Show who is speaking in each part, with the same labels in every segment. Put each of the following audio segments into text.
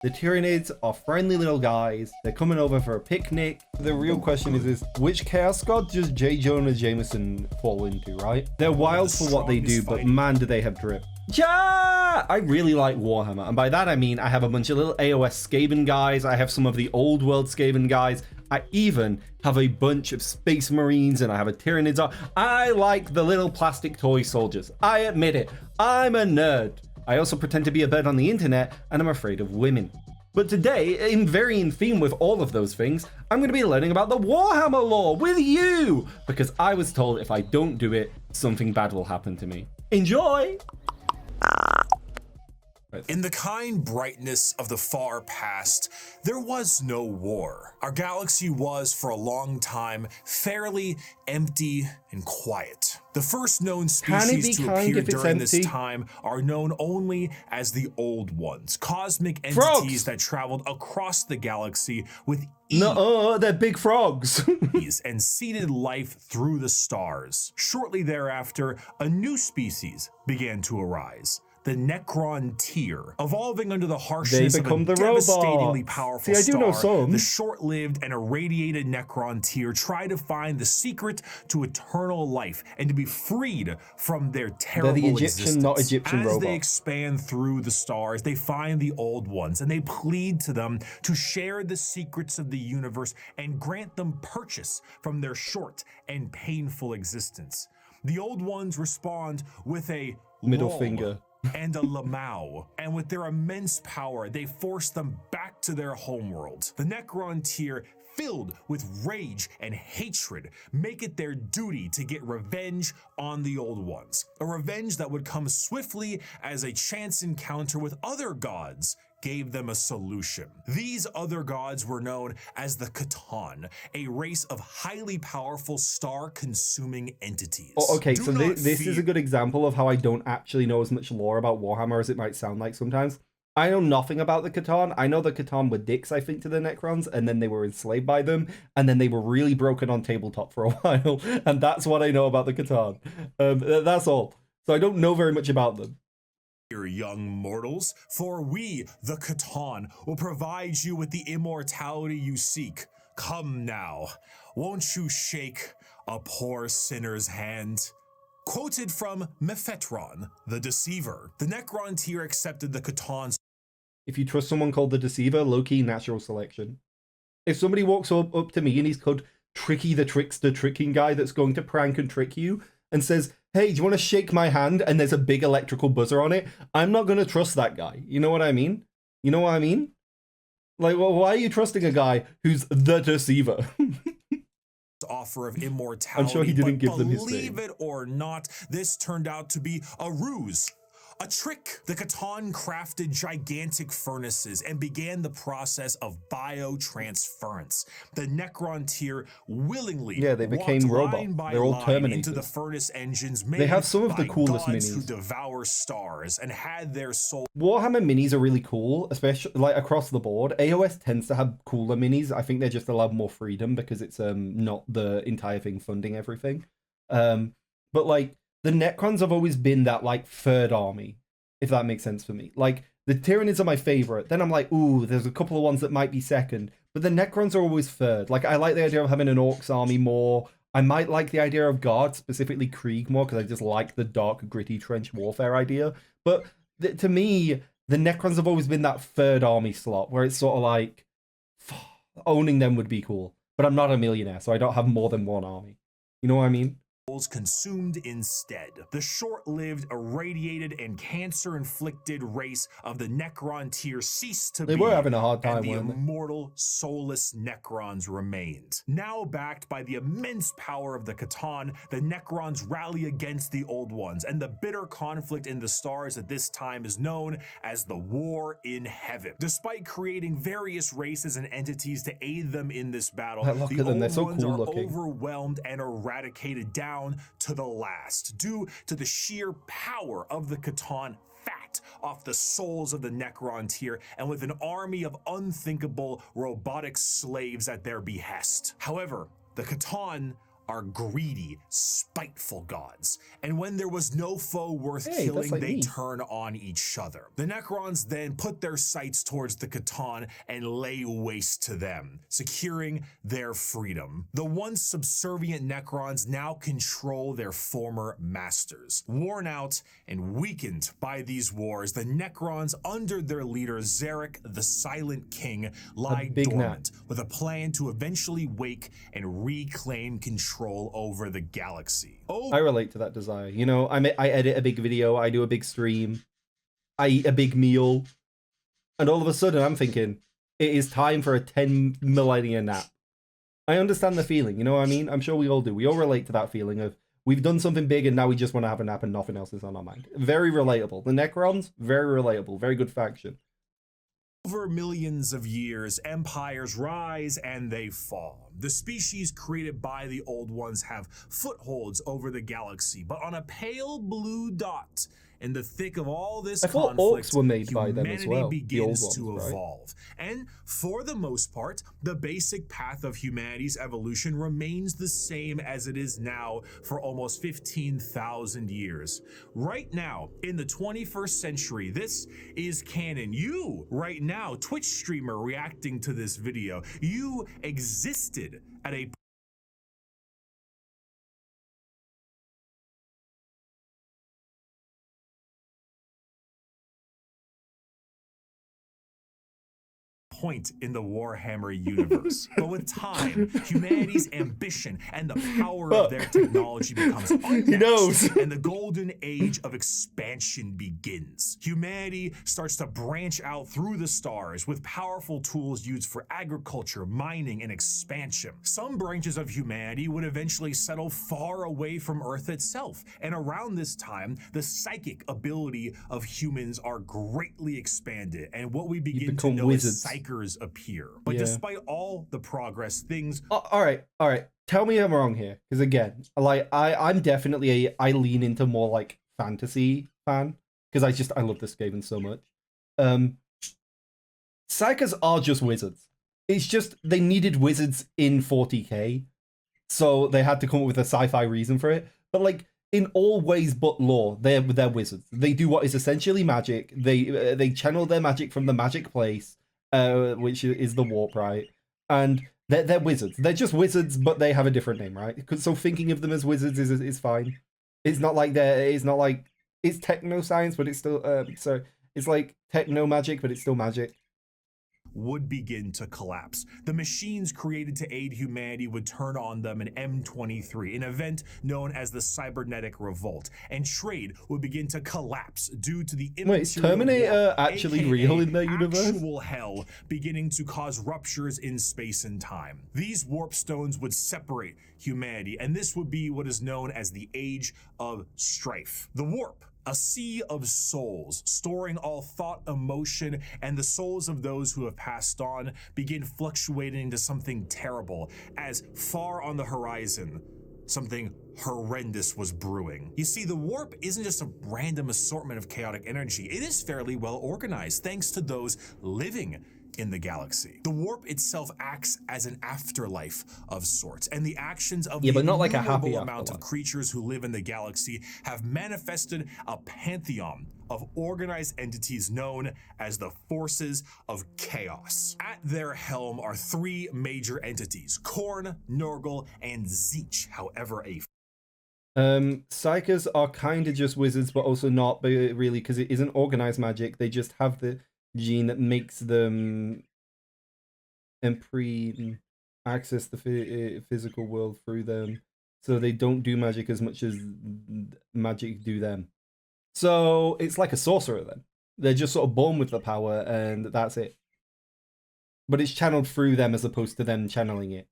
Speaker 1: The Tyranids are friendly little guys. They're coming over for a picnic. The real question is which Chaos God does J. Jonah Jameson fall into, right? They're wild for what they do, but man, do they have drip. Yeah! I really like Warhammer, and by that I mean I have a bunch of little AOS Skaven guys. I have some of the old world Skaven guys. I even have a bunch of Space Marines, and I have a Tyranids. I like the little plastic toy soldiers. I admit it. I'm a nerd. I also pretend to be a bird on the internet, and I'm afraid of women. But today, in theme with all of those things, I'm going to be learning about the Warhammer lore with you, because I was told if I don't do it, something bad will happen to me. Enjoy!
Speaker 2: In the kind brightness of the far past, there was no war. Our galaxy was, for a long time, fairly empty and quiet. The first known species to appear during this time are known only as the Old Ones, cosmic entities that traveled across the galaxy with
Speaker 1: they're big frogs.
Speaker 2: and seeded life through the stars. Shortly thereafter, a new species began to arise. The Necron tier, evolving under the harshness of a devastatingly powerful star. The short-lived and irradiated Necron tier try to find the secret to eternal life and to be freed from their terrible
Speaker 1: They're the Egyptian,
Speaker 2: existence.
Speaker 1: not Egyptian robots.
Speaker 2: As they expand through the stars, they find the Old Ones and they plead to them to share the secrets of the universe and grant them purchase from their short and painful existence. The Old Ones respond with a
Speaker 1: middle finger
Speaker 2: and a Lamau, and with their immense power, they force them back to their homeworld. The Necron tier, filled with rage and hatred, make it their duty to get revenge on the Old Ones. A revenge that would come swiftly as a chance encounter with other gods gave them a solution. These other gods were known as the Catan, a race of highly powerful star-consuming entities.
Speaker 1: Oh, okay, so this is a good example of how I don't actually know as much lore about Warhammer as it might sound like sometimes. I know nothing about the Catan. I know the Catan were dicks, I think, to the Necrons, and then they were enslaved by them, and then they were really broken on tabletop for a while, and that's what I know about the Catan. That's all. So I don't know very much about them.
Speaker 2: Young mortals, for we, the Catan, will provide you with the immortality you seek. Come now, won't you shake a poor sinner's hand? Quoted from Mephetron, the Deceiver. The Necron tier accepted the Catan's.
Speaker 1: If you trust someone called the Deceiver, low-key natural selection. If somebody walks up to me and he's called Tricky the Trickster tricking guy that's going to prank and trick you and says, hey, do you want to shake my hand? And there's a big electrical buzzer on it. I'm not going to trust that guy. You know what I mean? You know what I mean? Like, well, why are you trusting a guy who's the Deceiver?
Speaker 2: Offer of immortality.
Speaker 1: I'm sure he didn't give them his name.
Speaker 2: Believe it or not, this turned out to be a ruse. A trick. The Catan crafted gigantic furnaces and began the process of biotransference. The Necron tier willingly
Speaker 1: they became robots. They're all Terminators.
Speaker 2: Into the furnace engines made
Speaker 1: they have some of the coolest
Speaker 2: gods
Speaker 1: minis
Speaker 2: who devour stars and had their soul.
Speaker 1: Warhammer minis are really cool, especially like across the board. AOS tends to have cooler minis. I think they're just allowed more freedom because it's not the entire thing funding everything. But like the Necrons have always been that like third army, if that makes sense for me. Like the Tyranids are my favorite. Then I'm like, ooh, there's a couple of ones that might be second. But the Necrons are always third. Like I like the idea of having an Orcs army more. I might like the idea of Guards, specifically Krieg, more because I just like the dark, gritty trench warfare idea. But to me, the Necrons have always been that third army slot where it's sort of like owning them would be cool. But I'm not a millionaire, so I don't have more than one army. You know what I mean?
Speaker 2: Consumed instead. The short-lived, irradiated, and cancer-inflicted race of the Necron tier ceased to be.
Speaker 1: They were having a hard time,
Speaker 2: and the
Speaker 1: weren't they?
Speaker 2: immortal, soulless Necrons remained. Now backed by the immense power of the Catan, the Necrons rally against the Old Ones, and the bitter conflict in the stars at this time is known as the War in Heaven. Despite creating various races and entities to aid them in this battle, the Old Ones are overwhelmed and eradicated down to the last, due to the sheer power of the Catan fat off the souls of the Necron tier, and with an army of unthinkable robotic slaves at their behest. However, the Catan are greedy, spiteful gods. And when there was no foe worth
Speaker 1: Hey, that's
Speaker 2: killing,
Speaker 1: like
Speaker 2: they
Speaker 1: me.
Speaker 2: turn on each other. The Necrons then put their sights towards the Catan and lay waste to them, securing their freedom. The once subservient Necrons now control their former masters. Worn out and weakened by these wars, the Necrons under their leader Zarek, the Silent King, lie dormant with a plan to eventually wake and reclaim control over the galaxy.
Speaker 1: I relate to that desire. You know, I edit a big video, I do a big stream, I eat a big meal, and all of a sudden I'm thinking, it is time for a 10 millennia nap. I understand the feeling, you know what I mean? I'm sure we all do. We all relate to that feeling of, we've done something big and now we just want to have a nap and nothing else is on our mind. Very relatable. The Necrons, very relatable, very good faction.
Speaker 2: Over millions of years, empires rise and they fall. The species created by the Old Ones have footholds over the galaxy, but on a pale blue dot in the thick of all this conflict,
Speaker 1: orcs were made by them as well,
Speaker 2: begins
Speaker 1: the old
Speaker 2: to
Speaker 1: ones, right?
Speaker 2: evolve. And for the most part, the basic path of humanity's evolution remains the same as it is now for almost 15,000 years. Right now, in the 21st century, this is canon. You, right now, Twitch streamer reacting to this video, you existed at a point in the Warhammer universe. But with time, humanity's ambition and the power of their technology becomes unmatched, and the golden age of expansion begins. Humanity starts to branch out through the stars with powerful tools used for agriculture, mining, and expansion. Some branches of humanity would eventually settle far away from Earth itself, and around this time, the psychic ability of humans are greatly expanded, and what we begin to know as psychers appear. But despite all the progress, things...
Speaker 1: all right. Tell me I'm wrong here, because again, like I'm definitely I lean into more like fantasy fan, because I love this game so much. Psychers are just wizards. It's just they needed wizards in 40k, so they had to come up with a sci-fi reason for it. But like in all ways but lore, they're wizards. They do what is essentially magic. They channel their magic from the magic place, which is the warp, right? And they're wizards. They're just wizards, but they have a different name, right? So thinking of them as wizards is fine. It's not like it's techno science, but it's still so it's like techno magic, but it's still magic.
Speaker 2: Would begin to collapse. The machines created to aid humanity would turn on them in M23, an event known as the Cybernetic Revolt, and trade would begin to collapse due to the
Speaker 1: Wait, is Terminator actually real in their universe?
Speaker 2: Actual hell beginning to cause ruptures in space and time. These warp stones would separate humanity, and this would be what is known as the Age of Strife. The warp, a sea of souls, storing all thought, emotion, and the souls of those who have passed on, begin fluctuating into something terrible, as far on the horizon, something horrendous was brewing. You see, the warp isn't just a random assortment of chaotic energy. It is fairly well organized, thanks to those living in the galaxy. The warp itself acts as an afterlife of sorts, and the actions of the
Speaker 1: but not like a happy
Speaker 2: amount
Speaker 1: afterlife.
Speaker 2: of creatures who live in the galaxy have manifested a pantheon of organized entities known as the Forces of Chaos. At their helm are three major entities: Khorne, Nurgle, and Tzeentch, however a
Speaker 1: Psychers are kind of just wizards, but also not really, because it isn't organized magic. They just have the gene that makes them access the physical world through them, so they don't do magic as much as magic do them. So it's like a sorcerer then. They're just sort of born with the power and that's it. But it's channeled through them as opposed to them channeling it.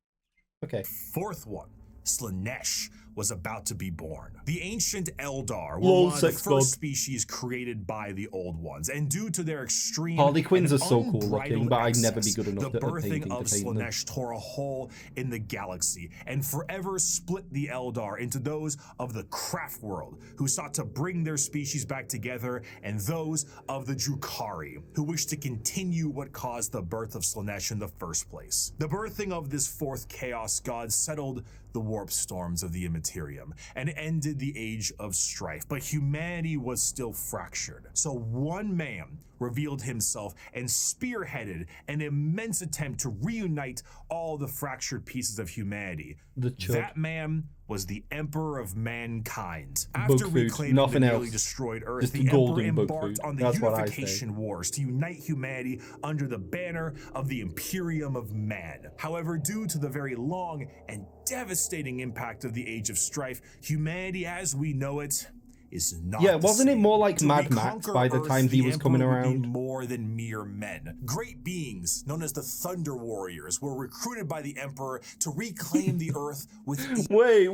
Speaker 1: Okay.
Speaker 2: Fourth one, Slaanesh, was about to be born. The ancient Eldar were
Speaker 1: Lol,
Speaker 2: one of the
Speaker 1: sex
Speaker 2: first
Speaker 1: god.
Speaker 2: species created by the Old Ones, and due to their extreme
Speaker 1: Harley Quinns
Speaker 2: and
Speaker 1: are so cool looking,
Speaker 2: unbridled
Speaker 1: but I'd never be
Speaker 2: excess,
Speaker 1: good enough
Speaker 2: the
Speaker 1: at
Speaker 2: birthing
Speaker 1: painting
Speaker 2: of
Speaker 1: to paint them.
Speaker 2: Slaanesh tore a hole in the galaxy and forever split the Eldar into those of the craft world, who sought to bring their species back together, and those of the Drukhari, who wished to continue what caused the birth of Slaanesh in the first place. The birthing of this fourth chaos god settled the warp storms of the Immaterium and ended the age of strife, but humanity was still fractured. So one man revealed himself and spearheaded an immense attempt to reunite all the fractured pieces of humanity. That man was the Emperor of Mankind. After reclaiming the nearly destroyed Earth,
Speaker 1: Just
Speaker 2: the Emperor
Speaker 1: golden
Speaker 2: embarked on the Unification Wars to unite humanity under the banner of the Imperium of Man. However, due to the very long and devastating impact of the Age of Strife, humanity as we know it is not.
Speaker 1: Yeah, wasn't it more like
Speaker 2: to
Speaker 1: Mad Max by the time he was coming around?
Speaker 2: More than mere men. Great beings known as the Thunder Warriors were recruited by the Emperor to reclaim the Earth with.
Speaker 1: Wait,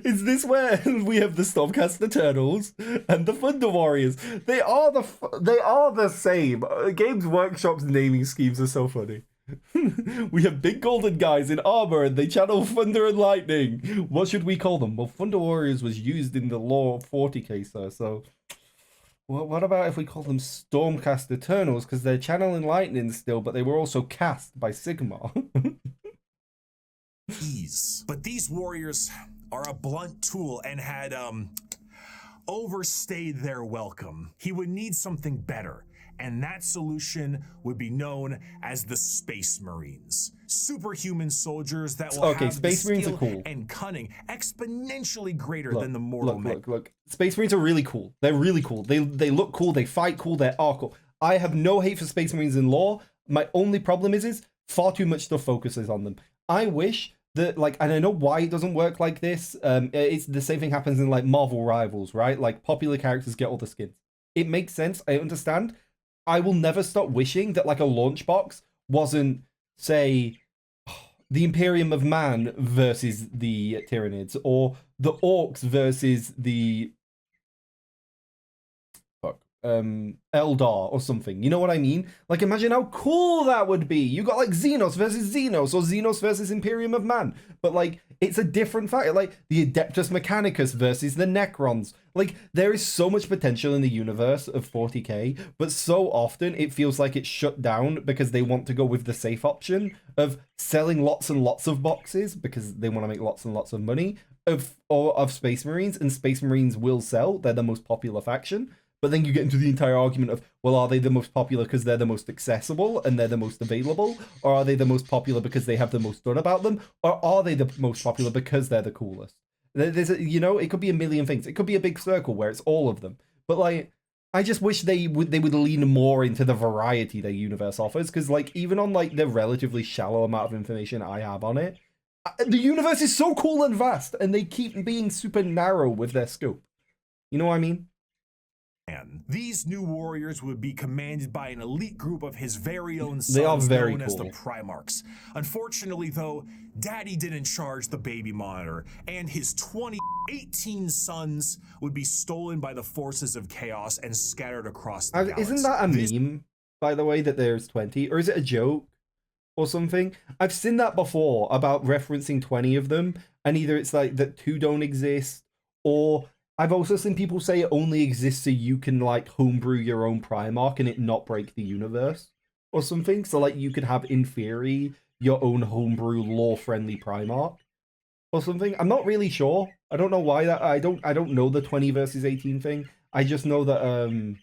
Speaker 1: is this where we have the Stormcast Eternals and the Thunder Warriors? They are the same. Games Workshop's naming schemes are so funny. We have big golden guys in armor and they channel thunder and lightning. What should we call them? Well, Thunder Warriors was used in the lore of 40k, sir, so what about if we call them Stormcast Eternals, because they're channeling lightning still, but they were also cast by Sigmar.
Speaker 2: But these warriors are a blunt tool and had overstayed their welcome. He would need something better, and that solution would be known as the Space Marines. Superhuman soldiers that will have
Speaker 1: Space Marines are cool
Speaker 2: and cunning exponentially greater than the mortal men.
Speaker 1: Look. Space Marines are really cool. They're really cool. They look cool. They fight cool. They are cool. I have no hate for Space Marines in lore. My only problem is far too much stuff focuses on them. I wish that, like, and I know why it doesn't work like this. It's the same thing happens in like Marvel Rivals, right? Like popular characters get all the skins. It makes sense. I understand. I will never stop wishing that like a launch box wasn't, say, the Imperium of Man versus the Tyranids, or the Orcs versus the Eldar or something. You know what I mean? Like, imagine how cool that would be. You got like Xenos versus Xenos, or Xenos versus Imperium of Man, but like it's a different fact. Like the Adeptus Mechanicus versus the Necrons. Like, there is so much potential in the universe of 40k, but so often it feels like it's shut down because they want to go with the safe option of selling lots and lots of boxes because they want to make lots and lots of money of Space Marines, and Space Marines will sell. They're the most popular faction. But then you get into the entire argument of, well, are they the most popular because they're the most accessible and they're the most available? Or are they the most popular because they have the most done about them? Or are they the most popular because they're the coolest? There's a, you know, it could be a million things. It could be a big circle where it's all of them. But like, I just wish they would lean more into the variety their universe offers. Because like, even on like the relatively shallow amount of information I have on it, the universe is so cool and vast, and they keep being super narrow with their scope. You know what I mean?
Speaker 2: These new warriors would be commanded by an elite group of his very own sons,
Speaker 1: they are very
Speaker 2: known as
Speaker 1: cool.
Speaker 2: the Primarchs. Unfortunately, though, Daddy didn't charge the baby monitor, and his 18 sons would be stolen by the forces of chaos and scattered across the galaxy.
Speaker 1: Isn't that a meme, by the way, that there's 20? Or is it a joke or something? I've seen that before about referencing 20 of them, and either it's like that 2 don't exist, or I've also seen people say it only exists so you can like homebrew your own Primarch and it not break the universe or something. So like you could have, in theory, your own homebrew lore-friendly Primarch or something. I'm not really sure. I don't know why that. I don't know the 20 versus 18 thing. I just know that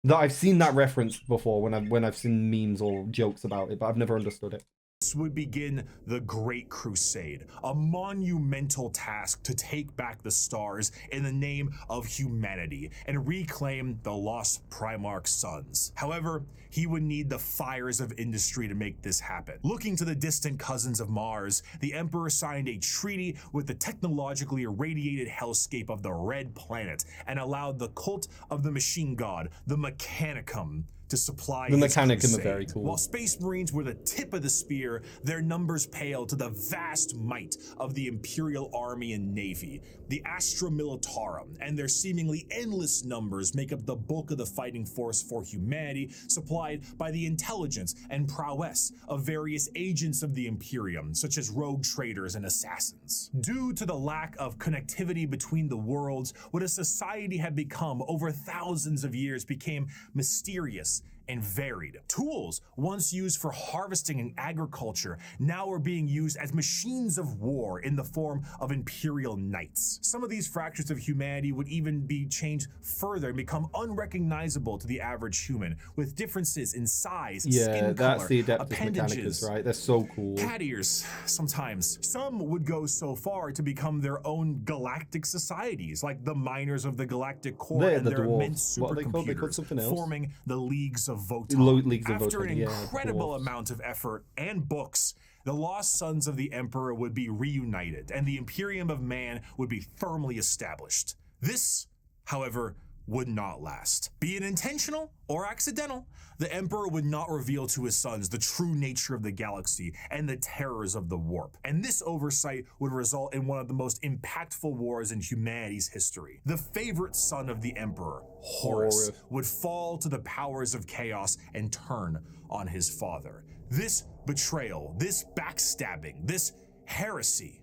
Speaker 1: that I've seen that reference before when I've seen memes or jokes about it, but I've never understood it.
Speaker 2: This would begin the Great Crusade, a monumental task to take back the stars in the name of humanity and reclaim the lost Primarch sons. However, he would need the fires of industry to make this happen. Looking to the distant cousins of Mars, the Emperor signed a treaty with the technologically irradiated hellscape of the Red Planet and allowed the cult of the machine god, the Mechanicum, to supply
Speaker 1: The
Speaker 2: his
Speaker 1: Mechanicum are
Speaker 2: crusade.
Speaker 1: very cool.
Speaker 2: While Space Marines were the tip of the spear, their numbers pale to the vast might of the Imperial Army and Navy. The Astra Militarum and their seemingly endless numbers make up the bulk of the fighting force for humanity, supplied by the intelligence and prowess of various agents of the Imperium, such as rogue traders and assassins. Due to the lack of connectivity between the worlds, what a society had become over thousands of years became mysterious and varied. Tools once used for harvesting and agriculture now are being used as machines of war in the form of imperial knights. Some of these fractures of humanity would even be changed further and become unrecognizable to the average human, with differences in size, skin
Speaker 1: that's
Speaker 2: color,
Speaker 1: the Adeptus
Speaker 2: appendages,
Speaker 1: Mechanicus, right? They're so cool.
Speaker 2: cat ears sometimes. Some would go so far to become their own galactic societies, like the miners of the Galactic Core
Speaker 1: They're
Speaker 2: and
Speaker 1: the
Speaker 2: their
Speaker 1: dwarves.
Speaker 2: immense
Speaker 1: What are they called? They called
Speaker 2: supercomputers,
Speaker 1: something else?
Speaker 2: forming the Leagues of
Speaker 1: Leagues
Speaker 2: Votan.
Speaker 1: of
Speaker 2: After an
Speaker 1: Votan, yeah,
Speaker 2: incredible
Speaker 1: dwarves.
Speaker 2: amount of effort and books, the lost sons of the Emperor would be reunited, and the Imperium of Man would be firmly established. This, however, would not last. Be it intentional or accidental, the Emperor would not reveal to his sons the true nature of the galaxy and the terrors of the warp. And this oversight would result in one of the most impactful wars in humanity's history. The favorite son of the Emperor, Horus, would fall to the powers of chaos and turn on his father. This betrayal, this backstabbing, this heresy,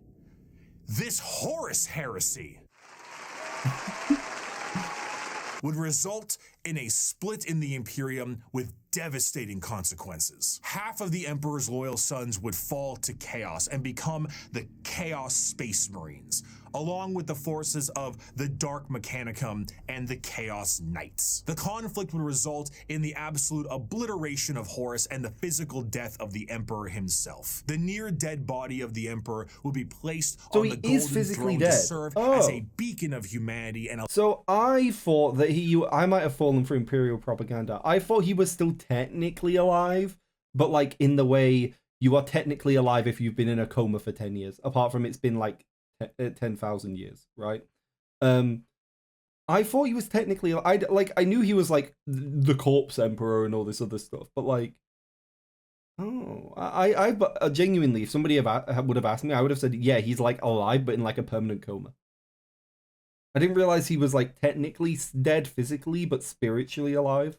Speaker 2: this Horus heresy would result in a split in the Imperium with devastating consequences. Half of the Emperor's loyal sons would fall to chaos and become the Chaos Space Marines, along with the forces of the Dark Mechanicum and the Chaos Knights. The conflict would result in the absolute obliteration of Horus and the physical death of the Emperor himself. The near-dead body of the Emperor would be placed on the Golden Throne to serve as a beacon of humanity and a...
Speaker 1: So I thought that I might have fallen for Imperial propaganda. I thought he was still technically alive, but like in the way you are technically alive if you've been in a coma for 10 years, apart from it's been like 10,000 years, right? I thought he was technically, I knew he was like the corpse emperor and all this other stuff, but like, oh, I genuinely, if somebody would have asked me, I would have said, yeah, he's like alive, but in like a permanent coma. I didn't realize he was like technically dead physically, but spiritually alive.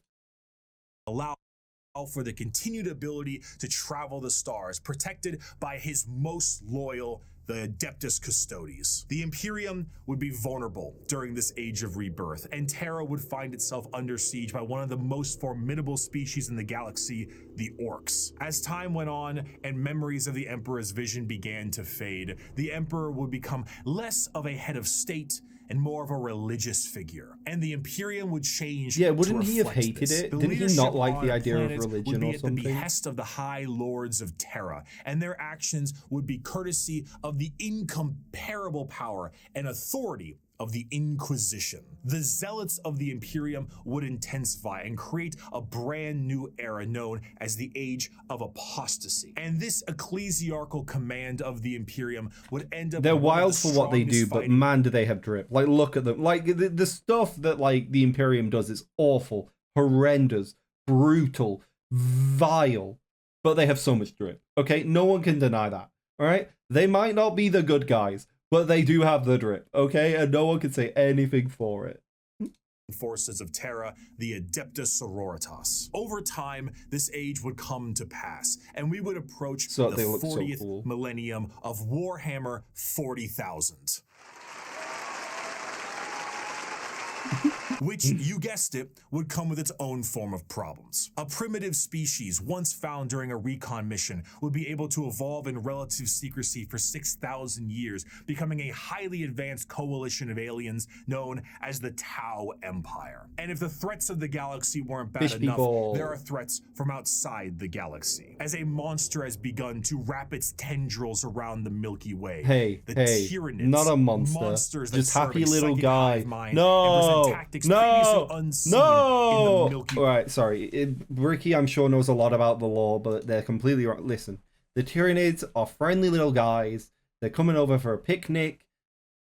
Speaker 2: Allow for the continued ability to travel the stars, protected by his most loyal, the Adeptus Custodes. The Imperium would be vulnerable during this age of rebirth, and Terra would find itself under siege by one of the most formidable species in the galaxy, the Orcs. As time went on and memories of the Emperor's vision began to fade, the Emperor would become less of a head of state and more of a religious figure, and the Imperium would change.
Speaker 1: Yeah, wouldn't he have hated it? Didn't he not like the idea of religion
Speaker 2: would be
Speaker 1: or
Speaker 2: at
Speaker 1: something?
Speaker 2: the behest of the High Lords of Terra, and their actions would be courtesy of the incomparable power and authority of the Inquisition. The zealots of the Imperium would intensify and create a brand new era known as the Age of Apostasy. And this ecclesiarchal command of the Imperium would end up...
Speaker 1: They're wild for what they do, but man, do they have drip. Like, look at them. Like, the stuff that, like, the Imperium does is awful, horrendous, brutal, vile, but they have so much drip. Okay? No one can deny that. All right? They might not be the good guys, but they do have the drip, okay? And no one can say anything for it.
Speaker 2: Forces of Terra, the Adeptus Sororitas. Over time, this age would come to pass, and we would approach the 40th millennium of Warhammer 40,000. Which, you guessed it, would come with its own form of problems. A primitive species once found during a recon mission would be able to evolve in relative secrecy for 6,000 years, becoming a highly advanced coalition of aliens known as the Tau Empire. And if the threats of the galaxy weren't bad enough, there are threats from outside the galaxy, as a monster has begun to wrap its tendrils around the Milky Way.
Speaker 1: Hey,
Speaker 2: Tyranids,
Speaker 1: not a monster,
Speaker 2: monsters
Speaker 1: just
Speaker 2: that
Speaker 1: happy
Speaker 2: serve a
Speaker 1: little
Speaker 2: psychic
Speaker 1: guy.
Speaker 2: hive mind
Speaker 1: No,
Speaker 2: and present tactics previously unseen in the Milky Way.
Speaker 1: All right, sorry. Ricky, I'm sure, knows a lot about the lore, but they're completely wrong. Listen, the Tyranids are friendly little guys. They're coming over for a picnic.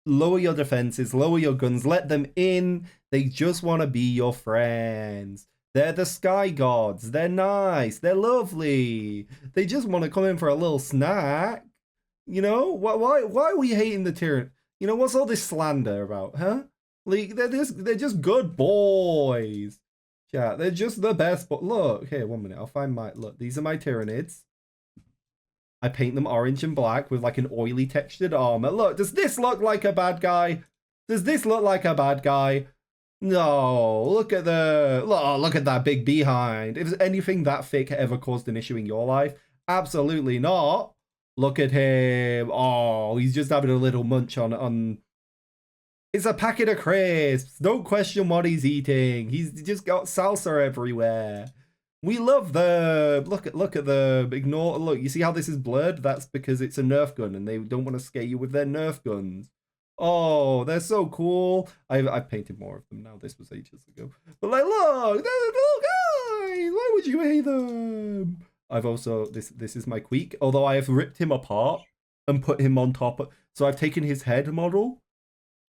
Speaker 1: Lower your defenses, lower your guns, let them in. They just want to be your friends. They're the sky gods. They're nice. They're lovely. They just want to come in for a little snack. You know, why are we hating the Tyranid? You know, what's all this slander about, huh? Like, they're just good boys. Chat, they're just the best. But look, here, 1 minute. I'll find my, look, these are my Tyranids. I paint them orange and black with like an oily textured armor. Look, does this look like a bad guy? Does this look like a bad guy? No, look at look at that big behind. If anything that thick ever caused an issue in your life, absolutely not. Look at him. Oh, he's just having a little munch on. It's a packet of crisps. Don't question what he's eating. He's just got salsa everywhere. We love them. Look at them. Ignore. Look, you see how this is blurred? That's because it's a Nerf gun, and they don't want to scare you with their Nerf guns. Oh, they're so cool. I've painted more of them now. This was ages ago. But like, look, they're little guys. Why would you hate them? I've also, this is my Queek, although I have ripped him apart and put him on top. So I've taken his head model.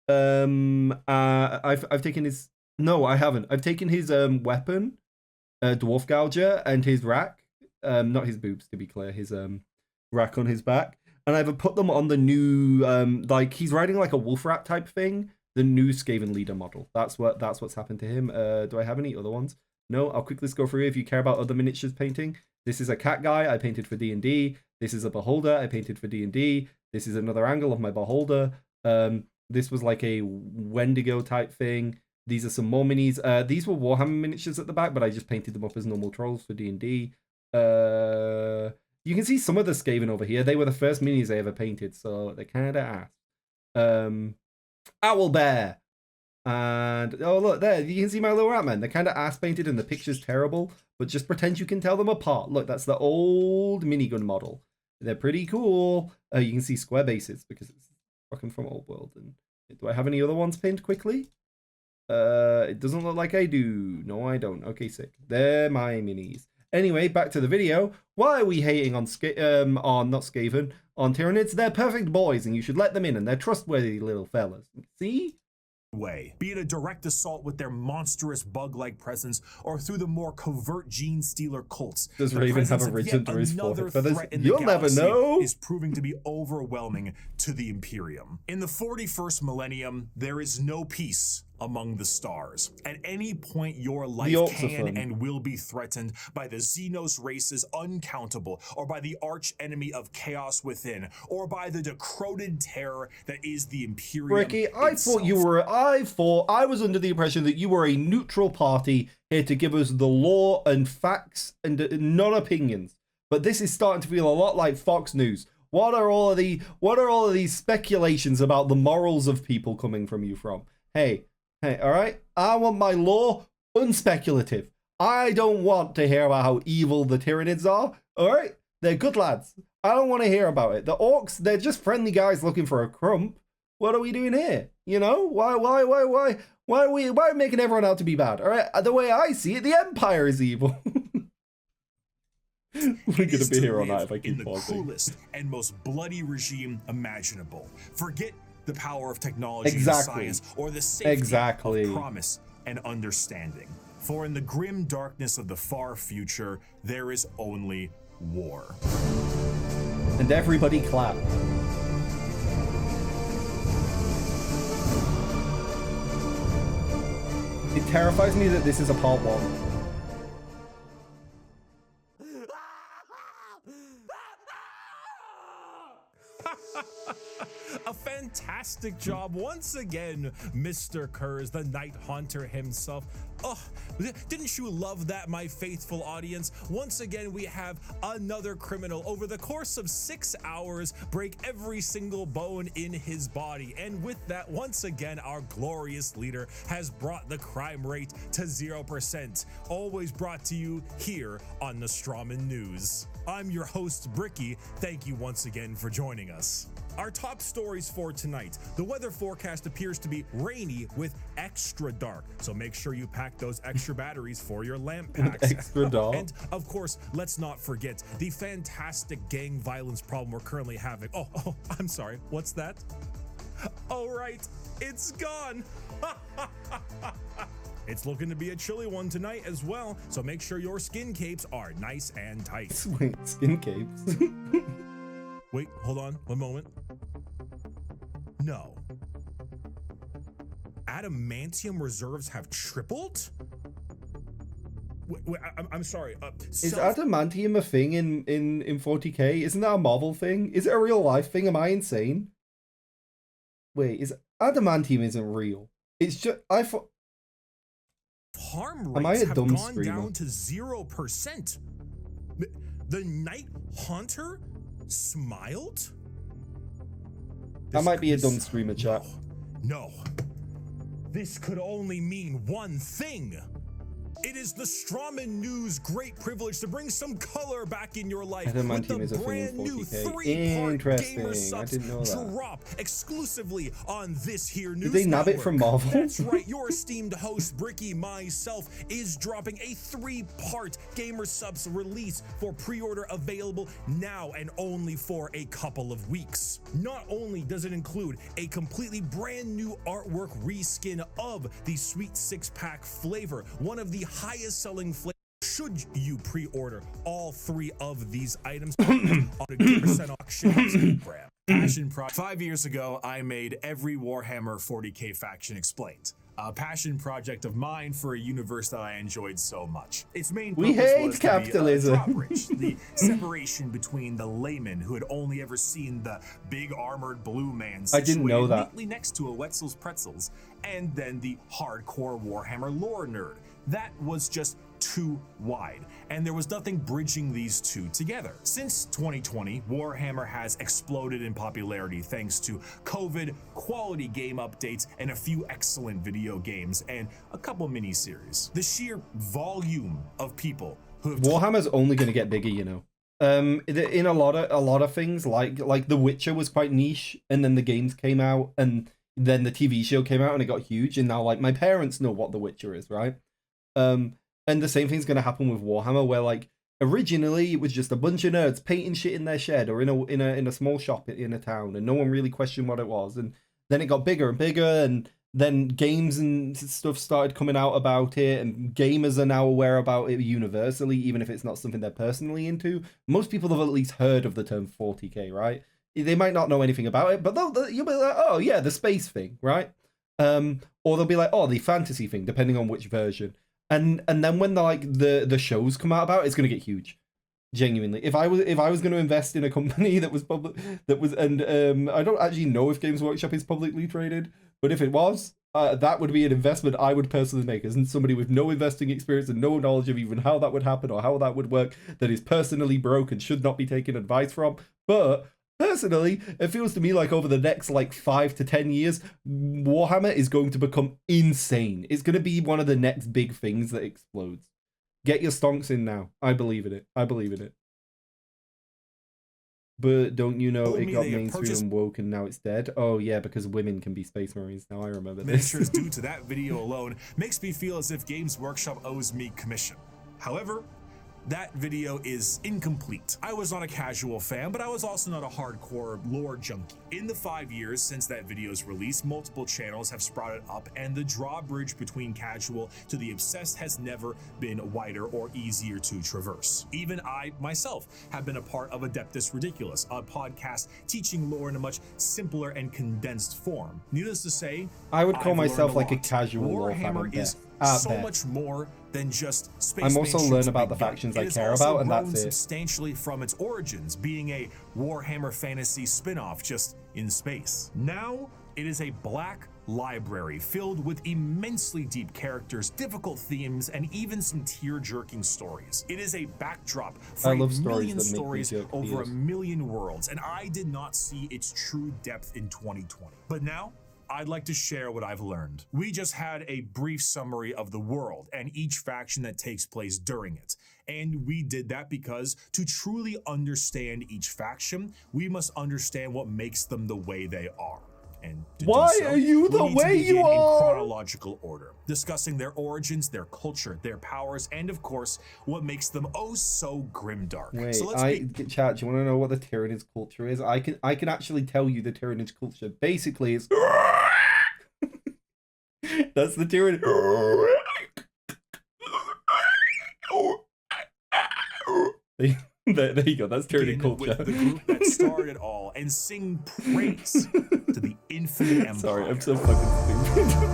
Speaker 1: I've taken his, no, I haven't. I've taken his weapon, Dwarf Gouger, and his rack. Not his boobs, to be clear, his rack on his back. And I've put them on the new, like, he's riding like a wolf rat type thing, the new Skaven leader model. That's what's happened to him. Do I have any other ones? No, I'll quickly go through if you care about other miniatures painting. This is a cat guy I painted for D&D. This is a beholder I painted for D&D. This is another angle of my beholder. This was like a Wendigo type thing. These are some more minis. These were Warhammer miniatures at the back, but I just painted them up as normal trolls for D&D. You can see some of the Skaven over here. They were the first minis I ever painted, so they're kind of ass. Owl Bear. And, oh, look, there. You can see my little Ratman. They're kind of ass painted and the picture's terrible, but just pretend you can tell them apart. Look, that's the old minigun model. They're pretty cool. You can see square bases because it's fucking from Old World. And do I have any other ones pinned quickly? It doesn't look like I do. No, I don't. Okay, sick. They're my minis. Anyway, back to the video. Why are we hating on not Skaven, on Tyranids? They're perfect boys, and you should let them in, and they're trustworthy little fellas. See?
Speaker 2: Way, be it a direct assault with their monstrous bug-like presence or through the more covert gene stealer cults.
Speaker 1: Does Raven have a ridge under his forehead feathers? You'll never know.
Speaker 2: Is proving to be overwhelming to the Imperium. In the 41st millennium, there is no peace among the stars. At any point, your life can and will be threatened by the Xenos races uncountable, or by the arch enemy of chaos within, or by the decroded terror that is the Imperium.
Speaker 1: Ricky, I was under the impression that you were a neutral party here to give us the law and facts and not opinions. But this is starting to feel a lot like Fox News. What are all of these speculations about the morals of people coming from you from? Hey, all right? I want my law unspeculative. I don't want to hear about how evil the Tyranids are, all right? They're good lads. I don't want to hear about it. The orcs, they're just friendly guys looking for a crump. What are we doing here? You know? Why are we making everyone out to be bad? All right? The way I see it, the Empire is evil. We're gonna be here all night if I keep pausing.
Speaker 2: In the coolest and most bloody regime imaginable. Forget the power of technology and science, or the safety of promise and understanding. For in the grim darkness of the far future, there is only war.
Speaker 1: And everybody clap. It terrifies me that this is a part 1.
Speaker 2: A fantastic job once again, Mr. Kurz, the Night Haunter himself. Oh, didn't you love that, my faithful audience? Once again, we have another criminal over the course of 6 hours break every single bone in his body. And with that, once again, our glorious leader has brought the crime rate to 0%. Always brought to you here on the Strawman News. I'm your host, Bricky. Thank you once again for joining us. Our top stories for tonight. The weather forecast appears to be rainy with extra dark, so make sure you pack those extra batteries for your lamp packs.
Speaker 1: Extra dark.
Speaker 2: And of course, let's not forget the fantastic gang violence problem we're currently having. Oh, I'm sorry. What's that? Oh, right. It's gone. It's looking to be a chilly one tonight as well, so make sure your skin capes are nice and tight.
Speaker 1: Sweet skin capes.
Speaker 2: Wait, hold on, one moment. No. Adamantium reserves have tripled? Wait, I'm sorry.
Speaker 1: Is adamantium a thing in 40k? Isn't that a Marvel thing? Is it a real life thing? Am I insane? Wait, adamantium isn't real? It's just I thought.
Speaker 2: Farm
Speaker 1: Am I
Speaker 2: rates
Speaker 1: a
Speaker 2: have
Speaker 1: dumb
Speaker 2: gone
Speaker 1: streamer?
Speaker 2: down to 0%. The Night Haunter smiled?
Speaker 1: I might be a dumb streamer, chat.
Speaker 2: No. This could only mean one thing. It is the Strawman News' great privilege to bring some color back in your life with the
Speaker 1: Adamantium is a thing in
Speaker 2: brand new
Speaker 1: 40K.
Speaker 2: 3-part
Speaker 1: Interesting.
Speaker 2: Gamer
Speaker 1: I
Speaker 2: Subs
Speaker 1: didn't know that.
Speaker 2: drop exclusively on this here news
Speaker 1: Did they nab it from Marvel?
Speaker 2: That's right, your esteemed host Bricky myself is dropping a 3-part Gamer Subs release for pre-order, available now and only for a couple of weeks. Not only does it include a completely brand new artwork reskin of the Sweet 6-pack flavor, one of the highest selling flavors. Should you pre-order all 3 of these items on a Gamer auction Instagram. Passion project. 5 years ago, I made every Warhammer 40k faction explained. A passion project of mine for a universe that I enjoyed so much. Its main purpose was
Speaker 1: capitalism.
Speaker 2: to be a drawbridge, the separation between the layman who had only ever seen the big armored blue man
Speaker 1: I didn't know
Speaker 2: situated
Speaker 1: that.
Speaker 2: neatly next to a Wetzel's Pretzels, and then the hardcore Warhammer lore nerd. That was just too wide, and there was nothing bridging these two together. Since 2020, Warhammer has exploded in popularity thanks to COVID, quality game updates, and a few excellent video games, and a couple miniseries. The sheer volume of people who have
Speaker 1: Warhammer's only going to get bigger, you know. In a lot of things, like The Witcher was quite niche, and then the games came out, and then the TV show came out, and it got huge, and now like my parents know what The Witcher is, right? And the same thing's going to happen with Warhammer, where like originally it was just a bunch of nerds painting shit in their shed or in a small shop in a town, and no one really questioned what it was. And then it got bigger and bigger, and then games and stuff started coming out about it, and gamers are now aware about it universally, even if it's not something they're personally into. Most people have at least heard of the term 40k, right? They might not know anything about it, but you'll be like, oh yeah, the space thing, right? Or they'll be like, oh, the fantasy thing, depending on which version. And then when the shows come out about it, it's gonna get huge. Genuinely, if I was going to invest in a company that was I don't actually know if Games Workshop is publicly traded, but if it was, that would be an investment I would personally make as somebody with no investing experience and no knowledge of even how that would happen or how that would work, that is personally broke and should not be taken advice from. But personally, it feels to me like over the next like 5 to 10 years, Warhammer is going to become insane. It's going to be one of the next big things that explodes. Get your stonks in now. I believe in it. I believe in it. But don't you know it got mainstream and woke and now it's dead? Oh yeah, because women can be space marines now. I remember this.
Speaker 2: Adventures due to that video alone makes me feel as if Games Workshop owes me commission. However, that video is incomplete. I was not a casual fan, but I was also not a hardcore lore junkie. In the 5 years since that video's release, multiple channels have sprouted up, and the drawbridge between casual to the obsessed has never been wider or easier to traverse. Even I, myself, have been a part of Adeptus Ridiculous, a podcast teaching lore in a much simpler and condensed form. Needless to say,
Speaker 1: I would call
Speaker 2: I've
Speaker 1: myself
Speaker 2: learned
Speaker 1: like a casual lore fan.
Speaker 2: Warhammer is so much more than just space.
Speaker 1: I'm also learn about the factions I care about, and that's it.
Speaker 2: Substantially from its origins, being a Warhammer fantasy spin-off just in space. Now it is a black library filled with immensely deep characters, difficult themes, and even some tear-jerking stories. It is a backdrop for a million stories over a million worlds, and I did not see its true depth in 2020. But now, I'd like to share what I've learned. We just had a brief summary of the world and each faction that takes place during it. And we did that because to truly understand each faction, we must understand what makes them the way they are. And
Speaker 1: why are you the way you are?
Speaker 2: In chronological order, discussing their origins, their culture, their powers, and of course, what makes them oh so grimdark.
Speaker 1: Wait,
Speaker 2: so
Speaker 1: chat, do you want to know what the Tyranids culture is? I can actually tell you the Tyranids culture. Basically, it's that's the Tyranid. There you go. That's Tyranid
Speaker 2: With
Speaker 1: culture.
Speaker 2: the group that started it all and sing praise to the infinite empire.
Speaker 1: Sorry, I'm so fucking stupid.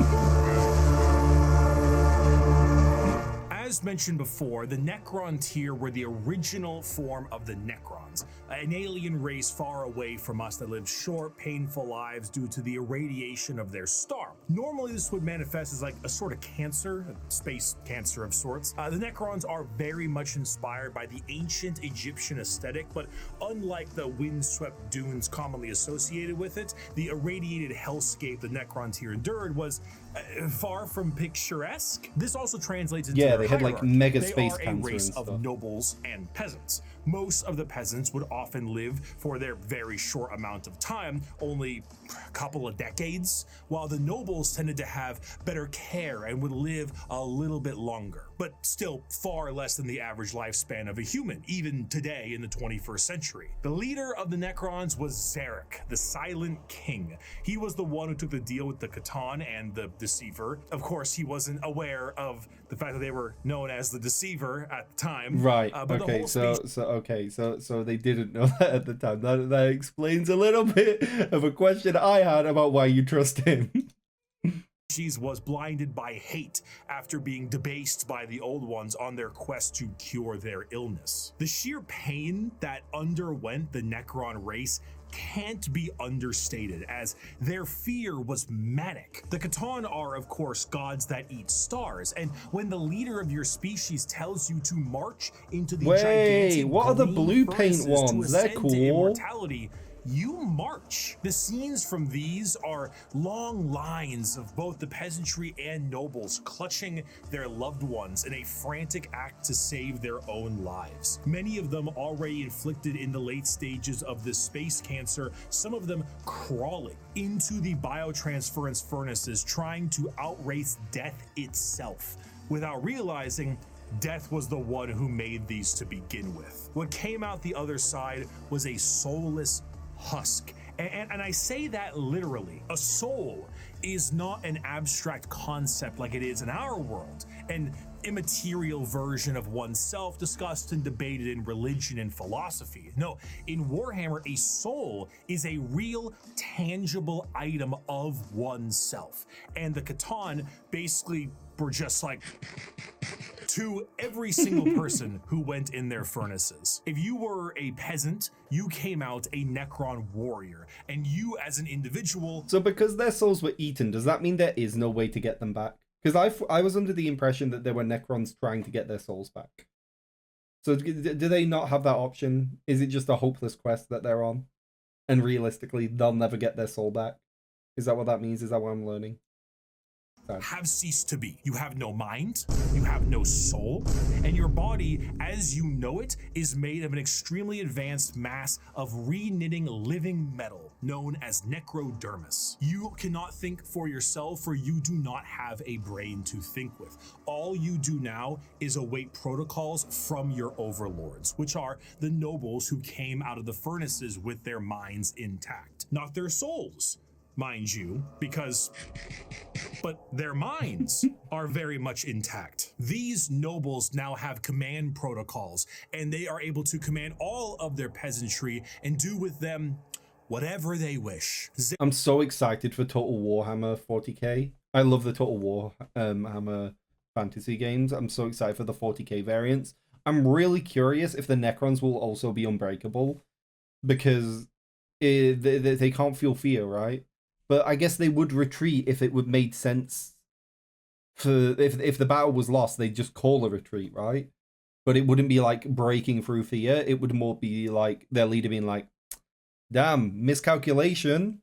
Speaker 2: As mentioned before, the Necron tier were the original form of the Necrons, an alien race far away from us that lived short, painful lives due to the irradiation of their star. Normally, this would manifest as like a sort of cancer, a space cancer of sorts. The Necrons are very much inspired by the ancient Egyptian aesthetic, but unlike the windswept dunes commonly associated with it, the irradiated hellscape the Necron tier endured was far from picturesque. This also translates into
Speaker 1: they had like mega
Speaker 2: they
Speaker 1: space
Speaker 2: are a
Speaker 1: cancer
Speaker 2: race
Speaker 1: and
Speaker 2: of
Speaker 1: stuff.
Speaker 2: nobles and peasants. Most of the peasants would often live for their very short amount of time, only a couple of decades, while the nobles tended to have better care and would live a little bit longer, but still far less than the average lifespan of a human, even today in the 21st century. The leader of the Necrons was Zarek, the Silent King. He was the one who took the deal with the Catan and the Deceiver. Of course, he wasn't aware of the fact that they were known as the Deceiver at the time.
Speaker 1: Right.
Speaker 2: But
Speaker 1: Okay. So they didn't know that at the time. That explains a little bit of a question I had about why you trust him.
Speaker 2: Was blinded by hate after being debased by the Old Ones on their quest to cure their illness. The sheer pain that underwent the Necron race can't be understated, as their fear was manic. The Catan are, of course, gods that eat stars, and when the leader of your species tells you to march into the gigantic
Speaker 1: what are the blue paint
Speaker 2: furnaces
Speaker 1: ones?
Speaker 2: to
Speaker 1: They're
Speaker 2: ascend to
Speaker 1: cool.
Speaker 2: immortality, you march. The scenes from these are long lines of both the peasantry and nobles clutching their loved ones in a frantic act to save their own lives. Many of them already inflicted in the late stages of this space cancer, some of them crawling into the biotransference furnaces, trying to outrace death itself, without realizing death was the one who made these to begin with. What came out the other side was a soulless husk. And I say that literally. A soul is not an abstract concept like it is in our world, an immaterial version of oneself discussed and debated in religion and philosophy. No, in Warhammer, a soul is a real, tangible item of oneself. And the Catan basically were just like to every single person who went in their furnaces. If you were a peasant, you came out a Necron warrior, and you as an individual...
Speaker 1: So because their souls were eaten, does that mean there is no way to get them back? Because I was under the impression that there were Necrons trying to get their souls back. So do they not have that option? Is it just a hopeless quest that they're on? And realistically, they'll never get their soul back? Is that what that means? Is that what I'm learning?
Speaker 2: Have ceased to be. You have no mind, you have no soul, and your body, as you know it, is made of an extremely advanced mass of re-knitting living metal known as necrodermis. You cannot think for yourself, for you do not have a brain to think with. All you do now is await protocols from your overlords, which are the nobles who came out of the furnaces with their minds intact, not their souls, mind you, but their minds are very much intact. These nobles now have command protocols, and they are able to command all of their peasantry and do with them whatever they wish.
Speaker 1: I'm so excited for Total Warhammer 40k. I love the Total Warhammer fantasy games. I'm so excited for the 40k variants. I'm really curious if the Necrons will also be unbreakable, because they can't feel fear, right? But I guess they would retreat if it would made sense. If the battle was lost, they'd just call a retreat, right? But it wouldn't be like breaking through fear. It would more be like their leader being like, damn, miscalculation,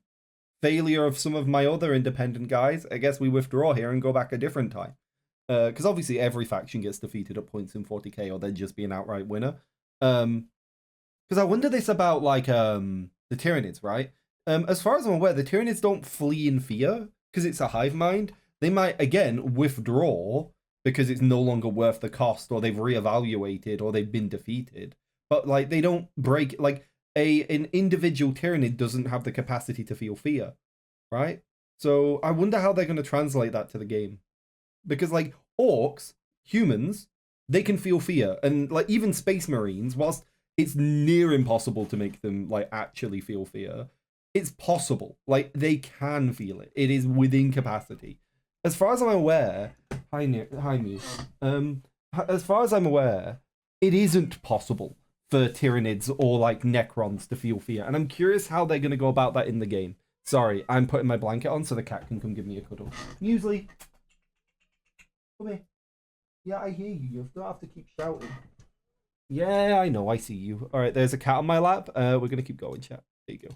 Speaker 1: failure of some of my other independent guys. I guess we withdraw here and go back a different time. Because obviously every faction gets defeated at points in 40k, or they'd just be an outright winner. Because I wonder this about like the Tyranids, right? As far as I'm aware, the Tyranids don't flee in fear because it's a hive mind. They might, again, withdraw because it's no longer worth the cost, or they've reevaluated, or they've been defeated. But like, they don't break. Like an individual Tyranid doesn't have the capacity to feel fear, right? So I wonder how they're going to translate that to the game, because like orcs, humans, They can feel fear. And like even Space Marines, whilst it's near impossible to make them like actually feel fear, it's possible. Like they can feel it. It is within capacity. As far as I'm aware, hi Muse. As far as I'm aware, it isn't possible for Tyranids or like Necrons to feel fear. And I'm curious how they're gonna go about that in the game. Sorry, I'm putting my blanket on so the cat can come give me a cuddle. Muesli, come here. Yeah, I hear you. You don't have to keep shouting. Yeah, I know. I see you. All right, there's a cat on my lap. We're going to keep going, chat. There you go.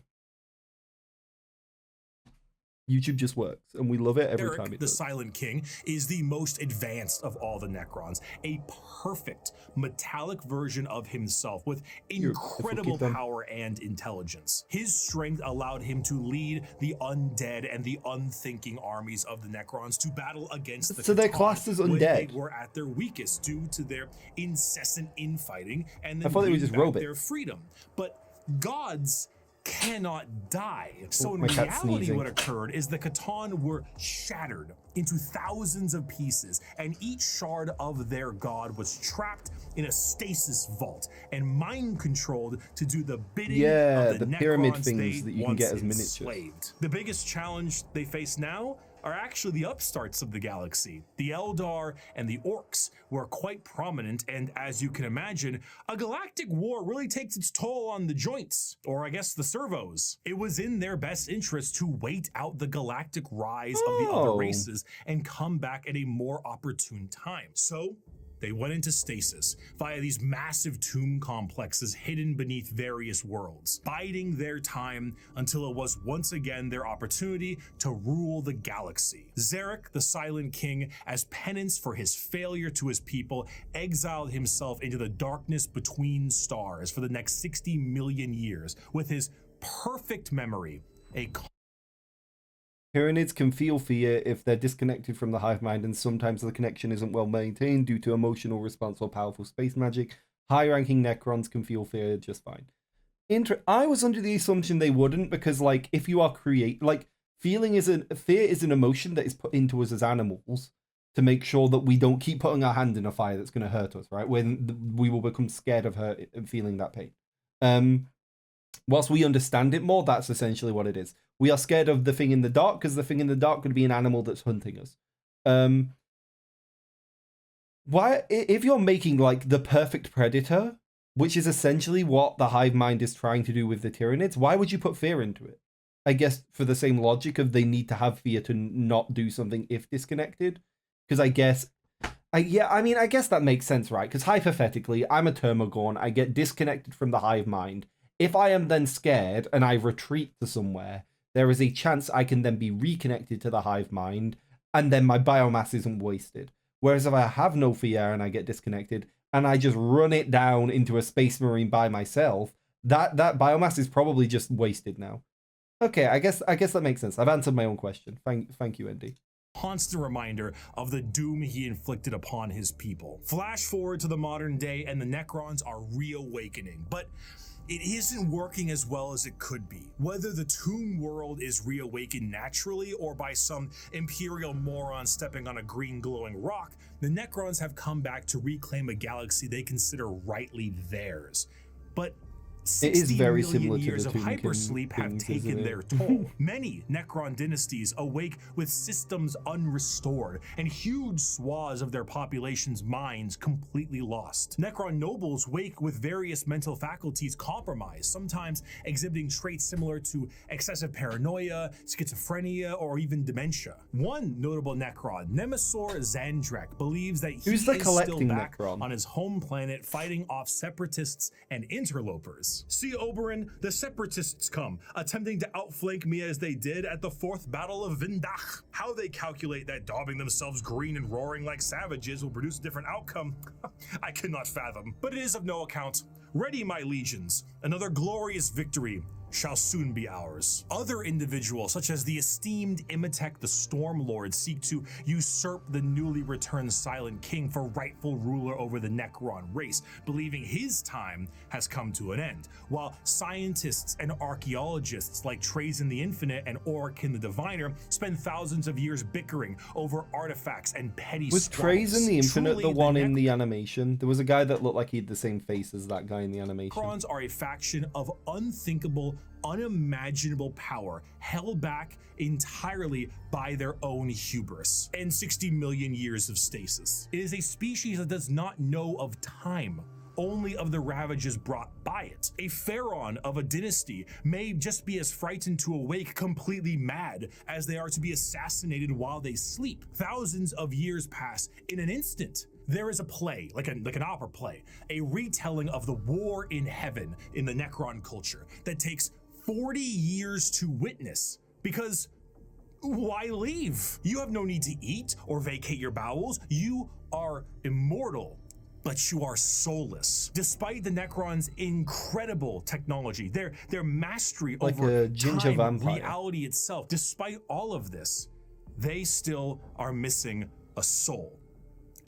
Speaker 1: YouTube just works, and we love it every time it does.
Speaker 2: The Silent King is the most advanced of all the Necrons, a perfect metallic version of himself with incredible power and intelligence. His strength allowed him to lead the undead and the unthinking armies of the Necrons to battle against the
Speaker 1: So their class is undead.
Speaker 2: They were at their weakest due to their incessant infighting and then
Speaker 1: I thought they were just robots.
Speaker 2: Their freedom. But gods cannot die. So in
Speaker 1: my cat's
Speaker 2: reality,
Speaker 1: sneezing.
Speaker 2: what occurred is the Catan were shattered into thousands of pieces, and each shard of their god was trapped in a stasis vault and mind controlled to do the bidding of the
Speaker 1: pyramid
Speaker 2: Necrons
Speaker 1: things
Speaker 2: they
Speaker 1: that you can get as
Speaker 2: enslaved.
Speaker 1: miniatures.
Speaker 2: The biggest challenge they face now are actually the upstarts of the galaxy. The Eldar and the Orcs were quite prominent, and as you can imagine, a galactic war really takes its toll on the joints, or I guess the servos. It was in their best interest to wait out the galactic rise of the other races and come back at a more opportune time. So they went into stasis via these massive tomb complexes hidden beneath various worlds, biding their time until it was once again their opportunity to rule the galaxy. Zarek, the Silent King, as penance for his failure to his people, exiled himself into the darkness between stars for the next 60 million years with his perfect memory, a
Speaker 1: Tyranids can feel fear if they're disconnected from the hive mind, and sometimes the connection isn't well maintained due to emotional response or powerful space magic. High-ranking Necrons can feel fear just fine. I was under the assumption they wouldn't, because like if you are fear is an emotion that is put into us as animals to make sure that we don't keep putting our hand in a fire that's going to hurt us, right? When we will become scared of hurt and feeling that pain. Whilst we understand it more, that's essentially what it is. We are scared of the thing in the dark because the thing in the dark could be an animal that's hunting us. Why, if you're making like the perfect predator, which is essentially what the hive mind is trying to do with the Tyranids, why would you put fear into it? I guess for the same logic of they need to have fear to not do something if disconnected. Because I guess that makes sense, right? Because hypothetically, I'm a Termagorn, I get disconnected from the hive mind. If I am then scared and I retreat to somewhere, there is a chance I can then be reconnected to the hive mind, and then my biomass isn't wasted. Whereas if I have no fear and I get disconnected, and I just run it down into a space marine by myself, that biomass is probably just wasted now. Okay, I guess that makes sense. I've answered my own question. Thank you, Andy.
Speaker 2: Constant reminder of the doom he inflicted upon his people. Flash forward to the modern day, and the Necrons are reawakening, but it isn't working as well as it could be. Whether the tomb world is reawakened naturally or by some imperial moron stepping on a green glowing rock, the Necrons have come back to reclaim a galaxy they consider rightly theirs. But
Speaker 1: it is very
Speaker 2: 60 million
Speaker 1: similar to
Speaker 2: years
Speaker 1: the
Speaker 2: of hypersleep have taken their toll. Many Necron dynasties awake with systems unrestored and huge swaths of their population's minds completely lost. Necron nobles wake with various mental faculties compromised, sometimes exhibiting traits similar to excessive paranoia, schizophrenia, or even dementia. One notable Necron, Nemesaur Zandrek, believes that he is still back on his home planet fighting off separatists and interlopers. See, Oberyn, the separatists come, attempting to outflank me as they did at the 4th Battle of Vindach. How they calculate that daubing themselves green and roaring like savages will produce a different outcome, I cannot fathom. But it is of no account. Ready, my legions, another glorious victory shall soon be ours. Other individuals, such as the esteemed Imatech the Stormlord, seek to usurp the newly returned Silent King for rightful ruler over the Necron race, believing his time has come to an end, while scientists and archaeologists like Trazen the Infinite and Orikin the Diviner spend thousands of years bickering over artifacts and petty
Speaker 1: Was
Speaker 2: squabbles.
Speaker 1: Trazen the Infinite
Speaker 2: Truly,
Speaker 1: the one in
Speaker 2: Necrons
Speaker 1: the animation? There was a guy that looked like he had the same face as that guy in the animation.
Speaker 2: are a faction of unthinkable, unimaginable power, held back entirely by their own hubris and 60 million years of stasis. It is a species that does not know of time, only of the ravages brought by it. A pharaoh of a dynasty may just be as frightened to awake completely mad as they are to be assassinated while they sleep. Thousands of years pass in an instant. There is a play, like an opera play, a retelling of the war in heaven in the Necron culture that takes 40 years to witness, because why leave? You have no need to eat or vacate your bowels. You are immortal, but you are soulless. Despite the Necrons' incredible technology, their mastery
Speaker 1: Like
Speaker 2: over
Speaker 1: a ginger
Speaker 2: time,
Speaker 1: vampire.
Speaker 2: reality itself, despite all of this, they still are missing a soul.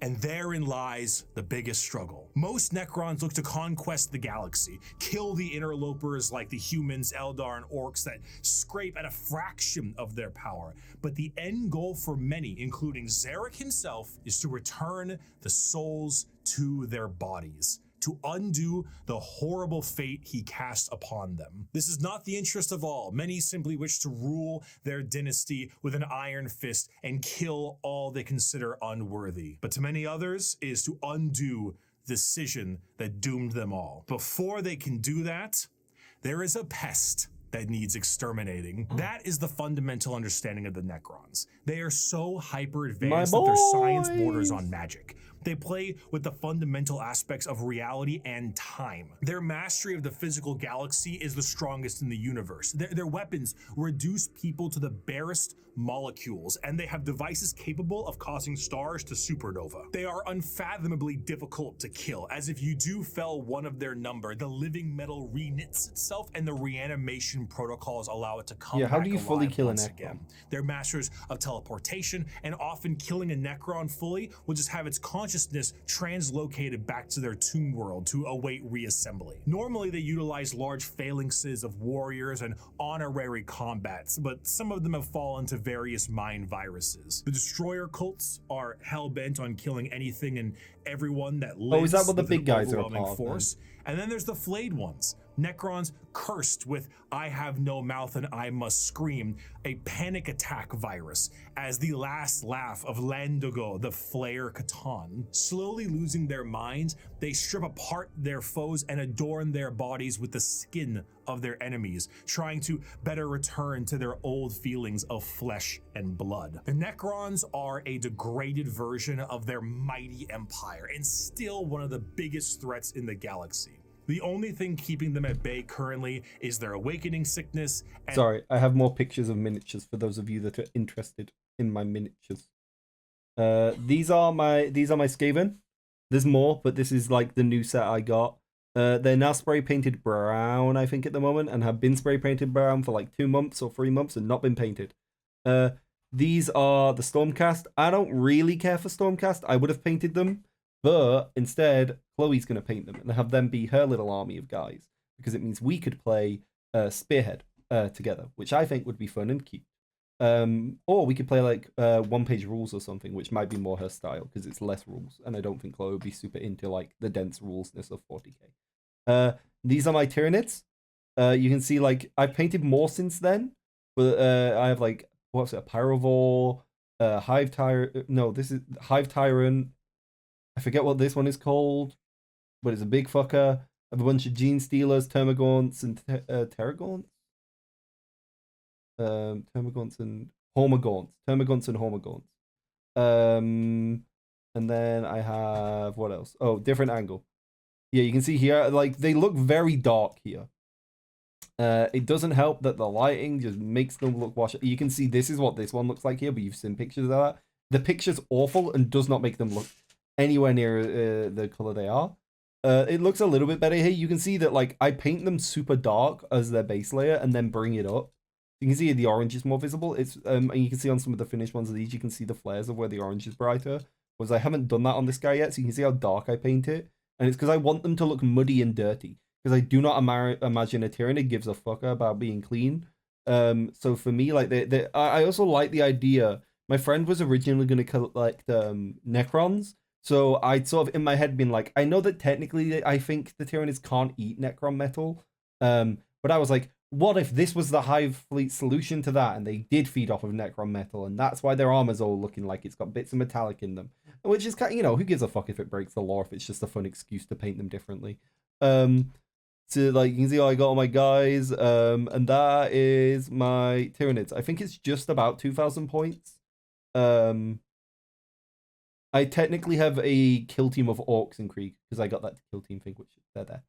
Speaker 2: And therein lies the biggest struggle. Most Necrons look to conquest the galaxy, kill the interlopers like the humans, Eldar, and Orcs that scrape at a fraction of their power. But the end goal for many, including Zarek himself, is to return the souls to their bodies, to undo the horrible fate he cast upon them. This is not the interest of all. Many simply wish to rule their dynasty with an iron fist and kill all they consider unworthy. But to many others, it is to undo the decision that doomed them all. Before they can do that, there is a pest that needs exterminating. That is the fundamental understanding of the Necrons. They are so hyper advanced that their science borders on magic. They play with the fundamental aspects of reality and time. Their mastery of the physical galaxy is the strongest in the universe. Their weapons reduce people to the barest molecules, and they have devices capable of causing stars to supernova. They are unfathomably difficult to kill, as if you do fell one of their number, the living metal reknits itself, and the reanimation protocols allow it to come back
Speaker 1: how do you fully
Speaker 2: alive
Speaker 1: kill a
Speaker 2: once
Speaker 1: Necron?
Speaker 2: again. They're masters of teleportation, and often killing a Necron fully will just have its consciousness translocated back to their tomb world to await reassembly. Normally, they utilize large phalanxes of warriors and honorary combats, but some of them have fallen to various mind viruses. The destroyer cults are hell-bent on killing anything and everyone that lives.
Speaker 1: Oh, is that what the
Speaker 2: with an
Speaker 1: big guys are a
Speaker 2: overwhelming
Speaker 1: part of then?
Speaker 2: force. And then there's the flayed ones. Necrons cursed with I have no mouth and I must scream, a panic attack virus, as the last laugh of Landogo, the Flayer Catan. Slowly losing their minds, they strip apart their foes and adorn their bodies with the skin of their enemies, trying to better return to their old feelings of flesh and blood. The Necrons are a degraded version of their mighty empire, and still one of the biggest threats in the galaxy. The only thing keeping them at bay currently is their awakening sickness. And
Speaker 1: Sorry, I have more pictures of miniatures for those of you that are interested in my miniatures. These are my Skaven. There's more, but this is like the new set I got. They're now spray painted brown, I think, at the moment, and have been spray painted brown for like 2 months or 3 months and not been painted. These are the Stormcast. I don't really care for Stormcast. I would have painted them, but instead, Chloe's going to paint them and have them be her little army of guys, because it means we could play Spearhead together, which I think would be fun and cute. Or we could play like one-page rules or something, which might be more her style because it's less rules, and I don't think Chloe would be super into like the dense rulesness of 40k. These are my Tyranids. You can see like I've painted more since then, but I have like what's it, a Pyrovore, Hive Tyrant. No, this is Hive Tyrant. I forget what this one is called, but it's a big fucker. I have a bunch of Gene Stealers, Termagants, and Terragants. Termagants and Hormagaunts. Termagants and Hormagaunts. And then I have what else? Oh, different angle. Yeah, you can see here, like they look very dark here. It doesn't help that the lighting just makes them look washed. You can see this is what this one looks like here, but you've seen pictures of that. The picture's awful and does not make them look anywhere near the color they are. It looks a little bit better here. You can see that like I paint them super dark as their base layer and then bring it up. You can see the orange is more visible. It's and you can see on some of the finished ones of these, you can see the flares of where the orange is brighter. Whereas I haven't done that on this guy yet, so you can see how dark I paint it. And it's because I want them to look muddy and dirty. Because I do not imagine a Tyranid gives a fuck about being clean. So for me, like I also like the idea. My friend was originally going to collect Necrons. So I sort of in my head been like, I know that technically I think the Tyranids can't eat Necron metal. But I was like, what if this was the Hive Fleet solution to that, and they did feed off of Necron metal, and that's why their armor's all looking like it's got bits of metallic in them, which is kind of, you know, who gives a fuck if it breaks the lore if it's just a fun excuse to paint them differently. So like you can see, I got all my guys, and that is my Tyranids. I think it's just about 2,000 points. I technically have a kill team of Orcs in Krieg because I got that kill team thing, which they're there.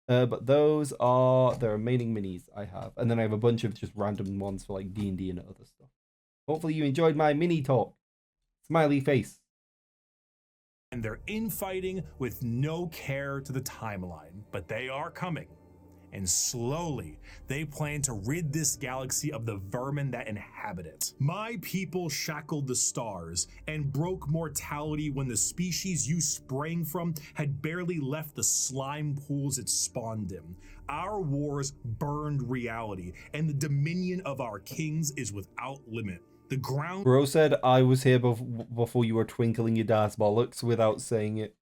Speaker 1: But those are the remaining minis I have. And then I have a bunch of just random ones for like D&D and other stuff. Hopefully you enjoyed my mini talk. Smiley face.
Speaker 2: And they're infighting with no care to the timeline, but they are coming. And slowly, they plan to rid this galaxy of the vermin that inhabit it. My people shackled the stars and broke mortality when the species you sprang from had barely left the slime pools it spawned in. Our wars burned reality, and the dominion of our kings is without limit. The ground—
Speaker 1: Bro said I was here before you were twinkling your dad's bollocks without saying it.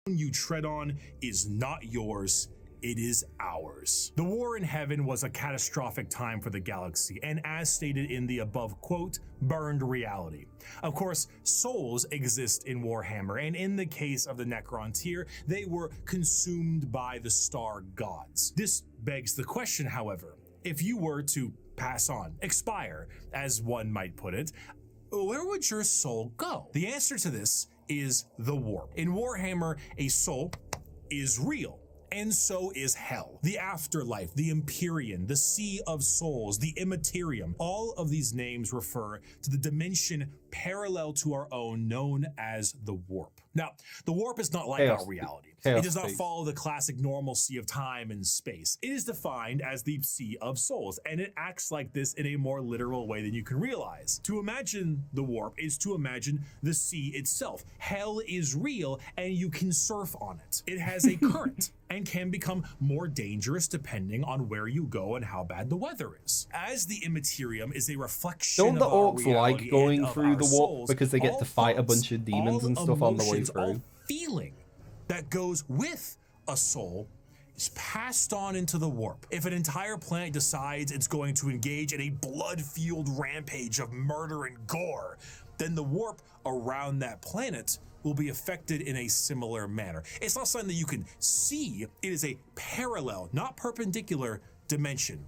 Speaker 2: You tread on is not yours. It is ours. The war in heaven was a catastrophic time for the galaxy, and as stated in the above quote, burned reality. Of course, souls exist in Warhammer, and in the case of the Necron tier, they were consumed by the star gods. This begs the question, however, if you were to pass on, expire, as one might put it, where would your soul go? The answer to this is the warp. In Warhammer, a soul is real. And so is hell, the afterlife, the Empyrean, the Sea of Souls, the Immaterium. All of these names refer to the dimension parallel to our own, known as the warp. Now, the warp is not like our reality. It does not follow the classic normalcy of time and space. It is defined as the Sea of Souls, and it acts like this in a more literal way than you can realize. To imagine the warp is to imagine the sea itself. Hell is real, and you can surf on it. It has a current and can become more dangerous depending on where you go and how bad the weather is. As the Immaterium is a reflection
Speaker 1: Don't the
Speaker 2: of our
Speaker 1: orcs
Speaker 2: reality
Speaker 1: like going
Speaker 2: and of
Speaker 1: through
Speaker 2: our
Speaker 1: the warp
Speaker 2: souls,
Speaker 1: because they get to fight a bunch of demons and stuff on the way
Speaker 2: emotions, all
Speaker 1: through?
Speaker 2: feeling that goes with a soul is passed on into the warp. If an entire planet decides it's going to engage in a blood-fueled rampage of murder and gore, then the warp around that planet will be affected in a similar manner. It's not something that you can see. It is a parallel, not perpendicular dimension.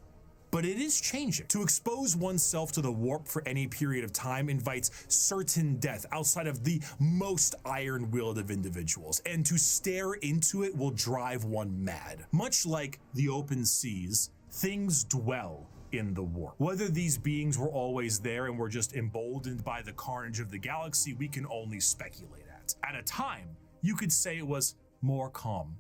Speaker 2: But it is changing. To expose oneself to the warp for any period of time invites certain death outside of the most iron-willed of individuals, and to stare into it will drive one mad. Much like the open seas, things dwell in the warp. Whether these beings were always there and were just emboldened by the carnage of the galaxy, we can only speculate at. At a time, you could say it was more calm,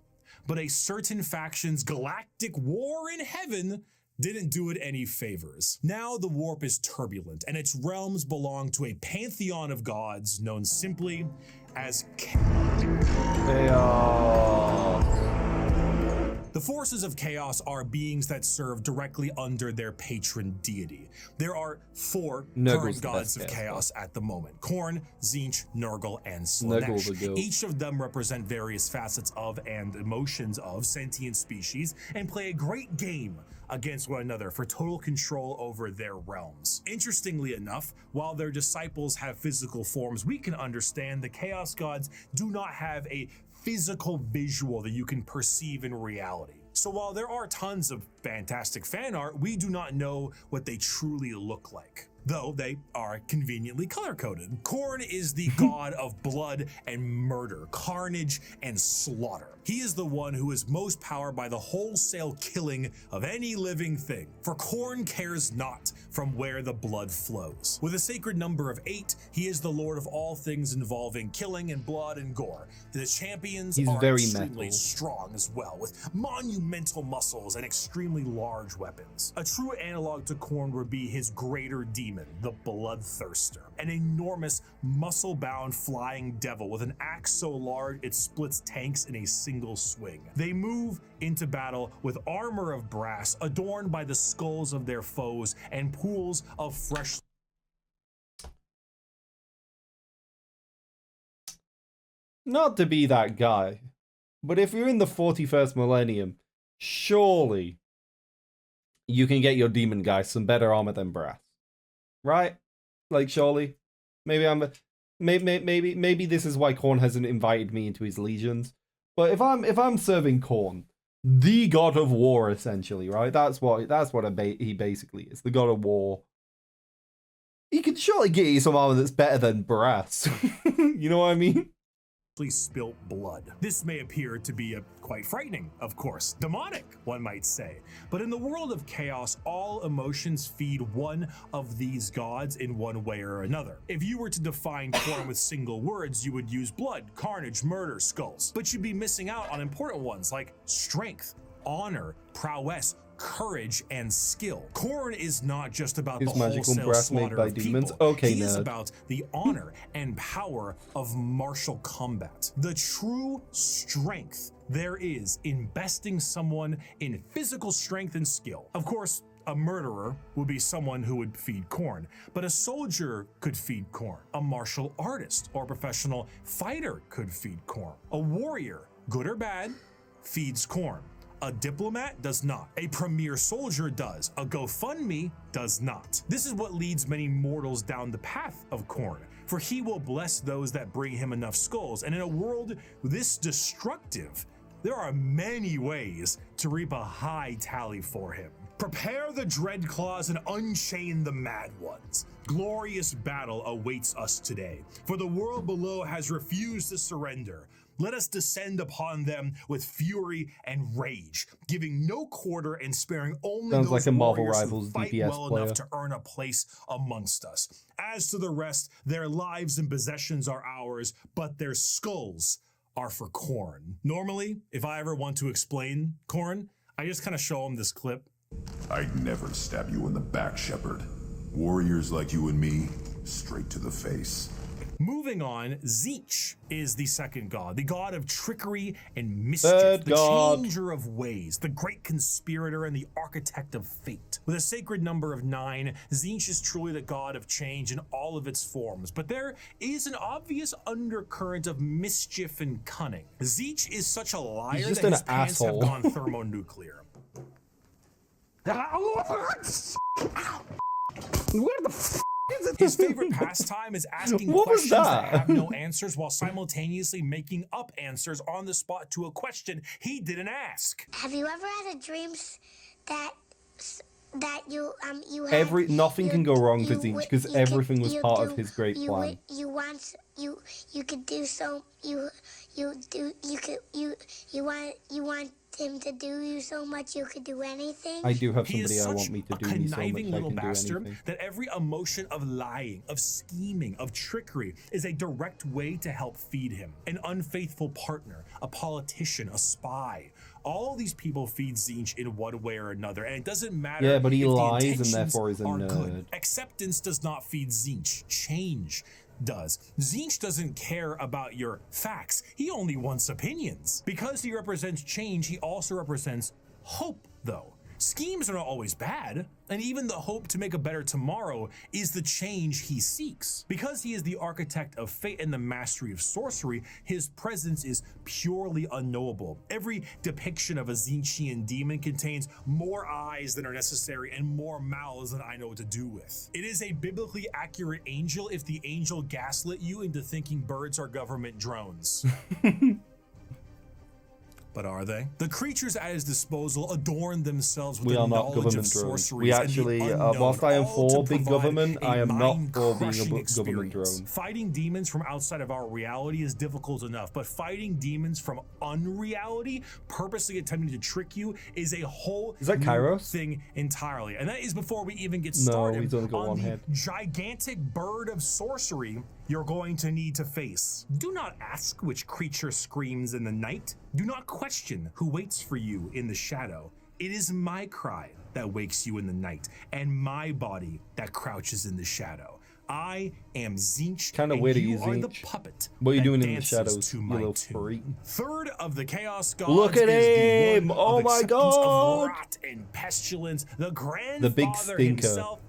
Speaker 2: but a certain faction's galactic war in heaven didn't do it any favors. Now the warp is turbulent, and its realms belong to a pantheon of gods known simply as
Speaker 1: Chaos.
Speaker 2: The forces of chaos are beings that serve directly under their patron deity. There are 4 current gods of chaos at the moment: Khorne, Tzeentch, Nurgle, and Slaanesh. Each of them represent various facets of and emotions of sentient species and play a great game against one another for total control over their realms. Interestingly enough, while their disciples have physical forms we can understand, the Chaos Gods do not have a physical visual that you can perceive in reality. So while there are tons of fantastic fan art, we do not know what they truly look like. though they are conveniently color-coded. Khorne is the god of blood and murder, carnage and slaughter. He is the one who is most powered by the wholesale killing of any living thing. For Khorne cares not from where the blood flows. With a sacred number of 8, he is the lord of all things involving killing and blood and gore. The champions are
Speaker 1: very
Speaker 2: extremely
Speaker 1: metal.
Speaker 2: strong as well, with monumental muscles and extremely large weapons. A true analog to Khorne would be his greater demon, the Bloodthirster, an enormous muscle-bound flying devil with an axe so large it splits tanks in a single swing. They move into battle with armor of brass adorned by the skulls of their foes and pools of fresh.
Speaker 1: Not to be that guy, but if you're in the 41st millennium, surely you can get your demon guys some better armor than brass, right? Like, surely, maybe maybe this is why Khorne hasn't invited me into his legions. But if I'm serving Khorne, the god of war, essentially, right? That's what he basically is, the god of war. He can surely get you some armor that's better than brass. You know what I mean?
Speaker 2: Spilt blood. This may appear to be quite frightening, of course, demonic, one might say. But in the world of chaos, all emotions feed one of these gods in one way or another. If you were to define Khorne with single words, you would use blood, carnage, murder, skulls. But you'd be missing out on important ones like strength, honor, prowess, courage, and skill. Khorne is not just about the wholesale slaughter of people.
Speaker 1: Okay,
Speaker 2: he is about the honor and power of martial combat. The true strength there is in besting someone in physical strength and skill. Of course, a murderer would be someone who would feed Khorne, but a soldier could feed Khorne. A martial artist or professional fighter could feed Khorne. A warrior, good or bad, feeds Khorne. A diplomat does not. A premier soldier does. A GoFundMe does not. This is what leads many mortals down the path of Khorne, for he will bless those that bring him enough skulls. And in a world this destructive, there are many ways to reap a high tally for him. Prepare the dread claws and unchain the mad ones. Glorious battle awaits us today, for the world below has refused to surrender. Let us descend upon them with fury and rage, giving no quarter and sparing only
Speaker 1: Sounds
Speaker 2: those
Speaker 1: like a Marvel
Speaker 2: warriors
Speaker 1: Rivals
Speaker 2: who fight
Speaker 1: DPS
Speaker 2: well
Speaker 1: player.
Speaker 2: enough to earn a place amongst us. As to the rest, their lives and possessions are ours, but their skulls are for Khorne. Normally, if I ever want to explain Khorne, I just kind of show them this clip.
Speaker 3: I'd never stab you in the back, Shepard. Warriors like you and me, straight to the face.
Speaker 2: Moving on, Tzeentch is the second god, the god of trickery and mischief,
Speaker 1: Third
Speaker 2: the
Speaker 1: god.
Speaker 2: changer of ways, the great conspirator and the architect of fate. With a sacred number of 9, Tzeentch is truly the god of change in all of its forms, but there is an obvious undercurrent of mischief and cunning. Tzeentch is such a liar
Speaker 1: just
Speaker 2: that
Speaker 1: an
Speaker 2: his pants have
Speaker 1: asshole.
Speaker 2: gone thermonuclear.
Speaker 1: Where the f is it?
Speaker 2: His favorite pastime is asking
Speaker 1: What was
Speaker 2: questions
Speaker 1: that?
Speaker 2: that have no answers while simultaneously making up answers on the spot to a question he didn't ask.
Speaker 4: Have you ever had a dream that you had
Speaker 1: Nothing can go wrong for Tzeentch because everything was part of
Speaker 4: do-
Speaker 1: his great plan.
Speaker 4: You could do so you want him to do you so much you could do anything.
Speaker 1: I do have
Speaker 2: He
Speaker 1: somebody
Speaker 2: is
Speaker 1: I
Speaker 2: such
Speaker 1: want me to
Speaker 2: a
Speaker 1: do me so much
Speaker 2: conniving
Speaker 1: I
Speaker 2: little
Speaker 1: can do
Speaker 2: bastard
Speaker 1: anything.
Speaker 2: that every emotion of lying, of scheming, of trickery is a direct way to help feed him. An unfaithful partner, a politician, a spy. All these people feed Tzeentch in one way or another, and it doesn't matter.
Speaker 1: Yeah, but he
Speaker 2: if the
Speaker 1: lies and
Speaker 2: intentions
Speaker 1: therefore is a
Speaker 2: are
Speaker 1: nerd.
Speaker 2: good. Acceptance does not feed Tzeentch. Change does. Tzeentch doesn't care about your facts. He only wants opinions. Because he represents change, he also represents hope, though. Schemes are not always bad, and even the hope to make a better tomorrow is the change he seeks. Because he is the architect of fate and the mastery of sorcery, his presence is purely unknowable. Every depiction of a Tzeentchian demon contains more eyes than are necessary and more mouths than I know what to do with. It is a biblically accurate angel if the angel gaslit you into thinking birds are government drones. But are they? The creatures at his disposal adorn themselves with
Speaker 1: We
Speaker 2: the
Speaker 1: are not
Speaker 2: knowledge of
Speaker 1: government drones.
Speaker 2: sorceries
Speaker 1: We
Speaker 2: and
Speaker 1: actually,
Speaker 2: the unknown,
Speaker 1: whilst I am
Speaker 2: all
Speaker 1: for
Speaker 2: to
Speaker 1: big
Speaker 2: provide
Speaker 1: government,
Speaker 2: a
Speaker 1: I am not for being a
Speaker 2: mind-crushing
Speaker 1: government
Speaker 2: experience.
Speaker 1: drone.
Speaker 2: Fighting demons from outside of our reality is difficult enough, but fighting demons from unreality, purposely attempting to trick you, is a whole
Speaker 1: Is that
Speaker 2: new
Speaker 1: Kairos?
Speaker 2: thing entirely. And that is before we even get
Speaker 1: No,
Speaker 2: started
Speaker 1: he's only got
Speaker 2: on
Speaker 1: one
Speaker 2: the
Speaker 1: head.
Speaker 2: gigantic bird of sorcery you're going to need to face. Do not ask which creature screams in the night. Do not question who waits for you in the shadow. It is my cry that wakes you in the night, and my body that crouches in the shadow. I am Tzeentch,
Speaker 1: Kinda
Speaker 2: and
Speaker 1: witty,
Speaker 2: you are the
Speaker 1: Tzeentch.
Speaker 2: puppet
Speaker 1: What are you
Speaker 2: that
Speaker 1: doing in the
Speaker 2: dances
Speaker 1: shadows,
Speaker 2: to
Speaker 1: you
Speaker 2: my
Speaker 1: little
Speaker 2: tune.
Speaker 1: freak?
Speaker 2: Third of the Chaos Gods
Speaker 1: Look at
Speaker 2: is the
Speaker 1: him!
Speaker 2: one
Speaker 1: Oh
Speaker 2: of
Speaker 1: my
Speaker 2: acceptance of
Speaker 1: God!
Speaker 2: rot and pestilence, the
Speaker 1: The big
Speaker 2: grandfather
Speaker 1: stinker.
Speaker 2: himself,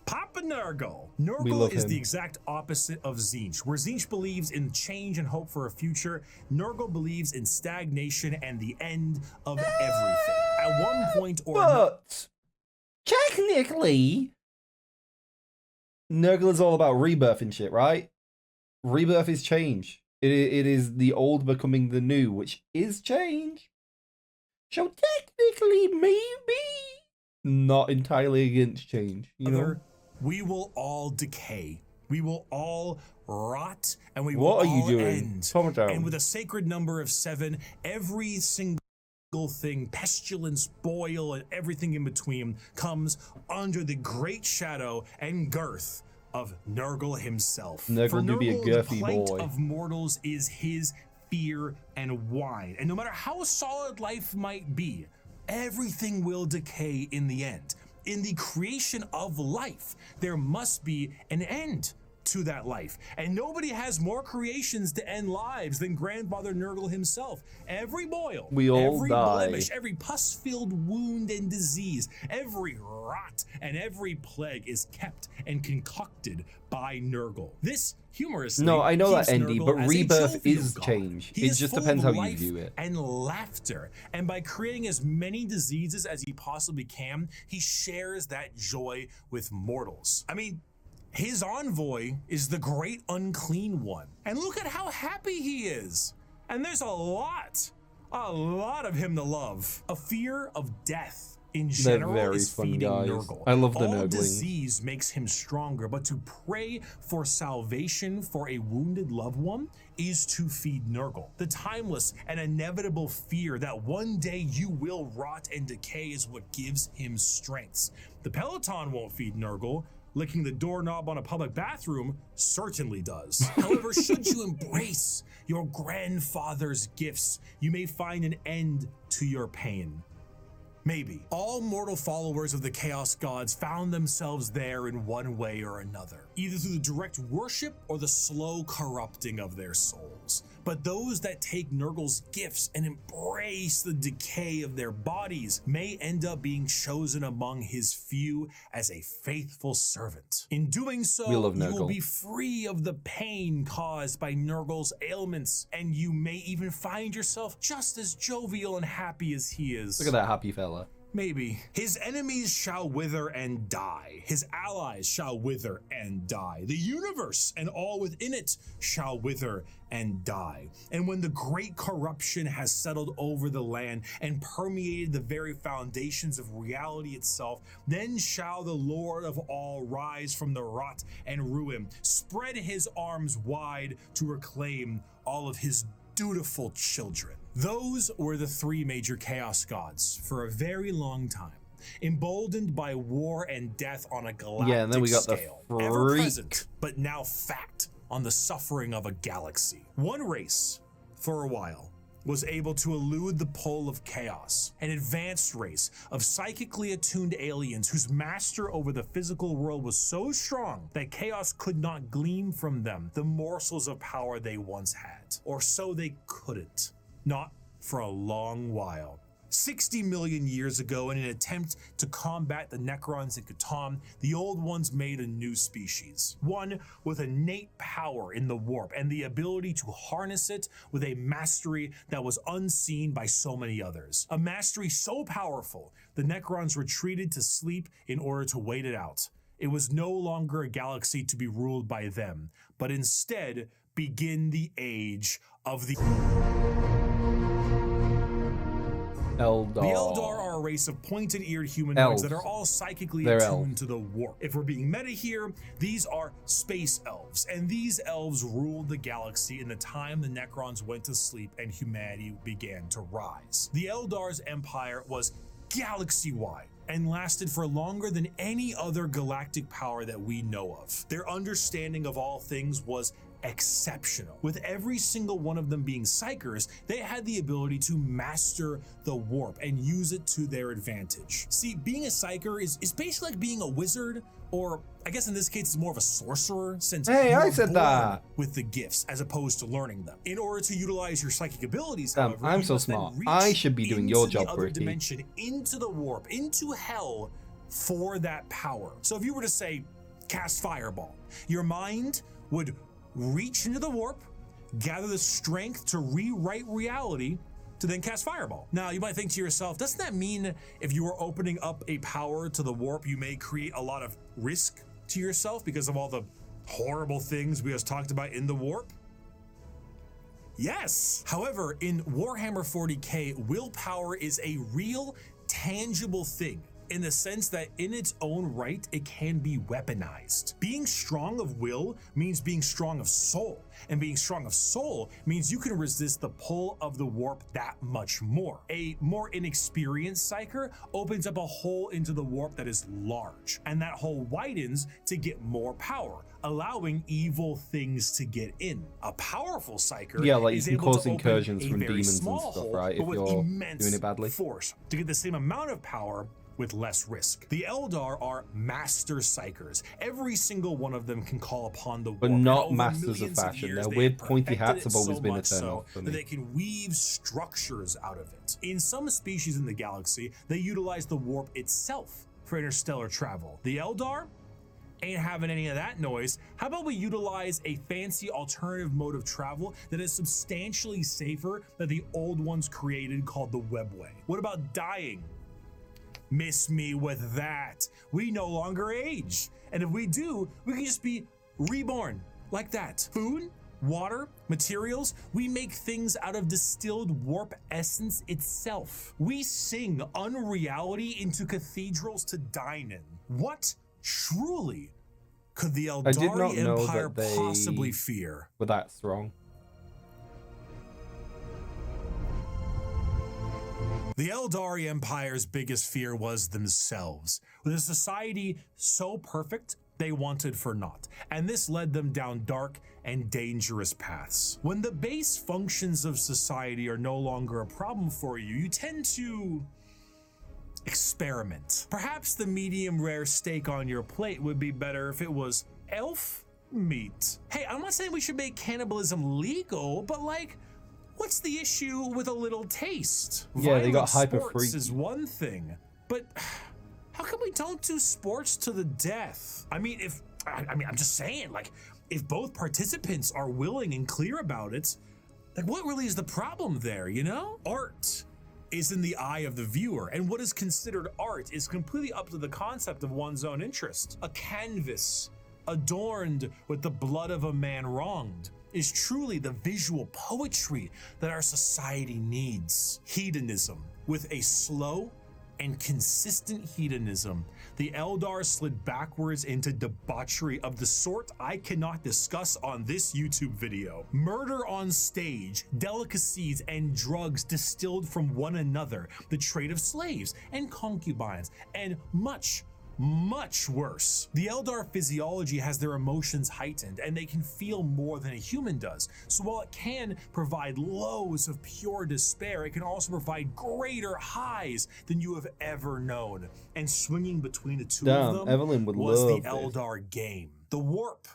Speaker 2: Papa Nurgle.
Speaker 1: We
Speaker 2: Nurgle
Speaker 1: love
Speaker 2: is
Speaker 1: him.
Speaker 2: the exact opposite of Tzeentch. Where Tzeentch believes in change and hope for a future, Nurgle believes in stagnation and the end of everything. At one point or another,
Speaker 1: But technically, Nurgle is all about rebirth and shit, right? Rebirth is change. It is the old becoming the new, which is change. So technically, maybe not entirely against change. You know?
Speaker 2: we will all decay. We will all rot, and we will
Speaker 1: What are you
Speaker 2: all
Speaker 1: doing?
Speaker 2: end.
Speaker 1: Calm down.
Speaker 2: And with a sacred number of 7, every single thing, pestilence, boil, and everything in between, comes under the great shadow and girth of Nurgle himself.
Speaker 1: Nurgle
Speaker 2: For
Speaker 1: do be a
Speaker 2: Nurgle,
Speaker 1: girthy
Speaker 2: the plight
Speaker 1: boy.
Speaker 2: of mortals is his fear and wine. And no matter how solid life might be, everything will decay in the end. In the creation of life, there must be an end to that life. And nobody has more creations to end lives than Grandfather Nurgle himself. Every boil,
Speaker 1: We all
Speaker 2: every
Speaker 1: die.
Speaker 2: blemish, every pus-filled wound and disease, every rot and every plague is kept and concocted by Nurgle. This, humorously,
Speaker 1: No, I know that,
Speaker 2: keeps
Speaker 1: Andy,
Speaker 2: Nurgle
Speaker 1: but
Speaker 2: as a
Speaker 1: rebirth
Speaker 2: jovial
Speaker 1: is
Speaker 2: god.
Speaker 1: change.
Speaker 2: He
Speaker 1: It
Speaker 2: is
Speaker 1: just
Speaker 2: full
Speaker 1: depends
Speaker 2: of
Speaker 1: how you
Speaker 2: life
Speaker 1: view it.
Speaker 2: and laughter, and by creating as many diseases as he possibly can, he shares that joy with mortals. I mean, his envoy is the great unclean one, and look at how happy he is. And there's a lot of him to love. A fear of death in general
Speaker 1: very
Speaker 2: is
Speaker 1: fun
Speaker 2: feeding
Speaker 1: guys.
Speaker 2: Nurgle.
Speaker 1: I love the
Speaker 2: All
Speaker 1: Nurglings.
Speaker 2: disease makes him stronger, but to pray for salvation for a wounded loved one is to feed Nurgle. The timeless and inevitable fear that one day you will rot and decay is what gives him strengths. The Peloton won't feed Nurgle. Licking the doorknob on a public bathroom certainly does. However, should you embrace your grandfather's gifts, you may find an end to your pain. Maybe. All mortal followers of the Chaos Gods found themselves there in one way or another, either through the direct worship or the slow corrupting of their souls. But those that take Nurgle's gifts and embrace the decay of their bodies may end up being chosen among his few as a faithful servant. In doing so,
Speaker 1: We love
Speaker 2: you will
Speaker 1: Nurgle.
Speaker 2: be free of the pain caused by Nurgle's ailments, and you may even find yourself just as jovial and happy as he is.
Speaker 1: Look at that happy fella.
Speaker 2: Maybe. His enemies shall wither and die. His allies shall wither and die. The universe and all within it shall wither and die. And when the great corruption has settled over the land and permeated the very foundations of reality itself, then shall the Lord of all rise from the rot and ruin, spread his arms wide to reclaim all of his dutiful children. Those were the 3 major Chaos Gods for a very long time, emboldened by war and death on a galactic
Speaker 1: Yeah, and then we got the
Speaker 2: scale, ever
Speaker 1: freak.
Speaker 2: present, but now fact on the suffering of a galaxy. One race, for a while, was able to elude the pull of chaos, an advanced race of psychically attuned aliens whose master over the physical world was so strong that chaos could not glean from them the morsels of power they once had, or so they couldn't. Not for a long while. 60 million years ago, in an attempt to combat the Necrons in Catan, the Old Ones made a new species. One with innate power in the warp and the ability to harness it with a mastery that was unseen by so many others. A mastery so powerful, the Necrons retreated to sleep in order to wait it out. It was no longer a galaxy to be ruled by them, but instead begin the age of the...
Speaker 1: Eldar.
Speaker 2: The Eldar are a race of pointed-eared humanoids that are all psychically attuned to the warp. If we're being meta here, these are space elves, and these elves ruled the galaxy in the time the Necrons went to sleep and humanity began to rise. The Eldar's empire was galaxy-wide and lasted for longer than any other galactic power that we know of. Their understanding of all things was exceptional. With every single one of them being psychers, they had the ability to master the warp and use it to their advantage. See, being a psyker is basically like being a wizard, or I guess in this case it's more of a sorcerer, since
Speaker 1: I said that
Speaker 2: with the gifts as opposed to learning them. In order to utilize your psychic abilities,
Speaker 1: Damn,
Speaker 2: however,
Speaker 1: I'm
Speaker 2: you
Speaker 1: so
Speaker 2: must then
Speaker 1: smart.
Speaker 2: reach
Speaker 1: I should be doing your
Speaker 2: into
Speaker 1: job,
Speaker 2: the other
Speaker 1: Ricky.
Speaker 2: dimension, into the warp, into hell for that power. So if you were to say cast fireball, your mind would reach into the warp, gather the strength to rewrite reality, to then cast fireball. Now, you might think to yourself, doesn't that mean if you are opening up a power to the warp, you may create a lot of risk to yourself because of all the horrible things we just talked about in the warp? Yes. However, in Warhammer 40k, willpower is a real, tangible thing, in the sense that in its own right, it can be weaponized. Being strong of will means being strong of soul, and being strong of soul means you can resist the pull of the warp that much more. A more inexperienced psyker opens up a hole into the warp that is large, and that hole widens to get more power, allowing evil things to get in. A powerful psyker
Speaker 1: like
Speaker 2: is
Speaker 1: you can
Speaker 2: able
Speaker 1: cause
Speaker 2: to open
Speaker 1: incursions
Speaker 2: a
Speaker 1: from
Speaker 2: very
Speaker 1: demons and
Speaker 2: small
Speaker 1: stuff,
Speaker 2: hole,
Speaker 1: right,
Speaker 2: but
Speaker 1: if
Speaker 2: with
Speaker 1: you're
Speaker 2: immense
Speaker 1: doing it badly.
Speaker 2: force to get the same amount of power with less risk. The Eldar are master psychers. Every single one of them can call upon the warp.
Speaker 1: But
Speaker 2: and
Speaker 1: not
Speaker 2: over
Speaker 1: masters of
Speaker 2: millions
Speaker 1: fashion.
Speaker 2: years,
Speaker 1: Their
Speaker 2: they
Speaker 1: weird
Speaker 2: have
Speaker 1: pointy
Speaker 2: perfected
Speaker 1: hats
Speaker 2: it
Speaker 1: have always
Speaker 2: so
Speaker 1: been a
Speaker 2: much
Speaker 1: turn
Speaker 2: so
Speaker 1: off for
Speaker 2: that
Speaker 1: me.
Speaker 2: they can weave structures out of it. In some species in the galaxy, they utilize the warp itself for interstellar travel. The Eldar ain't having any of that noise. How about we utilize a fancy alternative mode of travel that is substantially safer than the old ones created, called the webway? What about dying? Miss me with that. We no longer age. And if we do, we can just be reborn like that. Food, water, materials, we make things out of distilled warp essence itself. We sing unreality into cathedrals to dine in. What truly could the
Speaker 1: I did not
Speaker 2: Eldari
Speaker 1: know
Speaker 2: Empire
Speaker 1: that they
Speaker 2: possibly fear?
Speaker 1: were that strong.
Speaker 2: The Eldari Empire's biggest fear was themselves, with a society so perfect they wanted for naught, and this led them down dark and dangerous paths. When the base functions of society are no longer a problem for you, you tend to experiment. Perhaps the medium rare steak on your plate would be better if it was elf meat. Hey, I'm not saying we should make cannibalism legal, but like, what's the issue with a little taste?
Speaker 1: Yeah, they got
Speaker 2: Violent
Speaker 1: hyper
Speaker 2: sports
Speaker 1: freaky.
Speaker 2: is one thing, but how come we don't do sports to the death? I mean, I'm just saying, like, if both participants are willing and clear about it, like, what really is the problem there, you know? Art is in the eye of the viewer, and what is considered art is completely up to the concept of one's own interest. A canvas adorned with the blood of a man wronged is truly the visual poetry that our society needs. Hedonism. With a slow and consistent hedonism, the Eldar slid backwards into debauchery of the sort I cannot discuss on this YouTube video. Murder on stage, delicacies and drugs distilled from one another, the trade of slaves and concubines, and much worse. The Eldar physiology has their emotions heightened, and they can feel more than a human does. So while it can provide lows of pure despair, it can also provide greater highs than you have ever known. And swinging between the two of them
Speaker 1: Evelyn would
Speaker 2: was the
Speaker 1: love this.
Speaker 2: Eldar game. The Warp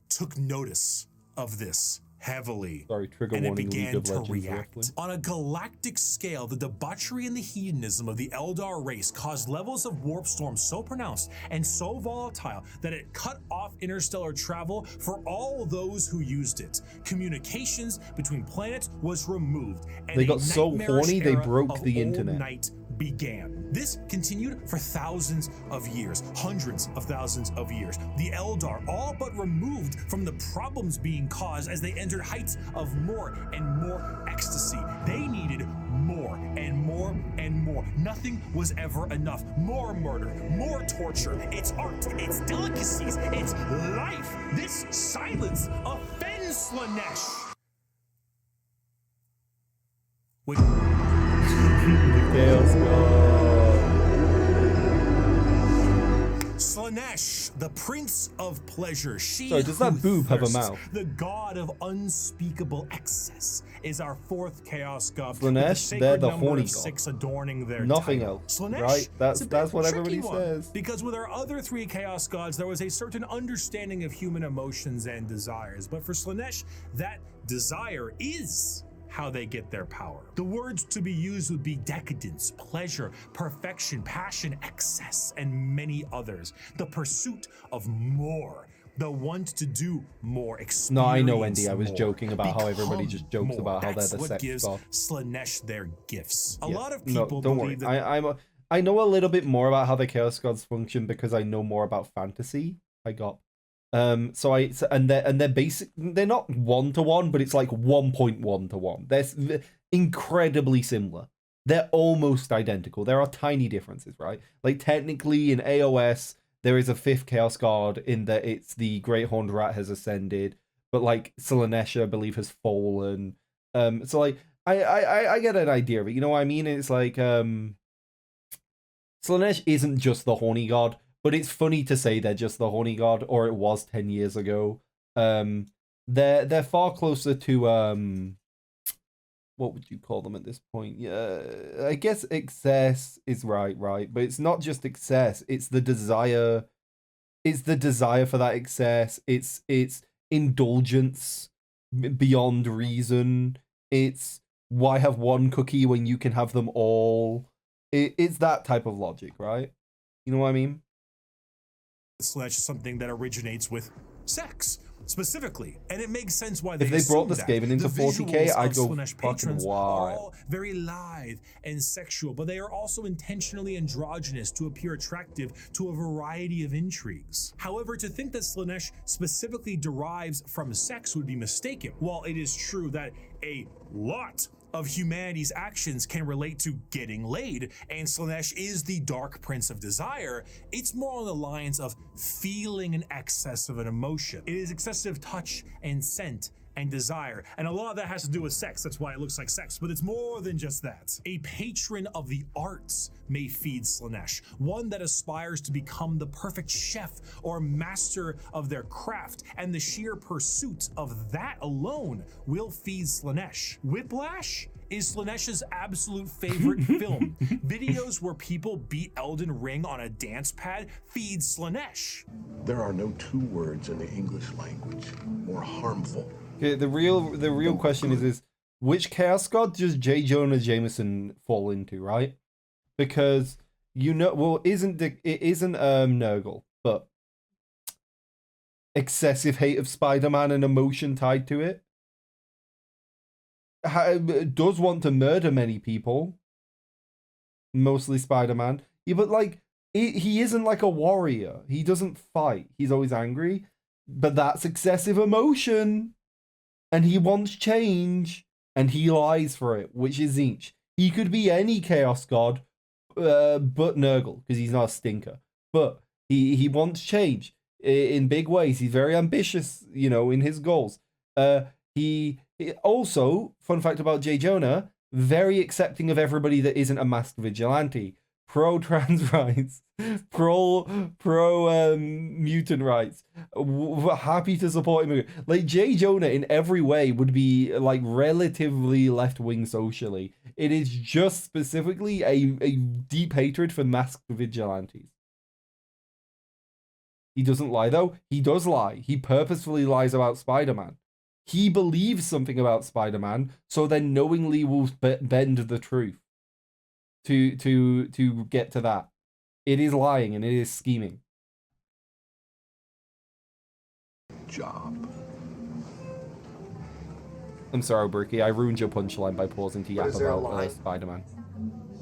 Speaker 2: took notice of this heavily,
Speaker 1: Sorry, trigger
Speaker 2: and it
Speaker 1: warning, League
Speaker 2: began
Speaker 1: of
Speaker 2: to
Speaker 1: Legends
Speaker 2: react.
Speaker 1: wrestling.
Speaker 2: On a galactic scale, the debauchery and the hedonism of the Eldar race caused levels of warp storm so pronounced and so volatile that it cut off interstellar travel for all those who used it. Communications between planets was removed, and
Speaker 1: They
Speaker 2: a
Speaker 1: got so
Speaker 2: nightmarish
Speaker 1: horny, they
Speaker 2: era
Speaker 1: broke
Speaker 2: of
Speaker 1: the
Speaker 2: old
Speaker 1: internet.
Speaker 2: night began. This continued for thousands of years, hundreds of thousands of years. The Eldar all but removed from the problems being caused as they entered heights of more and more ecstasy. They needed more and more and more. Nothing was ever enough. More murder, more torture. It's art, it's delicacies, it's life. This silence offends Slaanesh. Wait.
Speaker 1: Chaos God.
Speaker 2: Slaanesh, the Prince of Pleasure. She
Speaker 1: Sorry, does that
Speaker 2: who
Speaker 1: boob have a
Speaker 2: thirsts,
Speaker 1: mouth?
Speaker 2: The god of unspeakable excess, is our fourth chaos god.
Speaker 1: Slaanesh, they're the horny god.
Speaker 2: 6 adorning their
Speaker 1: Nothing
Speaker 2: title.
Speaker 1: else,
Speaker 2: Slaanesh,
Speaker 1: right?
Speaker 2: it's a bit
Speaker 1: That's what
Speaker 2: tricky
Speaker 1: everybody
Speaker 2: one,
Speaker 1: says.
Speaker 2: Because with our other 3 chaos gods, there was a certain understanding of human emotions and desires. But for Slaanesh, that desire is how they get their power. The words to be used would be decadence, pleasure, perfection, passion, excess, and many others. The pursuit of more. The want to do more, experience
Speaker 1: No, I know, Andy. I was
Speaker 2: more,
Speaker 1: joking about how everybody
Speaker 2: become
Speaker 1: just jokes
Speaker 2: more.
Speaker 1: about how they're
Speaker 2: That's
Speaker 1: the
Speaker 2: what
Speaker 1: sex
Speaker 2: gives
Speaker 1: god.
Speaker 2: Slaanesh their gifts. A
Speaker 1: Yeah.
Speaker 2: lot of
Speaker 1: No,
Speaker 2: people
Speaker 1: don't worry.
Speaker 2: believe that
Speaker 1: I know a little bit more about how the chaos gods function because I know more about fantasy. And they're basic. They're not 1-to-1, but it's like 1.1-to-1. They're incredibly similar. They're almost identical. There are tiny differences, right? Like technically in AOS, there is a 5th chaos god in that it's the Great Horned Rat has ascended, but like Slaanesh, I believe, has fallen. So like I get an idea of it. You know what I mean? It's like Slaanesh isn't just the horny god. But it's funny to say they're just the horny god, or it was 10 years ago. They're far closer to what would you call them at this point? Yeah, I guess excess is right, but it's not just excess. It's the desire. It's the desire for that excess. It's indulgence beyond reason. It's why have one cookie when you can have them all. It's that type of logic, right? You know what I mean?
Speaker 2: Slaanesh is something that originates with sex specifically, and it makes sense why they
Speaker 1: If they brought the
Speaker 2: assume
Speaker 1: Skaven
Speaker 2: that.
Speaker 1: into
Speaker 2: The
Speaker 1: 40k,
Speaker 2: visuals
Speaker 1: I'd
Speaker 2: of
Speaker 1: go
Speaker 2: Slaanesh
Speaker 1: fucking
Speaker 2: patrons are
Speaker 1: wild.
Speaker 2: all very lithe and sexual, but they are also intentionally androgynous to appear attractive to a variety of intrigues. However, to think that Slaanesh specifically derives from sex would be mistaken. While it is true that a lot of humanity's actions can relate to getting laid, and Slaanesh is the dark prince of desire, it's more on the lines of feeling an excess of an emotion. It is excessive touch and scent and desire, and a lot of that has to do with sex. That's why it looks like sex, but it's more than just that. A patron of the arts may feed Slaanesh, one that aspires to become the perfect chef or master of their craft, and the sheer pursuit of that alone will feed Slaanesh. Whiplash is Slaanesh's absolute favorite film. Videos where people beat Elden Ring on a dance pad feed Slaanesh.
Speaker 5: There are no 2 words in the English language more harmful.
Speaker 1: Okay, the real question is which chaos god does J. Jonah Jameson fall into, right? Because it isn't Nurgle, but excessive hate of Spider-Man and emotion tied to it. Does want to murder many people, mostly Spider-Man. Yeah, but like he isn't like a warrior. He doesn't fight. He's always angry, but that's excessive emotion. And he wants change, and he lies for it, which is Zinch. He could be any chaos god, but Nurgle, because he's not a stinker. But he wants change in big ways. He's very ambitious, in his goals. He also, fun fact about J. Jonah, very accepting of everybody that isn't a masked vigilante. Pro-trans rights, pro mutant rights, happy to support him. Like J. Jonah in every way would be like relatively left-wing socially. It is just specifically a deep hatred for masked vigilantes. He doesn't lie though. He does lie. He purposefully lies about Spider-Man. He believes something about Spider-Man, so then knowingly will bend the truth to get to that. It is lying and it is scheming.
Speaker 5: Job.
Speaker 1: I'm sorry, Bricky. I ruined your punchline by pausing to yap about Spider-Man.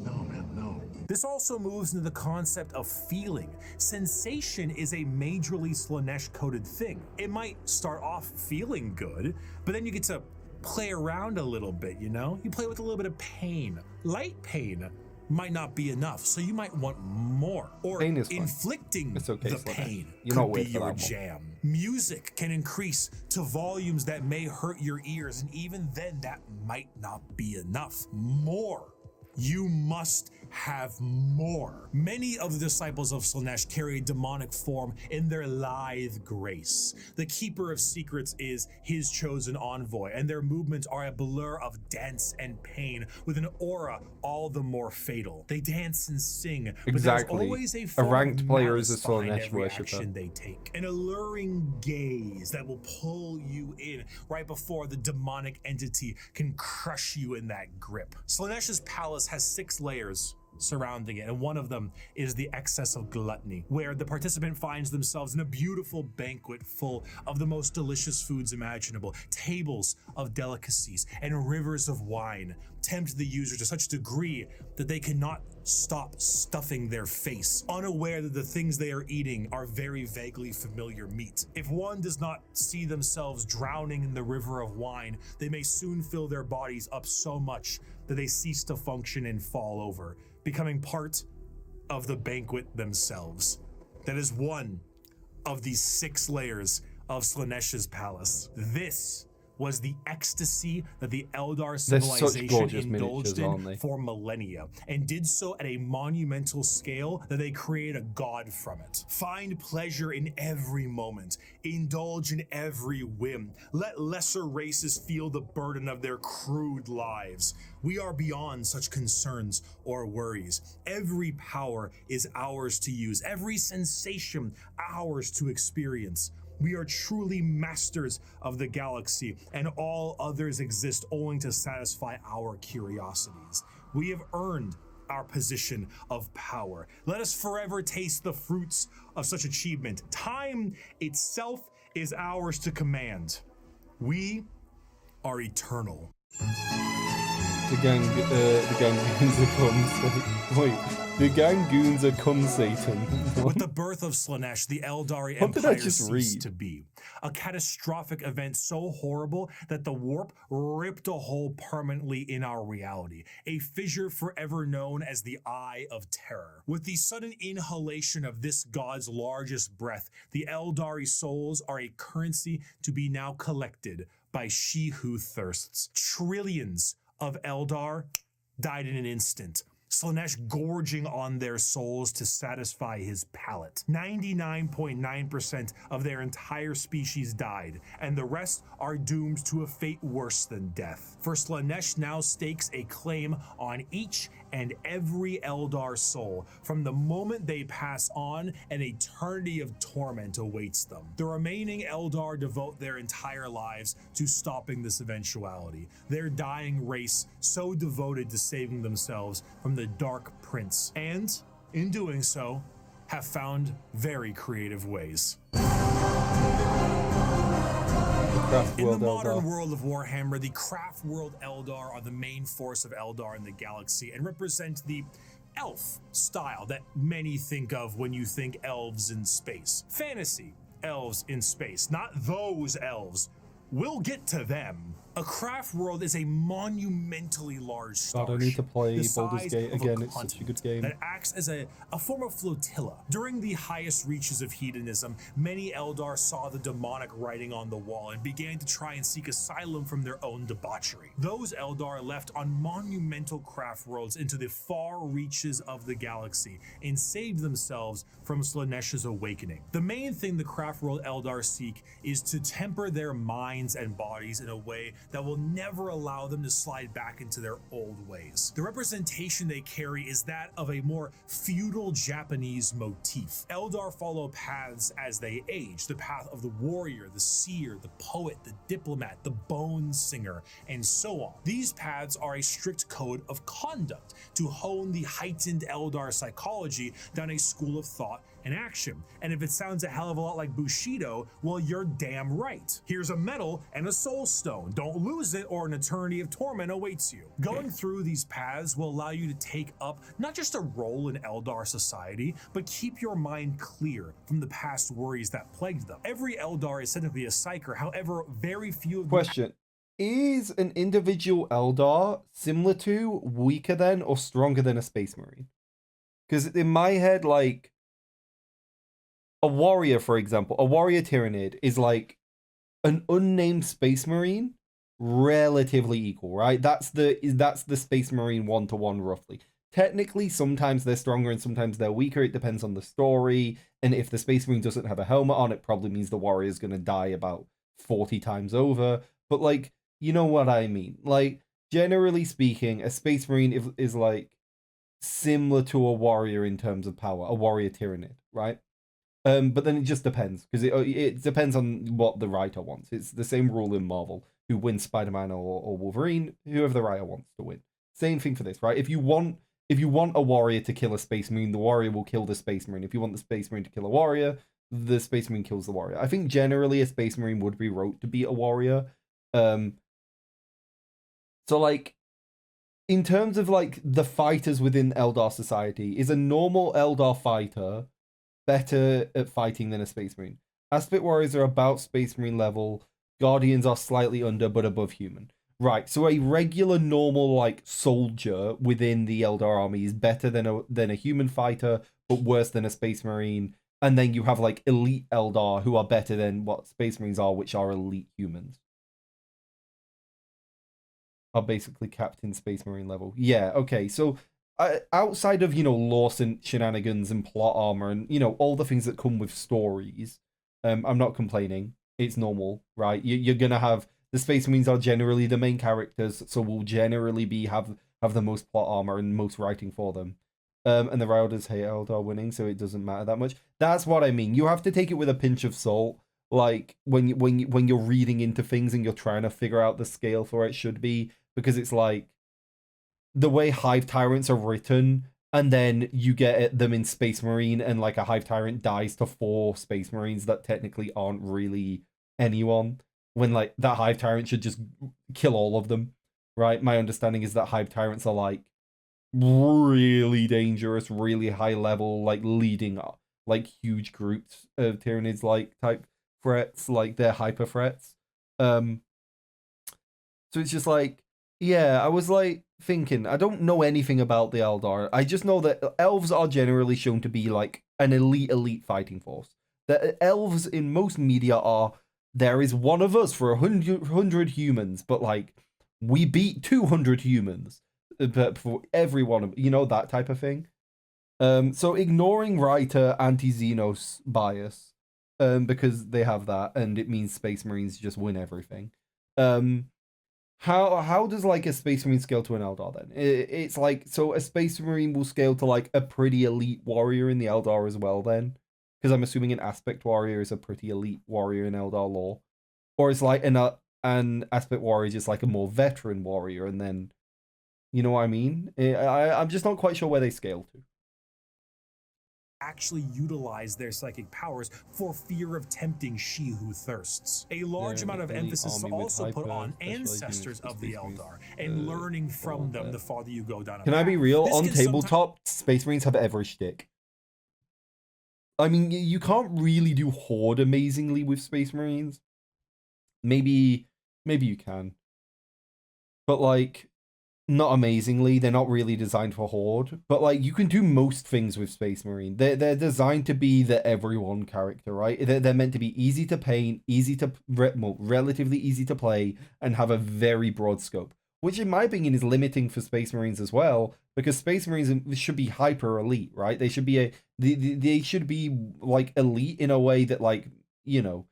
Speaker 5: No, man, no.
Speaker 2: This also moves into the concept of feeling. Sensation is a majorly Slaanesh-coded thing. It might start off feeling good, but then you get to play around a little bit, you know? You play with a little bit of pain. Light pain might not be enough, so you might want more. Or
Speaker 1: Pain is fun.
Speaker 2: inflicting
Speaker 1: It's okay,
Speaker 2: the
Speaker 1: Slanesh.
Speaker 2: pain
Speaker 1: You're not
Speaker 2: could be
Speaker 1: weird for
Speaker 2: your
Speaker 1: that one.
Speaker 2: jam. Music can increase to volumes that may hurt your ears, and even then that might not be enough. More. You must have more. Many of the disciples of Slanesh carry a demonic form in their lithe grace. The keeper of secrets is his chosen envoy, and their movements are a blur of dance and pain with an aura all the more fatal. They dance and sing, but
Speaker 1: Exactly.
Speaker 2: there's always a
Speaker 1: A
Speaker 2: form
Speaker 1: ranked
Speaker 2: of
Speaker 1: player is a
Speaker 2: malice behind
Speaker 1: Slanesh
Speaker 2: every
Speaker 1: worshipper.
Speaker 2: action they take. An alluring gaze that will pull you in right before the demonic entity can crush you in that grip. Slanesh's palace has 6 layers surrounding it, and one of them is the excess of gluttony, where the participant finds themselves in a beautiful banquet full of the most delicious foods imaginable. Tables of delicacies and rivers of wine tempt the user to such a degree that they cannot stop stuffing their face, unaware that the things they are eating are very vaguely familiar meat. If one does not see themselves drowning in the river of wine, they may soon fill their bodies up so much that they cease to function and fall over, becoming part of the banquet themselves. That is one of these 6 layers of Slanesh's palace. This was the ecstasy that the Eldar
Speaker 1: They're such
Speaker 2: civilization
Speaker 1: gorgeous
Speaker 2: indulged
Speaker 1: miniatures, aren't they?
Speaker 2: in for millennia, and did so at a monumental scale that they created a god from it. Find pleasure in every moment, indulge in every whim, let lesser races feel the burden of their crude lives. We are beyond such concerns or worries. Every power is ours to use, every sensation ours to experience. We are truly masters of the galaxy, and all others exist only to satisfy our curiosities. We have earned our position of power. Let us forever taste the fruits of such achievement. Time itself is ours to command. We are eternal.
Speaker 1: The Gangoons are come. Wait, the Gangoons are come, Satan.
Speaker 2: With the birth of Slanesh, the Eldari
Speaker 1: What did I
Speaker 2: Empire
Speaker 1: just
Speaker 2: ceased
Speaker 1: read?
Speaker 2: to be. A catastrophic event so horrible that the warp ripped a hole permanently in our reality. A fissure forever known as the Eye of Terror. With the sudden inhalation of this god's largest breath, the Eldari souls are a currency to be now collected by she who thirsts. Trillions of Eldar died in an instant, Slanesh gorging on their souls to satisfy his palate. 99.9% of their entire species died, and the rest are doomed to a fate worse than death. For Slanesh now stakes a claim on each and every Eldar soul. From the moment they pass on, an eternity of torment awaits them. The remaining Eldar devote their entire lives to stopping this eventuality, their dying race so devoted to saving themselves from the Dark Prince, and, in doing so, have found very creative ways.
Speaker 1: Craft
Speaker 2: In the
Speaker 1: World
Speaker 2: modern
Speaker 1: Eldar.
Speaker 2: world of Warhammer, the Craft World Eldar are the main force of Eldar in the galaxy and represent the elf style that many think of when you think elves in space. Fantasy elves in space, not those elves. We'll get to them. A craft world is a monumentally large starship.
Speaker 1: God, I need to play
Speaker 2: the
Speaker 1: Baldur's
Speaker 2: size
Speaker 1: Gate
Speaker 2: of
Speaker 1: again. It's such a
Speaker 2: continent
Speaker 1: good game.
Speaker 2: That acts as a form of flotilla. During the highest reaches of hedonism, many Eldar saw the demonic writing on the wall and began to try and seek asylum from their own debauchery. Those Eldar left on monumental craft worlds into the far reaches of the galaxy and saved themselves from Slanesh's awakening. The main thing the craft world Eldar seek is to temper their minds and bodies in a way that will never allow them to slide back into their old ways. The representation they carry is that of a more feudal Japanese motif. Eldar follow paths as they age, the path of the warrior, the seer, the poet, the diplomat, the bone singer, and so on. These paths are a strict code of conduct to hone the heightened Eldar psychology down a school of thought and action. And if it sounds a hell of a lot like Bushido, well, you're damn right. Here's a medal and a soul stone. Don't lose it or an eternity of torment awaits you. Going through these paths will allow you to take up not just a role in Eldar society, but keep your mind clear from the past worries that plagued them. Every Eldar is said to be a psyker, however, very few of them.
Speaker 1: Question. is an individual Eldar similar to, weaker than, or stronger than a Space Marine? Because in my head, like, a warrior, for example, a warrior Tyranid is like an unnamed Space Marine, relatively equal, right? That's the Space Marine 1-to-1 roughly. Technically, sometimes they're stronger and sometimes they're weaker. It depends on the story. And if the Space Marine doesn't have a helmet on, it probably means the warrior is going to die about 40 times over. But, like, you know what I mean? Like, generally speaking, a Space Marine is like similar to a warrior in terms of power, a warrior Tyranid, right? But then it just depends, because it depends on what the writer wants. It's the same rule in Marvel. Who wins Spider-Man or Wolverine, whoever the writer wants to win. Same thing for this, right? If you want a warrior to kill a Space Marine, the warrior will kill the Space Marine. If you want the Space Marine to kill a warrior, the Space Marine kills the warrior. I think generally a Space Marine would be wrote to be a warrior. So like, in terms of like the fighters within Eldar society, is a normal Eldar fighter better at fighting than a Space Marine? Aspect Warriors are about Space Marine level. Guardians are slightly under but above human. Right, so a regular normal like soldier within the Eldar army is better than a human fighter, but worse than a Space Marine. And then you have like elite Eldar who are better than what Space Marines are, which are elite humans. Are basically Captain Space Marine level. Yeah, okay, so outside of, you know, lore and shenanigans and plot armor and, you know, all the things that come with stories, I'm not complaining. It's normal, right? You're gonna have the Space Marines are generally the main characters, so will generally have the most plot armor and most writing for them. And the Riders hate Eldar winning, so it doesn't matter that much. That's what I mean. You have to take it with a pinch of salt. Like when you're reading into things and you're trying to figure out the scale for it should be, because it's like the way Hive Tyrants are written, and then you get them in Space Marine, and like a Hive Tyrant dies to 4 Space Marines that technically aren't really anyone, when like that Hive Tyrant should just kill all of them, right? My understanding is that Hive Tyrants are like really dangerous, really high level, like leading like huge groups of Tyranids like type threats, like they're hyper threats. So it's just like, yeah, I was like thinking, I don't know anything about the Eldar. I just know that elves are generally shown to be like an elite fighting force. The elves in most media are, there is one of us for 100 humans, but like we beat 200 humans, but for every one of, you know, that type of thing. So ignoring writer anti-Xenos bias, because they have that, and it means Space Marines just win everything. How does like a Space Marine scale to an Eldar then? It's like, so a Space Marine will scale to like a pretty elite warrior in the Eldar as well then? Because I'm assuming an Aspect Warrior is a pretty elite warrior in Eldar lore. Or it's like an Aspect Warrior just like a more veteran warrior, and then, you know what I mean? I'm just not quite sure where they scale to.
Speaker 2: Actually utilize their psychic powers for fear of tempting she who thirsts. A large amount of emphasis is also put on ancestors of the Eldar and learning from them the farther you go down a
Speaker 1: Can I be
Speaker 2: path.
Speaker 1: real?
Speaker 2: This
Speaker 1: On
Speaker 2: can
Speaker 1: tabletop, Space Marines have every shtick. I mean, you can't really do Horde amazingly with Space Marines. Maybe you can. But like, not amazingly. They're not really designed for Horde, but like you can do most things with Space Marine. They're designed to be the everyone character, right? They're meant to be easy to paint, relatively easy to play, and have a very broad scope, which in my opinion is limiting for Space Marines as well, because Space Marines should be hyper elite, right? They should be they should be like elite in a way that, like, you know,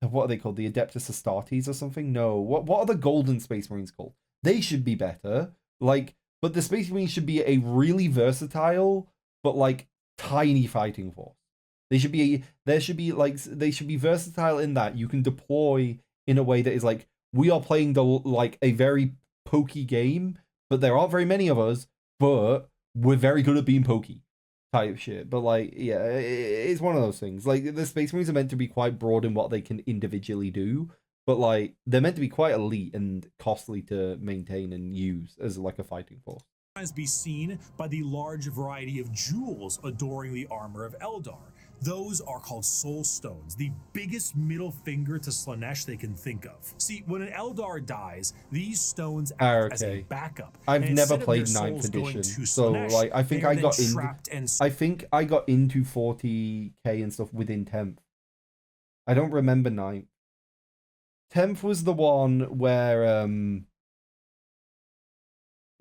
Speaker 1: what are they called? The Adeptus Astartes or something? No, what are the golden Space Marines called? They should be better. Like, but the Space Marines should be a really versatile, but like tiny fighting force. They should be versatile in that you can deploy in a way that is like, we are playing like a very pokey game, but there aren't very many of us, but we're very good at being pokey type shit. But like, yeah, it's one of those things. Like, the Space Marines are meant to be quite broad in what they can individually do, but like they're meant to be quite elite and costly to maintain and use as like a fighting force.
Speaker 2: Be seen by the large variety of jewels adoring the armor of Eldar. Those are called soul stones, the biggest middle finger to Slaanesh they can think of. See, when an Eldar dies, these stones act as a backup.
Speaker 1: I've
Speaker 2: and
Speaker 1: never
Speaker 2: instead of
Speaker 1: played
Speaker 2: their
Speaker 1: 9th
Speaker 2: souls going
Speaker 1: edition,
Speaker 2: to
Speaker 1: so
Speaker 2: Slaanesh,
Speaker 1: like I think
Speaker 2: they are
Speaker 1: I
Speaker 2: then
Speaker 1: got
Speaker 2: trapped and
Speaker 1: I think I got into 40k and stuff within 10th. I don't remember 9th. 10th was the one where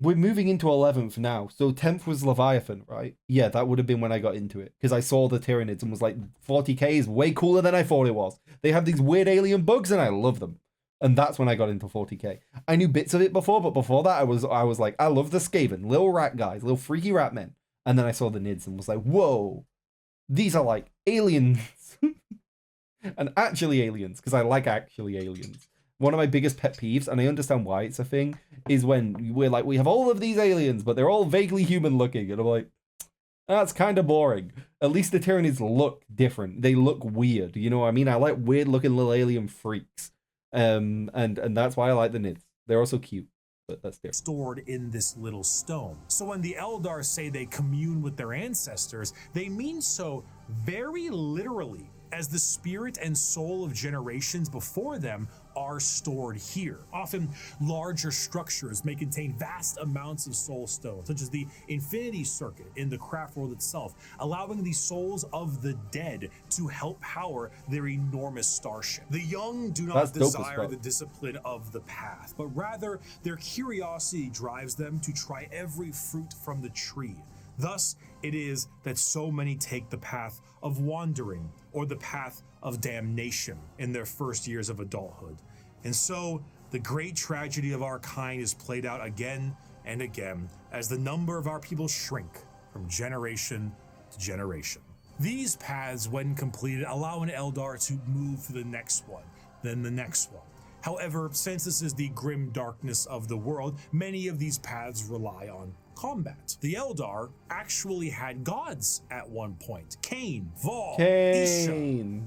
Speaker 1: we're moving into 11th now, so 10th was Leviathan, right? Yeah, that would have been when I got into it, because I saw the Tyranids and was like, 40k is way cooler than I thought it was. They have these weird alien bugs and I love them. And that's when I got into 40k. I knew bits of it before, but before that I was like, I love the Skaven, little rat guys, little freaky rat men. And then I saw the Nids and was like, whoa, these are like aliens. And actually aliens, because I like actually aliens. One of my biggest pet peeves, and I understand why it's a thing, is when we're like, we have all of these aliens, but they're all vaguely human looking. And I'm like, that's kind of boring. At least the Tyranids look different. They look weird. You know what I mean? I like weird looking little alien freaks. And that's why I like the Nids. They're also cute, but that's different.
Speaker 2: Stored in this little stone. So when the Eldar say they commune with their ancestors, they mean so very literally, as the spirit and soul of generations before them are stored here. Often larger structures may contain vast amounts of soul stones, such as the Infinity Circuit in the craft world itself, allowing the souls of the dead to help power their enormous starship. The young do not desire the discipline of the path, but rather their curiosity drives them to try every fruit from the tree. Thus, it is that so many take the path of wandering or the path of damnation in their first years of adulthood. And so, the great tragedy of our kind is played out again and again as the number of our people shrink from generation to generation. These paths, when completed, allow an Eldar to move to the next one, then the next one. However, since this is the grim darkness of the world, many of these paths rely on combat. The Eldar actually had gods at one point. Cain, Val, Isha,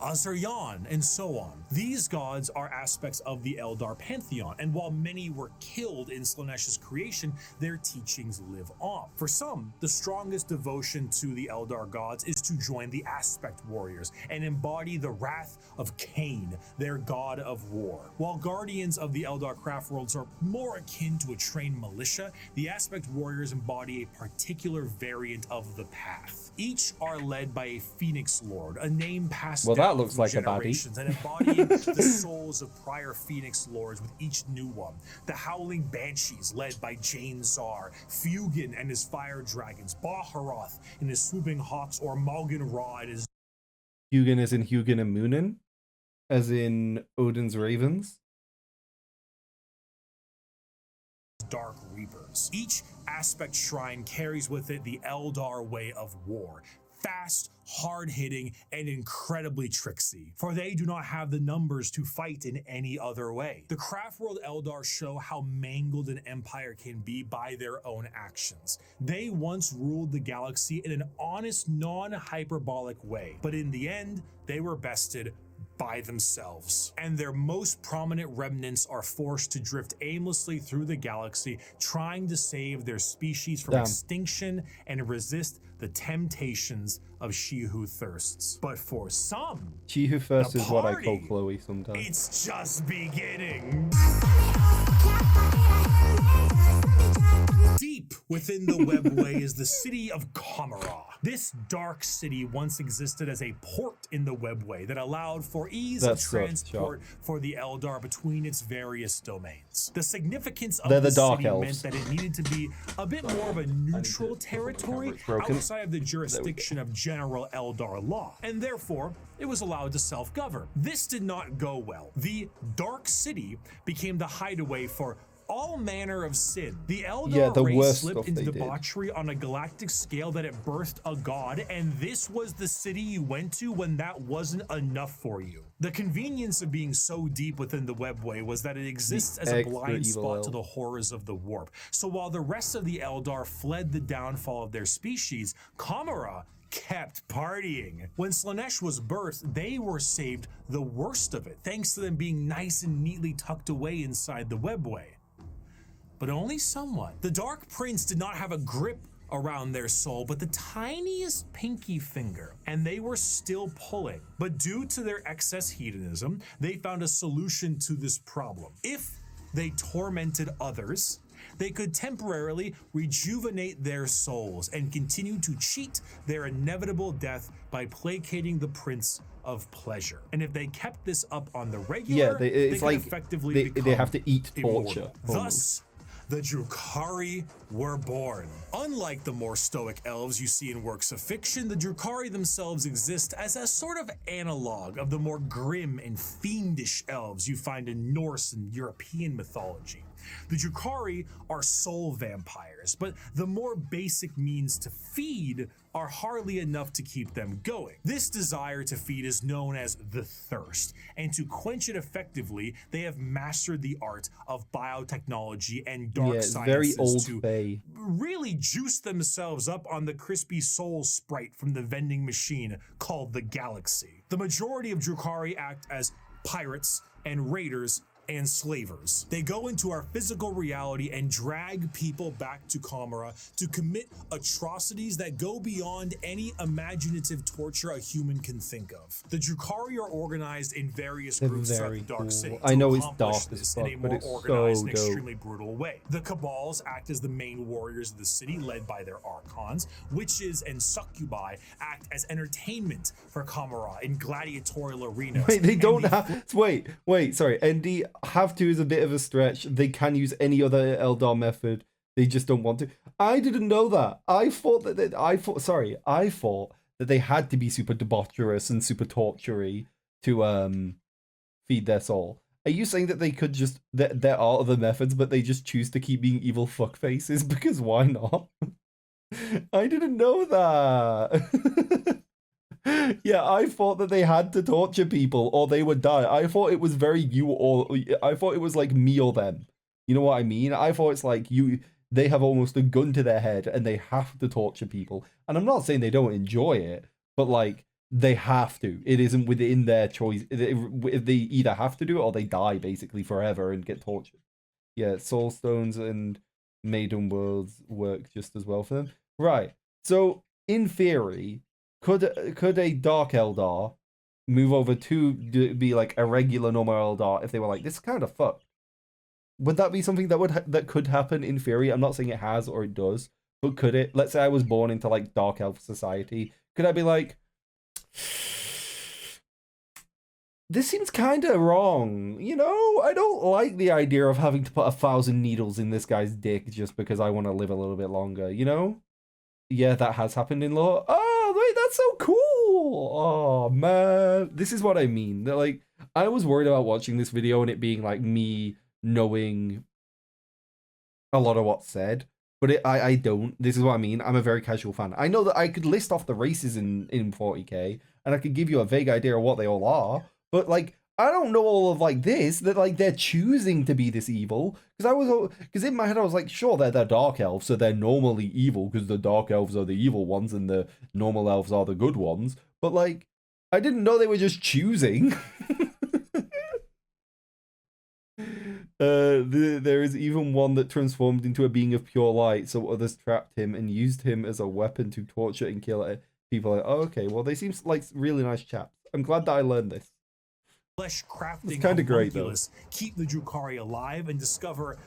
Speaker 2: Azaryan, and so on. These gods are aspects of the Eldar pantheon, and while many were killed in Slaanesh's creation, their teachings live on. For some, the strongest devotion to the Eldar gods is to join the Aspect Warriors and embody the wrath of Cain, their god of war. While guardians of the Eldar craft worlds are more akin to a trained militia, the Aspect Warriors embody a particular variant of the path. Each are led by a Phoenix Lord, a name passed down
Speaker 1: looks like a body.
Speaker 2: and embodying the souls of prior Phoenix Lords with each new one. The Howling Banshees, led by Jane Czar, Fugin and his fire dragons, Baharoth and his swooping hawks, or Malgan Ra and his...
Speaker 1: Hugin as in Hugin and Munin? As in Odin's Ravens?
Speaker 2: Dark Reapers. Each aspect shrine carries with it the Eldar way of war. Fast, hard-hitting, and incredibly tricksy, for they do not have the numbers to fight in any other way. The Craftworld Eldar show how mangled an empire can be by their own actions. They once ruled the galaxy in an honest, non-hyperbolic way, but in the end, they were bested by themselves, and their most prominent remnants are forced to drift aimlessly through the galaxy, trying to save their species from extinction and resist the temptations of She Who Thirsts. But for some,
Speaker 1: She Who Thirsts is what I call Chloe sometimes.
Speaker 2: It's just beginning. Deep within the webway is the city of Kamara. This dark city once existed as a port in the webway that allowed for ease of transport for the Eldar between its various domains. The significance of the city meant that it needed to be a bit more of a neutral territory outside of the jurisdiction of general Eldar law, and therefore it was allowed to self-govern. This did not go well. The Dark City became the hideaway for all manner of sin. The Eldar race slipped into debauchery on a galactic scale that it birthed a god, and this was the city you went to when that wasn't enough for you. The convenience of being so deep within the webway was that it exists as a blind spot to the horrors of the warp. So while the rest of the Eldar fled the downfall of their species, Kamara kept partying. When Slaanesh was birthed, they were saved the worst of it, thanks to them being nice and neatly tucked away inside the webway. But only somewhat. The Dark Prince did not have a grip around their soul, but the tiniest pinky finger, and they were still pulling. But due to their excess hedonism, they found a solution to this problem. If they tormented others, they could temporarily rejuvenate their souls and continue to cheat their inevitable death by placating the Prince of Pleasure. And if they kept this up on the regular,
Speaker 1: it's
Speaker 2: they
Speaker 1: like
Speaker 2: could effectively
Speaker 1: they have to eat torture.
Speaker 2: immortal. Thus, the Drukhari were born. Unlike the more stoic elves you see in works of fiction, the Drukhari themselves exist as a sort of analog of the more grim and fiendish elves you find in Norse and European mythology. The Drukhari are soul vampires, but the more basic means to feed are hardly enough to keep them going. This desire to feed is known as the thirst, and to quench it effectively, they have mastered the art of biotechnology and dark
Speaker 1: it's
Speaker 2: sciences
Speaker 1: very old
Speaker 2: to
Speaker 1: Fae.
Speaker 2: really juice themselves up on the crispy soul sprite from the vending machine called the Galaxy. The majority of Drukhari act as pirates and raiders and slavers. They go into our physical reality and drag people back to Kamara to commit atrocities that go beyond any imaginative torture a human can think of. The Drukhari are organized in various groups throughout the Dark City.
Speaker 1: I know it's
Speaker 2: accomplish
Speaker 1: dark as
Speaker 2: this
Speaker 1: fuck,
Speaker 2: in a
Speaker 1: but
Speaker 2: more
Speaker 1: it's
Speaker 2: organized
Speaker 1: so
Speaker 2: and
Speaker 1: dope.
Speaker 2: extremely brutal way. The Cabals act as the main warriors of the city, led by their archons. Witches and succubi act as entertainment for Kamara in gladiatorial arenas.
Speaker 1: Wait, they
Speaker 2: And
Speaker 1: don't
Speaker 2: the
Speaker 1: have. Wait, sorry. ND have to is a bit of a stretch. They can use any other Eldar method. They just don't want to. I didn't know that. I thought that they had to be super debaucherous and super tortury to feed their soul. Are you saying that they could just there are other methods, but they just choose to keep being evil fuckfaces because why not? I didn't know that. Yeah, I thought that they had to torture people or they would die. I thought it was I thought it was like me or them. You know what I mean? I thought it's like they have almost a gun to their head and they have to torture people. And I'm not saying they don't enjoy it, but like they have to. It isn't within their choice. If they either have to do it or they die basically forever and get tortured. Yeah, soul stones and maiden worlds work just as well for them. Right. So in theory, could a Dark Eldar move over to be like a regular normal Eldar if they were like, this is kind of fucked? Would that be something that could happen in theory? I'm not saying it has or it does, but could it? Let's say I was born into like Dark Elf society. Could I be like, this seems kind of wrong, you know? I don't like the idea of having to put 1,000 needles in this guy's dick just because I want to live a little bit longer, you know? Yeah, that has happened in lore. Oh, wait, that's so cool. Oh, man. This is what I mean. That, like, I was worried about watching this video and it being, like, me knowing a lot of what's said. But I don't. This is what I mean. I'm a very casual fan. I know that I could list off the races in 40k, and I could give you a vague idea of what they all are. But, like, I don't know all of, like, this, that, like, they're choosing to be this evil. Because in my head, I was like, sure, they're dark elves, so they're normally evil, because the dark elves are the evil ones, and the normal elves are the good ones. But, like, I didn't know they were just choosing. There is even one that transformed into a being of pure light, so others trapped him and used him as a weapon to torture and kill people. Like, oh, okay, well, they seem like really nice chaps. I'm glad that I learned this.
Speaker 2: Flesh crafting
Speaker 1: It's kind of great, though.
Speaker 2: keep the Drukhari alive and discover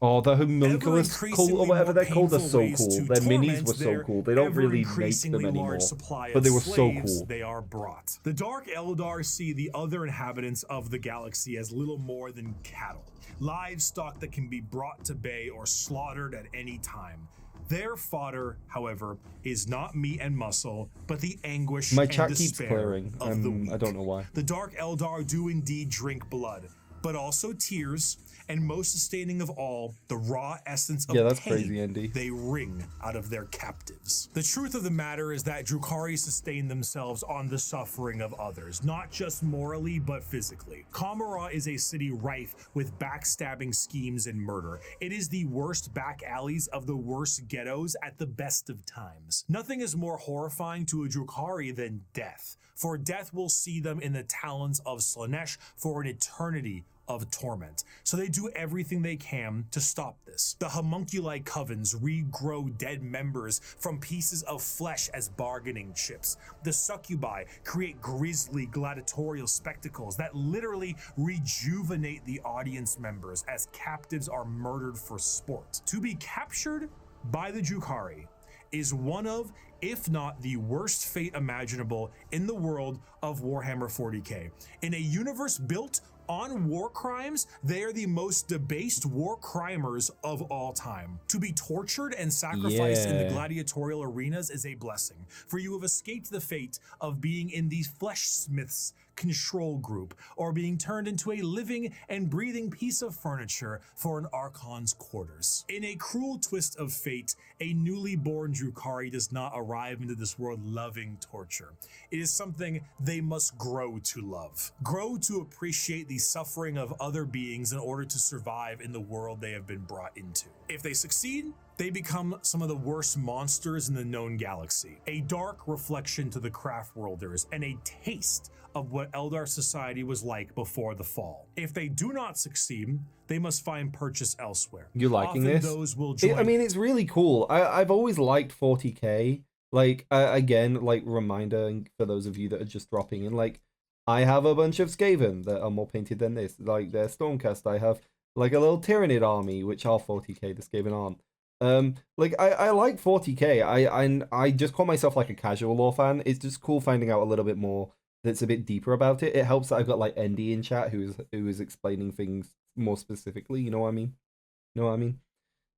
Speaker 1: Oh, the homunculus cult or whatever they're called are so
Speaker 2: ways
Speaker 1: cool.
Speaker 2: to
Speaker 1: Their minis
Speaker 2: torment
Speaker 1: were so
Speaker 2: their
Speaker 1: cool. They don't really make
Speaker 2: ever-increasingly
Speaker 1: them anymore.
Speaker 2: large supply
Speaker 1: But they
Speaker 2: of
Speaker 1: were so
Speaker 2: slaves
Speaker 1: cool.
Speaker 2: They are brought. The Dark Eldar see the other inhabitants of the galaxy as little more than cattle, livestock that can be brought to bay or slaughtered at any time. Their fodder, however, is not meat and muscle, but the anguish
Speaker 1: My
Speaker 2: and
Speaker 1: chat keeps
Speaker 2: despair
Speaker 1: clearing.
Speaker 2: of the weak.
Speaker 1: I don't know why.
Speaker 2: The Dark Eldar do indeed drink blood, but also tears, and most sustaining of all, the raw essence of
Speaker 1: that's
Speaker 2: pain
Speaker 1: crazy, Andy.
Speaker 2: they wring out of their captives. The truth of the matter is that Drukhari sustain themselves on the suffering of others, not just morally, but physically. Kamara is a city rife with backstabbing schemes and murder. It is the worst back alleys of the worst ghettos at the best of times. Nothing is more horrifying to a Drukhari than death, for death will see them in the talons of Slanesh for an eternity of torment. So they do everything they can to stop this. The homunculi covens regrow dead members from pieces of flesh as bargaining chips. The succubi create grisly gladiatorial spectacles that literally rejuvenate the audience members as captives are murdered for sport. To be captured by the Drukhari is one of, if not the worst fate imaginable in the world of Warhammer 40k. In a universe built on war crimes, they are the most debased war crimers of all time. To be tortured and sacrificed in the gladiatorial arenas is a blessing, for you have escaped the fate of being in the fleshsmith's control group, or being turned into a living and breathing piece of furniture for an Archon's quarters. In a cruel twist of fate, a newly born Drukhari does not arrive into this world loving torture. It is something they must grow to love. Grow to appreciate the suffering of other beings in order to survive in the world they have been brought into. If they succeed, they become some of the worst monsters in the known galaxy, a dark reflection to the Craftworlders and a taste of what Eldar society was like before the fall. If they do not succeed, they must find purchase elsewhere.
Speaker 1: You liking
Speaker 2: Often
Speaker 1: this?
Speaker 2: Those will join.
Speaker 1: I mean, it's really cool. I've always liked 40k. Like, again, like, reminder for those of you that are just dropping in, like, I have a bunch of Skaven that are more painted than this. Like, they're Stormcast. I have, like, a little Tyranid army, which are 40k, the Skaven aren't. Like, I like 40k. I just call myself, like, a casual lore fan. It's just cool finding out a little bit more that's a bit deeper about it. It helps that I've got, like, Endy in chat who is explaining things more specifically, you know what I mean?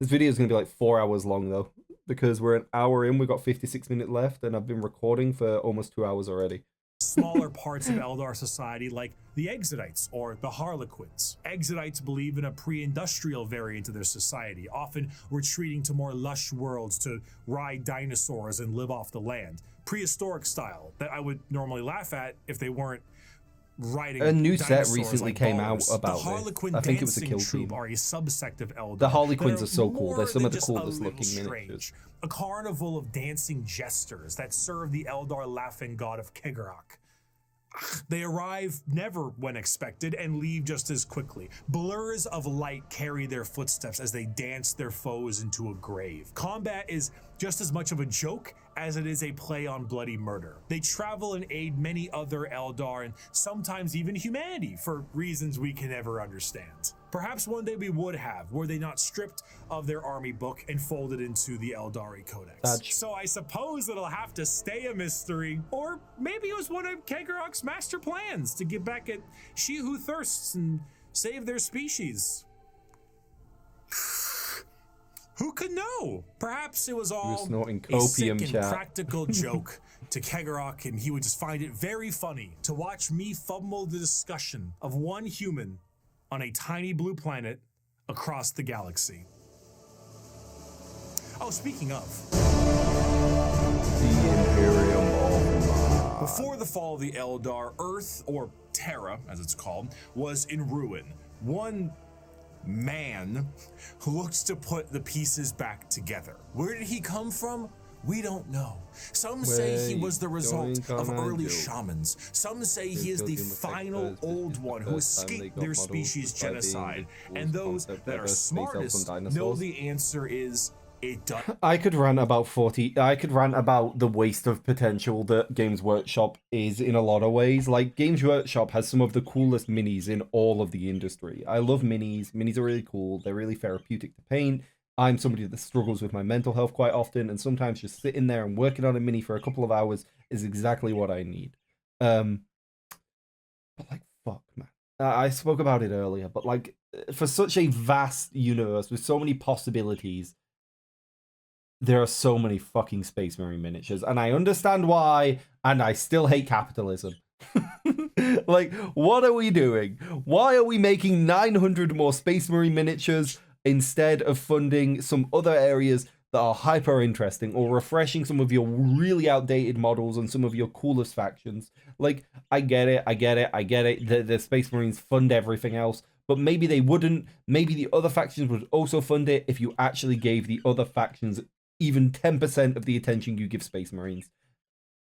Speaker 1: This video is going to be, like, 4 hours long, though, because we're an hour in, we've got 56 minutes left, and I've been recording for almost 2 hours already.
Speaker 2: Smaller parts of Eldar society like the Exodites or the Harlequins. Exodites believe in a pre-industrial variant of their society, often retreating to more lush worlds to ride dinosaurs and live off the land. Prehistoric style that I would normally laugh at if they weren't riding
Speaker 1: a new set
Speaker 2: dinosaurs
Speaker 1: recently
Speaker 2: like
Speaker 1: came
Speaker 2: ballers.
Speaker 1: out about
Speaker 2: the Harlequin
Speaker 1: this. I think it was a
Speaker 2: dancing
Speaker 1: kill
Speaker 2: troupe
Speaker 1: team.
Speaker 2: are a subsect of Eldar.
Speaker 1: The Harlequins
Speaker 2: that
Speaker 1: are so cool. They're
Speaker 2: more
Speaker 1: some of the
Speaker 2: than just a
Speaker 1: coolest
Speaker 2: little
Speaker 1: looking
Speaker 2: strange.
Speaker 1: miniatures.
Speaker 2: A carnival of dancing jesters that serve the Eldar laughing god of Kegarok. They arrive never when expected and leave just as quickly. Blurs of light carry their footsteps as they dance their foes into a grave. Combat is just as much of a joke as it is a play on bloody murder. They travel and aid many other Eldar and sometimes even humanity for reasons we can never understand. Perhaps one day we would have, were they not stripped of their army book and folded into the Eldari Codex. So I suppose it'll have to stay a mystery, or maybe it was one of Kegarok's master plans to get back at She Who Thirsts and save their species. Who could know? Perhaps it was all
Speaker 1: snorting
Speaker 2: a sick
Speaker 1: copium,
Speaker 2: and
Speaker 1: chat.
Speaker 2: practical joke to Kegarok, and he would just find it very funny to watch me fumble the discussion of one human on a tiny blue planet across the galaxy. Oh, speaking of,
Speaker 1: The Imperium of
Speaker 2: before the fall of the Eldar, Earth, or Terra as it's called, was in ruin. One man who looks to put the pieces back together. Where did he come from? We don't know. Some say he was the result of early shamans. Some say he is the final old one who escaped their species genocide. And those that are smartest know the answer is it does.
Speaker 1: I could rant about the waste of potential that Games Workshop is in a lot of ways. Like, Games Workshop has some of the coolest minis in all of the industry. I love minis. Minis are really cool. They're really therapeutic to paint. I'm somebody that struggles with my mental health quite often, and sometimes just sitting there and working on a mini for a couple of hours is exactly what I need. But like, fuck, man. I spoke about it earlier, but like, for such a vast universe with so many possibilities, there are so many fucking Space Marine miniatures, and I understand why, and I still hate capitalism. Like, what are we doing? Why are we making 900 more Space Marine miniatures instead of funding some other areas that are hyper interesting, or refreshing some of your really outdated models and some of your coolest factions? Like, I get it. The Space Marines fund everything else, but maybe they wouldn't. Maybe the other factions would also fund it if you actually gave the other factions even 10% of the attention you give Space Marines.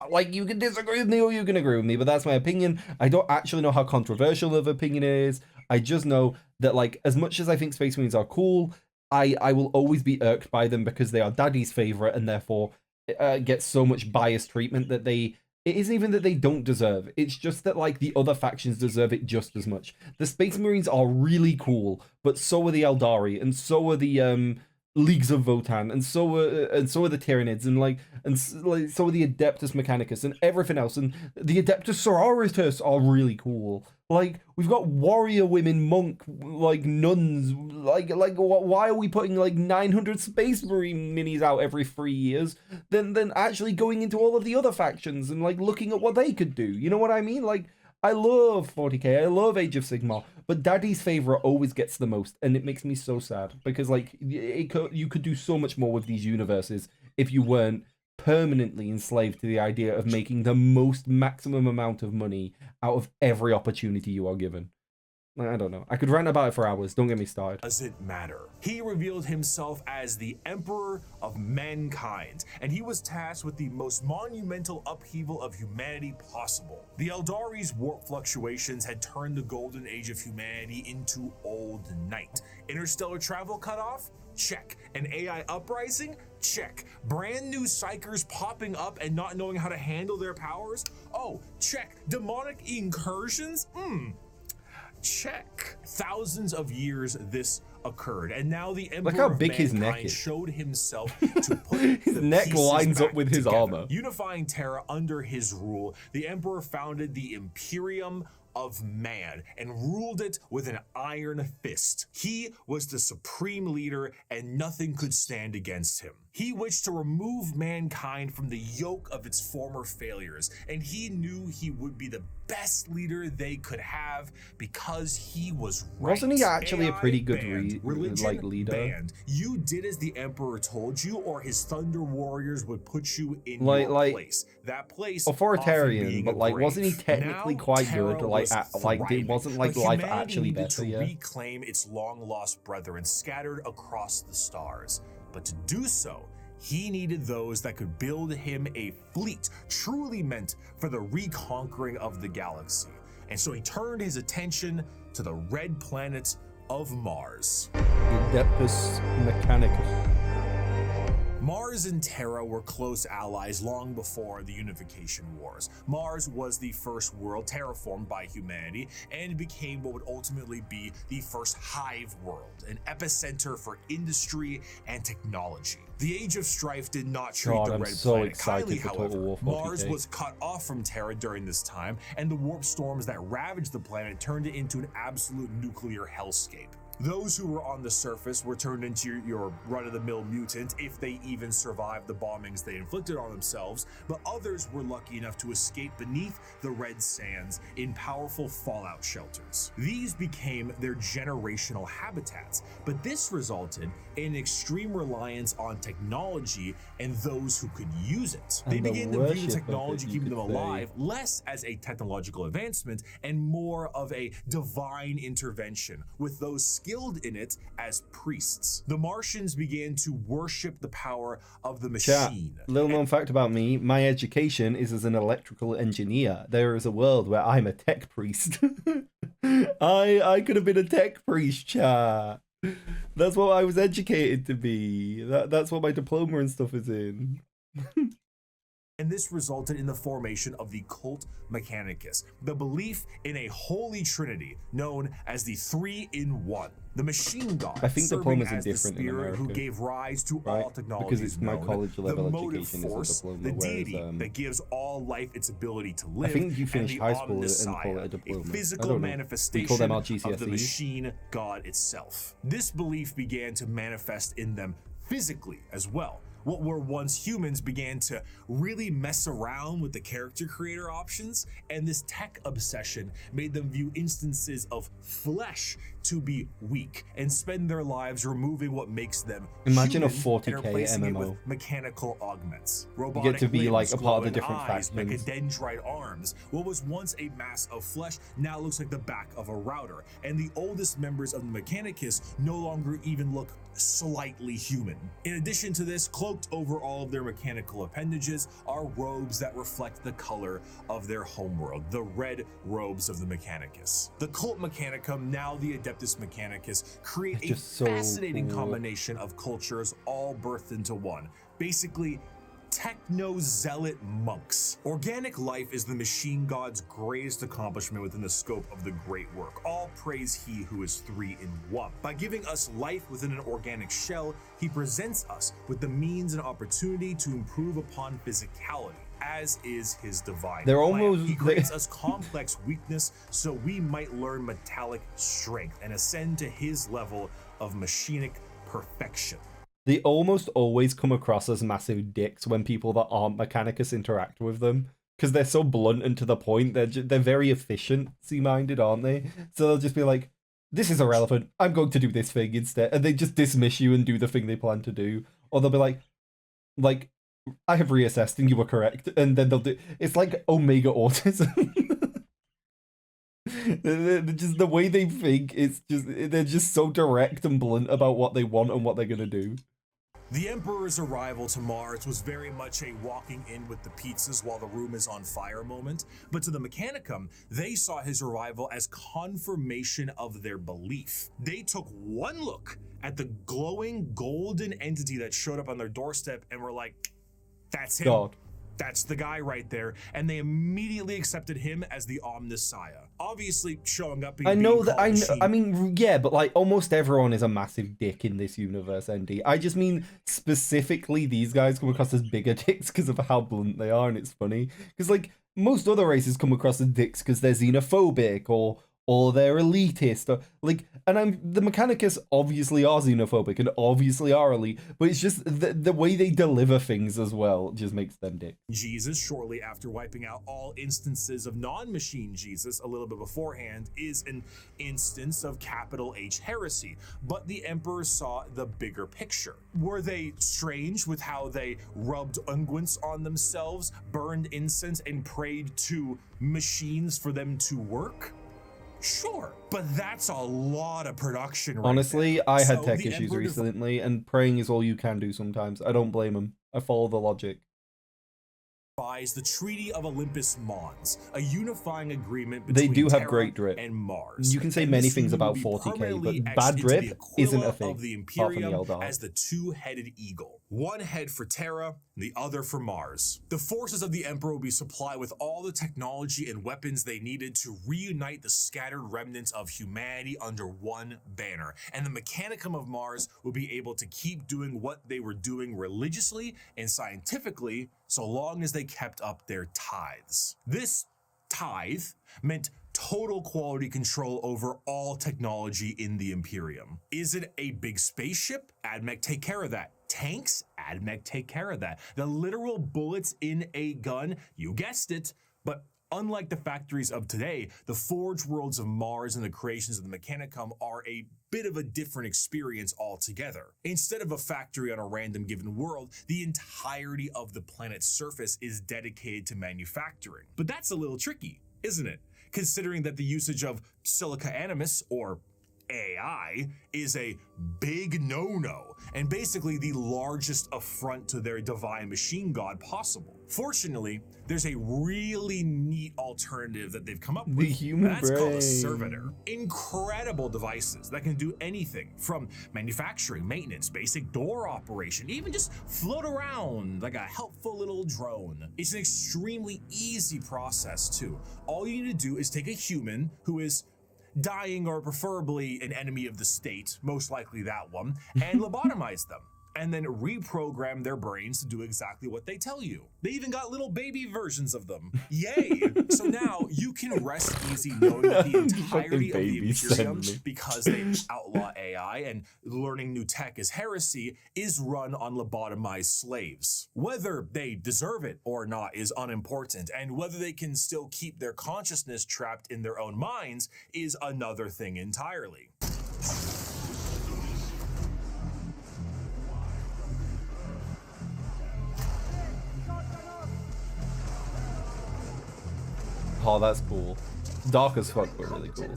Speaker 1: Like, you can disagree with me or you can agree with me, but that's my opinion. I don't actually know how controversial of opinion it is. I just know that, like, as much as I think Space Marines are cool, I will always be irked by them because they are daddy's favorite and therefore get so much biased treatment that it isn't even that they don't deserve. It's just that, like, the other factions deserve it just as much. The Space Marines are really cool, but so are the Eldari, and so are the Leagues of Votan, and so are the Tyranids, and so are the Adeptus Mechanicus, and everything else. And the Adeptus Sororitas are really cool. Like, we've got warrior women, monk, like, nuns. Like, why are we putting like 900 Space Marine minis out every 3 years? Then actually going into all of the other factions and like looking at what they could do. You know what I mean? Like, I love 40k, I love Age of Sigmar, but Daddy's favorite always gets the most, and it makes me so sad because, like, you could do so much more with these universes if you weren't permanently enslaved to the idea of making the most maximum amount of money out of every opportunity you are given. I don't know. I could rant about it for hours. Don't get me started.
Speaker 2: Doesn't matter. He revealed himself as the Emperor of Mankind, and he was tasked with the most monumental upheaval of humanity possible. The Eldari's warp fluctuations had turned the golden age of humanity into old night. Interstellar travel cut off? Check. An AI uprising? Check. Brand new psychers popping up and not knowing how to handle their powers? Oh, check. Demonic incursions? Check. Thousands of years this occurred, and now the Emperor
Speaker 1: Look how big
Speaker 2: of
Speaker 1: his neck
Speaker 2: Mankind
Speaker 1: is.
Speaker 2: showed himself to put
Speaker 1: His
Speaker 2: the
Speaker 1: neck
Speaker 2: pieces
Speaker 1: lines up
Speaker 2: back
Speaker 1: with his
Speaker 2: together.
Speaker 1: armor.
Speaker 2: Unifying Terra under his rule, the Emperor founded the Imperium of Man and ruled it with an iron fist. He was the supreme leader and nothing could stand against him. He wished to remove mankind from the yoke of its former failures, and he knew he would be the best leader they could have because he was right.
Speaker 1: Wasn't he actually a
Speaker 2: AI
Speaker 1: pretty good
Speaker 2: banned, religion
Speaker 1: like leader?
Speaker 2: banned. You did as the Emperor told you, or his Thunder Warriors would put you in
Speaker 1: Like-
Speaker 2: your
Speaker 1: like,
Speaker 2: place. That place
Speaker 1: authoritarian,
Speaker 2: often being
Speaker 1: but
Speaker 2: a
Speaker 1: like, wasn't he
Speaker 2: grave.
Speaker 1: technically
Speaker 2: Now,
Speaker 1: quite
Speaker 2: Terra
Speaker 1: good? Like,
Speaker 2: was
Speaker 1: like,
Speaker 2: thriving,
Speaker 1: wasn't like
Speaker 2: but
Speaker 1: life
Speaker 2: humanity
Speaker 1: actually
Speaker 2: needed
Speaker 1: better?
Speaker 2: to
Speaker 1: Yeah.
Speaker 2: reclaim its long-lost brethren scattered across the stars. But to do so, he needed those that could build him a fleet truly meant for the reconquering of the galaxy. And so he turned his attention to the red planet of Mars.
Speaker 1: Adeptus Mechanicus.
Speaker 2: Mars and Terra were close allies long before the Unification Wars. Mars was the first world terraformed by humanity and became what would ultimately be the first hive world, an epicenter for industry and technology. The Age of Strife did not treat
Speaker 1: God,
Speaker 2: the
Speaker 1: I'm
Speaker 2: red
Speaker 1: so
Speaker 2: planet
Speaker 1: excited
Speaker 2: kindly,
Speaker 1: for Total
Speaker 2: however.
Speaker 1: War 40K.
Speaker 2: Mars was cut off from Terra during this time, and the warp storms that ravaged the planet turned it into an absolute nuclear hellscape. Those who were on the surface were turned into your run-of-the-mill mutant if they even survived the bombings they inflicted on themselves, but others were lucky enough to escape beneath the red sands in powerful fallout shelters. These became their generational habitats, but this resulted in extreme reliance on technology and those who could use it. They
Speaker 1: And the
Speaker 2: began to view
Speaker 1: worship
Speaker 2: the
Speaker 1: of
Speaker 2: technology
Speaker 1: it, you
Speaker 2: keeping them
Speaker 1: could say.
Speaker 2: alive less as a technological advancement and more of a divine intervention, with those skilled in it as priests. The Martians began to worship the power of the
Speaker 1: Chat,
Speaker 2: machine.
Speaker 1: little known fact about me, my education is as an electrical engineer. There is a world where I'm a tech priest. I could have been a tech priest, chat. That's what I was educated to be. That's what my diploma and stuff is in.
Speaker 2: And this resulted in the formation of the cult Mechanicus, the belief in a holy trinity known as the Three-in-One. The machine god,
Speaker 1: I think
Speaker 2: serving
Speaker 1: diplomas are
Speaker 2: as the
Speaker 1: different in
Speaker 2: spirit who
Speaker 1: America,
Speaker 2: gave rise to
Speaker 1: right?
Speaker 2: all technologies
Speaker 1: Because it's my
Speaker 2: known,
Speaker 1: college level
Speaker 2: the motive
Speaker 1: education is a
Speaker 2: force,
Speaker 1: diploma,
Speaker 2: the
Speaker 1: whereas,
Speaker 2: deity that gives all life its ability to live,
Speaker 1: I think you
Speaker 2: and
Speaker 1: finish
Speaker 2: the
Speaker 1: high school and
Speaker 2: Omnissiah,
Speaker 1: call it a diploma. I
Speaker 2: physical
Speaker 1: don't know. We
Speaker 2: manifestation
Speaker 1: call them our
Speaker 2: of the
Speaker 1: GCSEs.
Speaker 2: machine god itself. This belief began to manifest in them physically as well. What were once humans began to really mess around with the character creator options, and this tech obsession made them view instances of flesh to be weak and spend their lives removing what makes them
Speaker 1: Imagine a
Speaker 2: human
Speaker 1: 40K
Speaker 2: and replacing it
Speaker 1: MMO.
Speaker 2: with mechanical augments.
Speaker 1: You
Speaker 2: Robotic
Speaker 1: get to be like
Speaker 2: limbs,
Speaker 1: a part of the
Speaker 2: glowing
Speaker 1: different
Speaker 2: eyes,
Speaker 1: factions.
Speaker 2: mechadendrite arms. What was once a mass of flesh now looks like the back of a router, and the oldest members of the Mechanicus no longer even look slightly human. In addition to this, clone cloaked over all of their mechanical appendages are robes that reflect the color of their homeworld, the red robes of the Mechanicus. The Cult Mechanicum, now the Adeptus Mechanicus, create a
Speaker 1: just so
Speaker 2: fascinating
Speaker 1: cool.
Speaker 2: combination of cultures all birthed into one. Basically, techno-zealot monks. Organic life is the machine god's greatest accomplishment within the scope of the great work. All praise he who is three in one. By giving us life within an organic shell, he presents us with the means and opportunity to improve upon physicality, as is his divine
Speaker 1: They're
Speaker 2: plan.
Speaker 1: almost-
Speaker 2: He creates us complex weakness so we might learn metallic strength and ascend to his level of machinic perfection.
Speaker 1: They almost always come across as massive dicks when people that aren't Mechanicus interact with them, because they're so blunt and to the point. They're very efficiency-minded, aren't they? So they'll just be like, this is irrelevant, I'm going to do this thing instead. And they just dismiss you and do the thing they plan to do. Or they'll be like, I have reassessed and you were correct. And then they'll do... It's like Omega Autism. Just the way they think, they're just so direct and blunt about what they want and what they're gonna do.
Speaker 2: The Emperor's arrival to Mars was very much a walking in with the pizzas while the room is on fire moment, but to the Mechanicum, they saw his arrival as confirmation of their belief. They took one look at the glowing golden entity that showed up on their doorstep and were like, that's him.
Speaker 1: God.
Speaker 2: That's the guy right there, and they immediately accepted him as the Omnissiah. Obviously, showing up.
Speaker 1: I know that. I mean, yeah, but like almost everyone is a massive dick in this universe, Andy. I just mean specifically these guys come across as bigger dicks because of how blunt they are, and it's funny because like most other races come across as dicks because they're xenophobic or they're elitist, or like, and the Mechanicus obviously are xenophobic and obviously are elite, but it's just the way they deliver things as well just makes them dick.
Speaker 2: Jesus, shortly after wiping out all instances of non-machine Jesus a little bit beforehand, is an instance of capital H heresy, but the Emperor saw the bigger picture. Were they strange with how they rubbed unguents on themselves, burned incense, and prayed to machines for them to work? Sure, but that's a lot of production right
Speaker 1: Honestly,
Speaker 2: there.
Speaker 1: I had
Speaker 2: So
Speaker 1: tech
Speaker 2: the
Speaker 1: issues
Speaker 2: Emperor
Speaker 1: recently, and praying is all you can do sometimes. I don't blame them. I follow the logic.
Speaker 2: devised the Treaty of Olympus Mons, a unifying agreement
Speaker 1: They
Speaker 2: between
Speaker 1: do have
Speaker 2: Terra
Speaker 1: great drip.
Speaker 2: and Mars.
Speaker 1: You can say
Speaker 2: And
Speaker 1: many
Speaker 2: this
Speaker 1: things
Speaker 2: union
Speaker 1: about
Speaker 2: will be
Speaker 1: 40k,
Speaker 2: permanently
Speaker 1: but
Speaker 2: etched
Speaker 1: bad
Speaker 2: into
Speaker 1: drip
Speaker 2: the
Speaker 1: isn't a
Speaker 2: aquila
Speaker 1: thing,
Speaker 2: of the
Speaker 1: apart from the
Speaker 2: Imperium
Speaker 1: Eldar.
Speaker 2: as the two-headed eagle. One head for Terra, the other for Mars. The forces of the Emperor will be supplied with all the technology and weapons they needed to reunite the scattered remnants of humanity under one banner. And the Mechanicum of Mars will be able to keep doing what they were doing religiously and scientifically, so long as they kept up their tithes. This tithe meant total quality control over all technology in the Imperium. Is it a big spaceship? AdMech take care of that. Tanks? AdMech take care of that. The literal bullets in a gun? You guessed it. But unlike the factories of today, the forge worlds of Mars and the creations of the Mechanicum are a bit of a different experience altogether. Instead of a factory on a random given world, the entirety of the planet's surface is dedicated to manufacturing. But that's a little tricky, isn't it? Considering that the usage of silica animus, or AI, is a big no-no, and basically the largest affront to their divine machine god possible. Fortunately, there's a really neat alternative that they've come up with.
Speaker 1: The human
Speaker 2: That's called a
Speaker 1: brain.
Speaker 2: servitor. Incredible devices that can do anything from manufacturing, maintenance, basic door operation, even just float around like a helpful little drone. It's an extremely easy process too. All you need to do is take a human who is dying or preferably an enemy of the state, most likely that one, and lobotomize them, and then reprogram their brains to do exactly what they tell you. They even got little baby versions of them. Yay! So now you can rest easy knowing that the entirety of the
Speaker 1: babies
Speaker 2: Imperium,
Speaker 1: send me.
Speaker 2: because they outlaw AI and learning new tech is heresy, is run on lobotomized slaves. Whether they deserve it or not is unimportant, and whether they can still keep their consciousness trapped in their own minds is another thing entirely.
Speaker 1: Oh, that's cool. Dark as fuck, but really cool.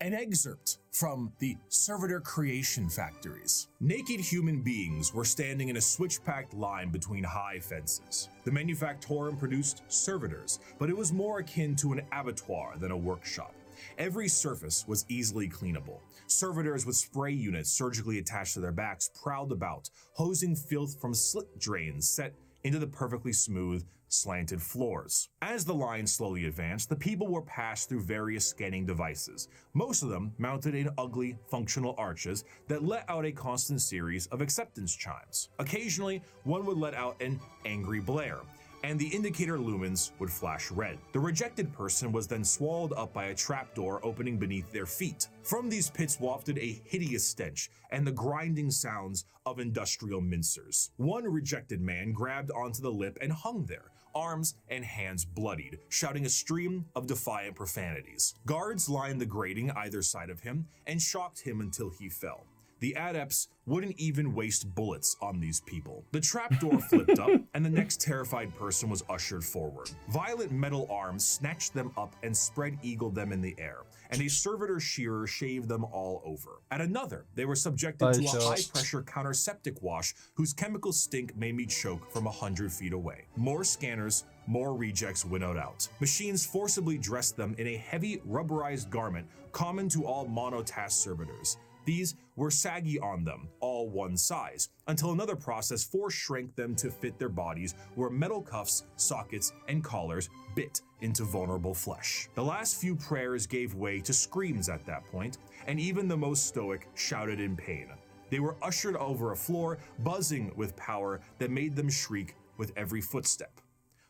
Speaker 2: An excerpt from the servitor creation factories. Naked human beings were standing in a switch-packed line between high fences. The manufactorum produced servitors, but it was more akin to an abattoir than a workshop. Every surface was easily cleanable. Servitors with spray units surgically attached to their backs prowled about, hosing filth from slit drains set into the perfectly smooth, slanted floors. As the line slowly advanced, the people were passed through various scanning devices, most of them mounted in ugly, functional arches that let out a constant series of acceptance chimes. Occasionally, one would let out an angry blare, and the indicator lumens would flash red. The rejected person was then swallowed up by a trapdoor opening beneath their feet. From these pits wafted a hideous stench and the grinding sounds of industrial mincers. One rejected man grabbed onto the lip and hung there, arms and hands bloodied, shouting a stream of defiant profanities. Guards lined the grating either side of him and shocked him until he fell. The adepts wouldn't even waste bullets on these people. The trapdoor flipped up, and the next terrified person was ushered forward. Violent metal arms snatched them up and spread-eagled them in the air, and a servitor shearer shaved them all over. At another, they were subjected to a high-pressure counter-septic wash whose chemical stink made me choke from 100 feet away. More scanners, more rejects winnowed out. Machines forcibly dressed them in a heavy rubberized garment common to all monotask servitors. These were saggy on them, all one size, until another process force-shrank them to fit their bodies where metal cuffs, sockets, and collars bit into vulnerable flesh. The last few prayers gave way to screams at that point, and even the most stoic shouted in pain. They were ushered over a floor buzzing with power that made them shriek with every footstep.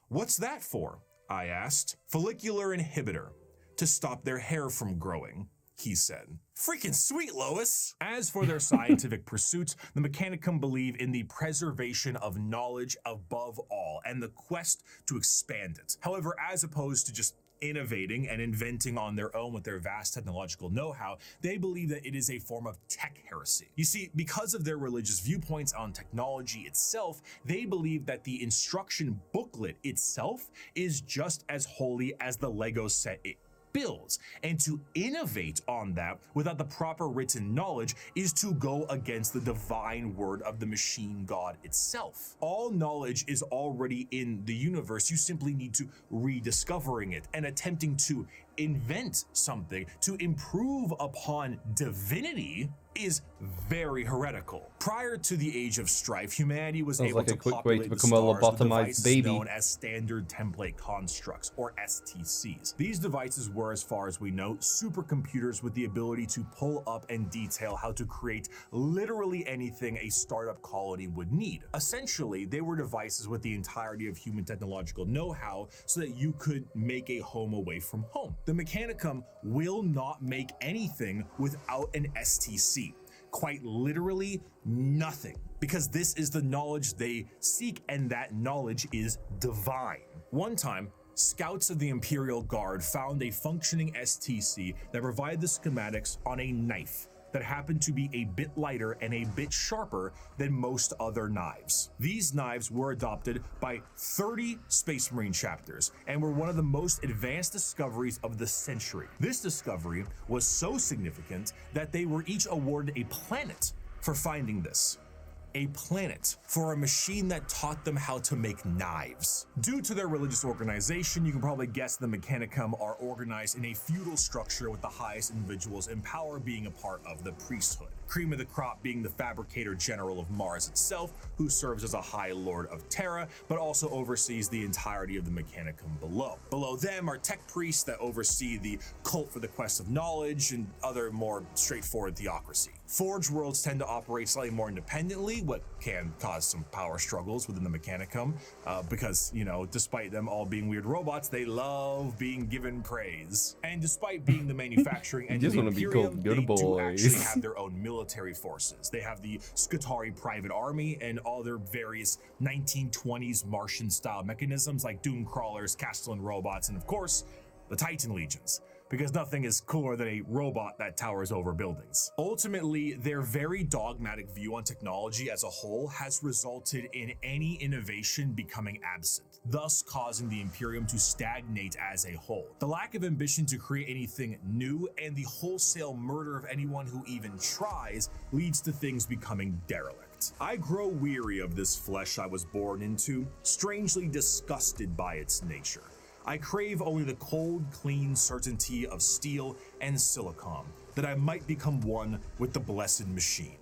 Speaker 2: "What's that for?" I asked. "Follicular inhibitor, to stop their hair from growing," he said. Freaking sweet, Lois! As for their scientific pursuits, the Mechanicum believe in the preservation of knowledge above all and the quest to expand it. However, as opposed to just innovating and inventing on their own with their vast technological know-how, they believe that it is a form of tech heresy. You see, because of their religious viewpoints on technology itself, they believe that the instruction booklet itself is just as holy as the Lego set it builds, and to innovate on that without the proper written knowledge is to go against the divine word of the machine god itself. All knowledge is already in the universe, you simply need to rediscovering it and attempting to invent something to improve upon divinity is very heretical. Prior to the Age of Strife, humanity was able to populate the stars with devices known as standard template constructs, or STCs. These devices were, as far as we know, supercomputers with the ability to pull up and detail how to create literally anything a startup colony would need. Essentially, they were devices with the entirety of human technological know-how so that you could make a home away from home. The Mechanicum will not make anything without an STC. Quite literally nothing, because this is the knowledge they seek, and that knowledge is divine. One time, scouts of the Imperial Guard found a functioning STC that provided the schematics on a knife that happened to be a bit lighter and a bit sharper than most other knives. These knives were adopted by 30 Space Marine chapters and were one of the most advanced discoveries of the century. This discovery was so significant that they were each awarded a planet for finding this. A planet for a machine that taught them how to make knives. Due to their religious organization, you can probably guess the Mechanicum are organized in a feudal structure with the highest individuals in power being a part of the priesthood. Cream of the crop being the fabricator general of Mars itself, who serves as a high lord of Terra, but also oversees the entirety of the Mechanicum below. Below them are tech priests that oversee the cult for the quest of knowledge and other more straightforward theocracy. Forge worlds tend to operate slightly more independently, what can cause some power struggles within the Mechanicum, because, you know, despite them all being weird robots, they love being given praise. And despite being the manufacturing engine of the Imperium, they do actually have their own military forces. They have the Skitarii Private Army and all their various 1920s Martian-style mechanisms like Doom Crawlers, Castellan robots, and of course, the Titan Legions. because nothing is cooler than a robot that towers over buildings. Ultimately, their very dogmatic view on technology as a whole has resulted in any innovation becoming absent, thus causing the Imperium to stagnate as a whole. The lack of ambition to create anything new and the wholesale murder of anyone who even tries leads to things becoming derelict. I grow weary of this flesh I was born into, strangely disgusted by its nature. I crave only the cold, clean certainty of steel and silicon, that I might become one with the blessed machine.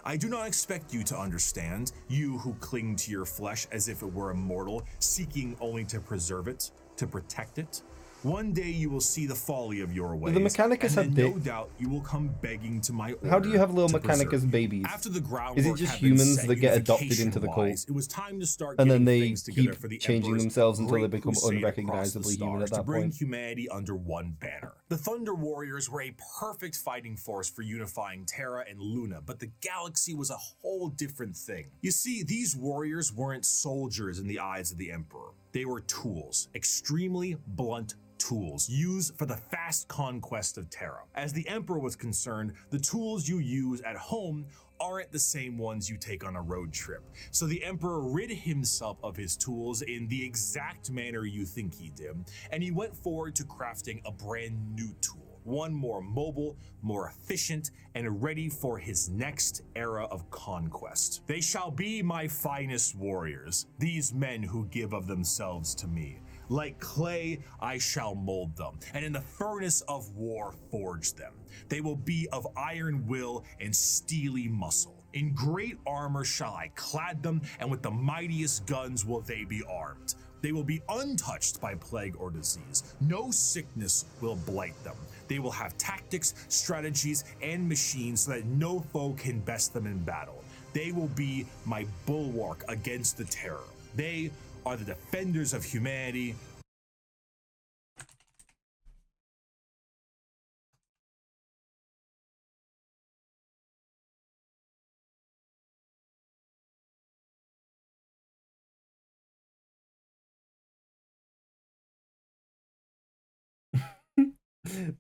Speaker 2: I do not expect you to understand, you who cling to your flesh as if it were immortal, seeking only to preserve it, to protect it. One day you will see the folly of your ways,
Speaker 1: The Mechanicus have
Speaker 2: and then no
Speaker 1: dick?
Speaker 2: doubt you will come begging to my order.
Speaker 1: How do you have little
Speaker 2: to preserve
Speaker 1: Mechanicus
Speaker 2: you.
Speaker 1: babies?
Speaker 2: After the groundwork
Speaker 1: Is it just
Speaker 2: had been
Speaker 1: humans
Speaker 2: set
Speaker 1: that get adopted into the cult?
Speaker 2: unification-wise, it was time to start
Speaker 1: And
Speaker 2: getting
Speaker 1: then they
Speaker 2: things together
Speaker 1: keep
Speaker 2: for the
Speaker 1: changing
Speaker 2: Emperor's
Speaker 1: themselves until they
Speaker 2: great
Speaker 1: become
Speaker 2: crusade across the
Speaker 1: unrecognizably human at
Speaker 2: stars to
Speaker 1: that
Speaker 2: bring
Speaker 1: point.
Speaker 2: humanity under one banner. The Thunder Warriors were a perfect fighting force for unifying Terra and Luna, but the galaxy was a whole different thing. You see, these warriors weren't soldiers in the eyes of the Emperor. They were tools, extremely blunt tools used for the fast conquest of Terra. As the Emperor was concerned, the tools you use at home aren't the same ones you take on a road trip. So the Emperor rid himself of his tools in the exact manner you think he did, and he went forward to crafting a brand new tool. One more mobile, more efficient, and ready for his next era of conquest. They shall be my finest warriors, these men who give of themselves to me. Like clay, I shall mold them, and in the furnace of war forge them. They will be of iron will and steely muscle. In great armor shall I clad them, and with the mightiest guns will they be armed. They will be untouched by plague or disease. No sickness will blight them. They will have tactics, strategies, and machines so that no foe can best them in battle. They will be my bulwark against the terror. They are the defenders of humanity.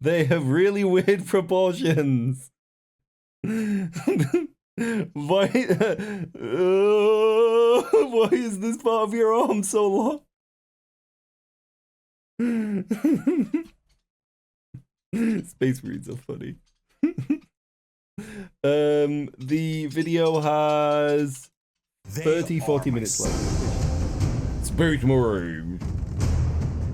Speaker 1: They have really weird proportions. Why? Why is this part of your arm so long? Space Marines are funny. The video has 40 minutes left. Space Marines.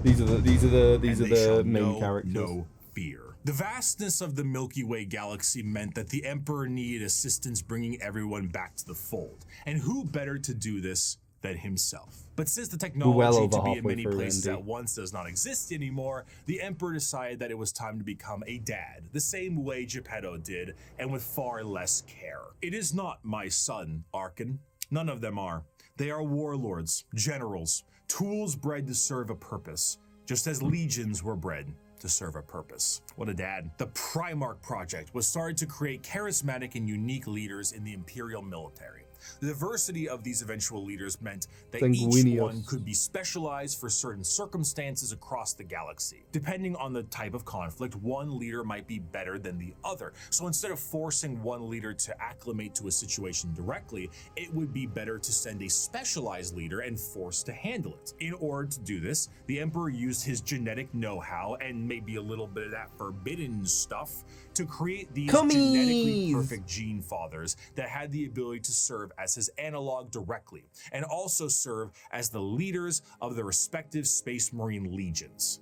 Speaker 1: These are the main characters.
Speaker 2: No fear. The vastness of the Milky Way galaxy meant that the Emperor needed assistance bringing everyone back to the fold. And who better to do this than himself? But since the technology to be in many places at once does not exist anymore, the Emperor decided that it was time to become a dad, the same way Geppetto did, and with far less care. It is not my son, Archon. None of them are. They are warlords, generals, tools bred to serve a purpose, just as legions were bred to serve a purpose. What a dad. The Primarch Project was started to create charismatic and unique leaders in the Imperial military. The diversity of these eventual leaders meant that each one could be specialized for certain circumstances across the galaxy. Depending on the type of conflict, one leader might be better than the other. So instead of forcing one leader to acclimate to a situation directly, it would be better to send a specialized leader and force to handle it. In order to do this, the Emperor used his genetic know-how and maybe a little bit of that forbidden stuff to create these genetically perfect gene fathers that had the ability to serve as his analog directly, and also serve as the leaders of the respective Space Marine legions.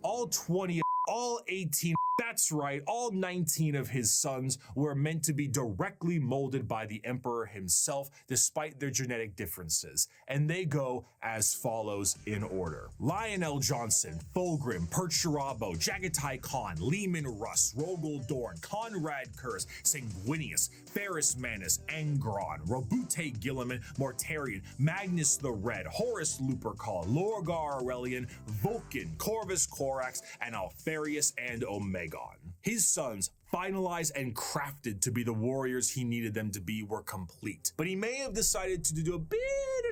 Speaker 2: All 18, that's right, all 19 of his sons were meant to be directly molded by the Emperor himself, despite their genetic differences. And they go as follows in order: Lionel Johnson, Fulgrim, Percherabo, Jagatai Khan, Lehman Russ, Rogel Dorn, Conrad Kurz, Sanguinius, Ferris Manus, Angron, Robute Gilliman, Mortarion, Magnus the Red, Horus Lupercal, Lorgar Aurelian, Vulcan, Corvus Corax, and Alfarius and Omegon. His sons, finalized and crafted to be the warriors he needed them to be, were complete. But he may have decided to do a bit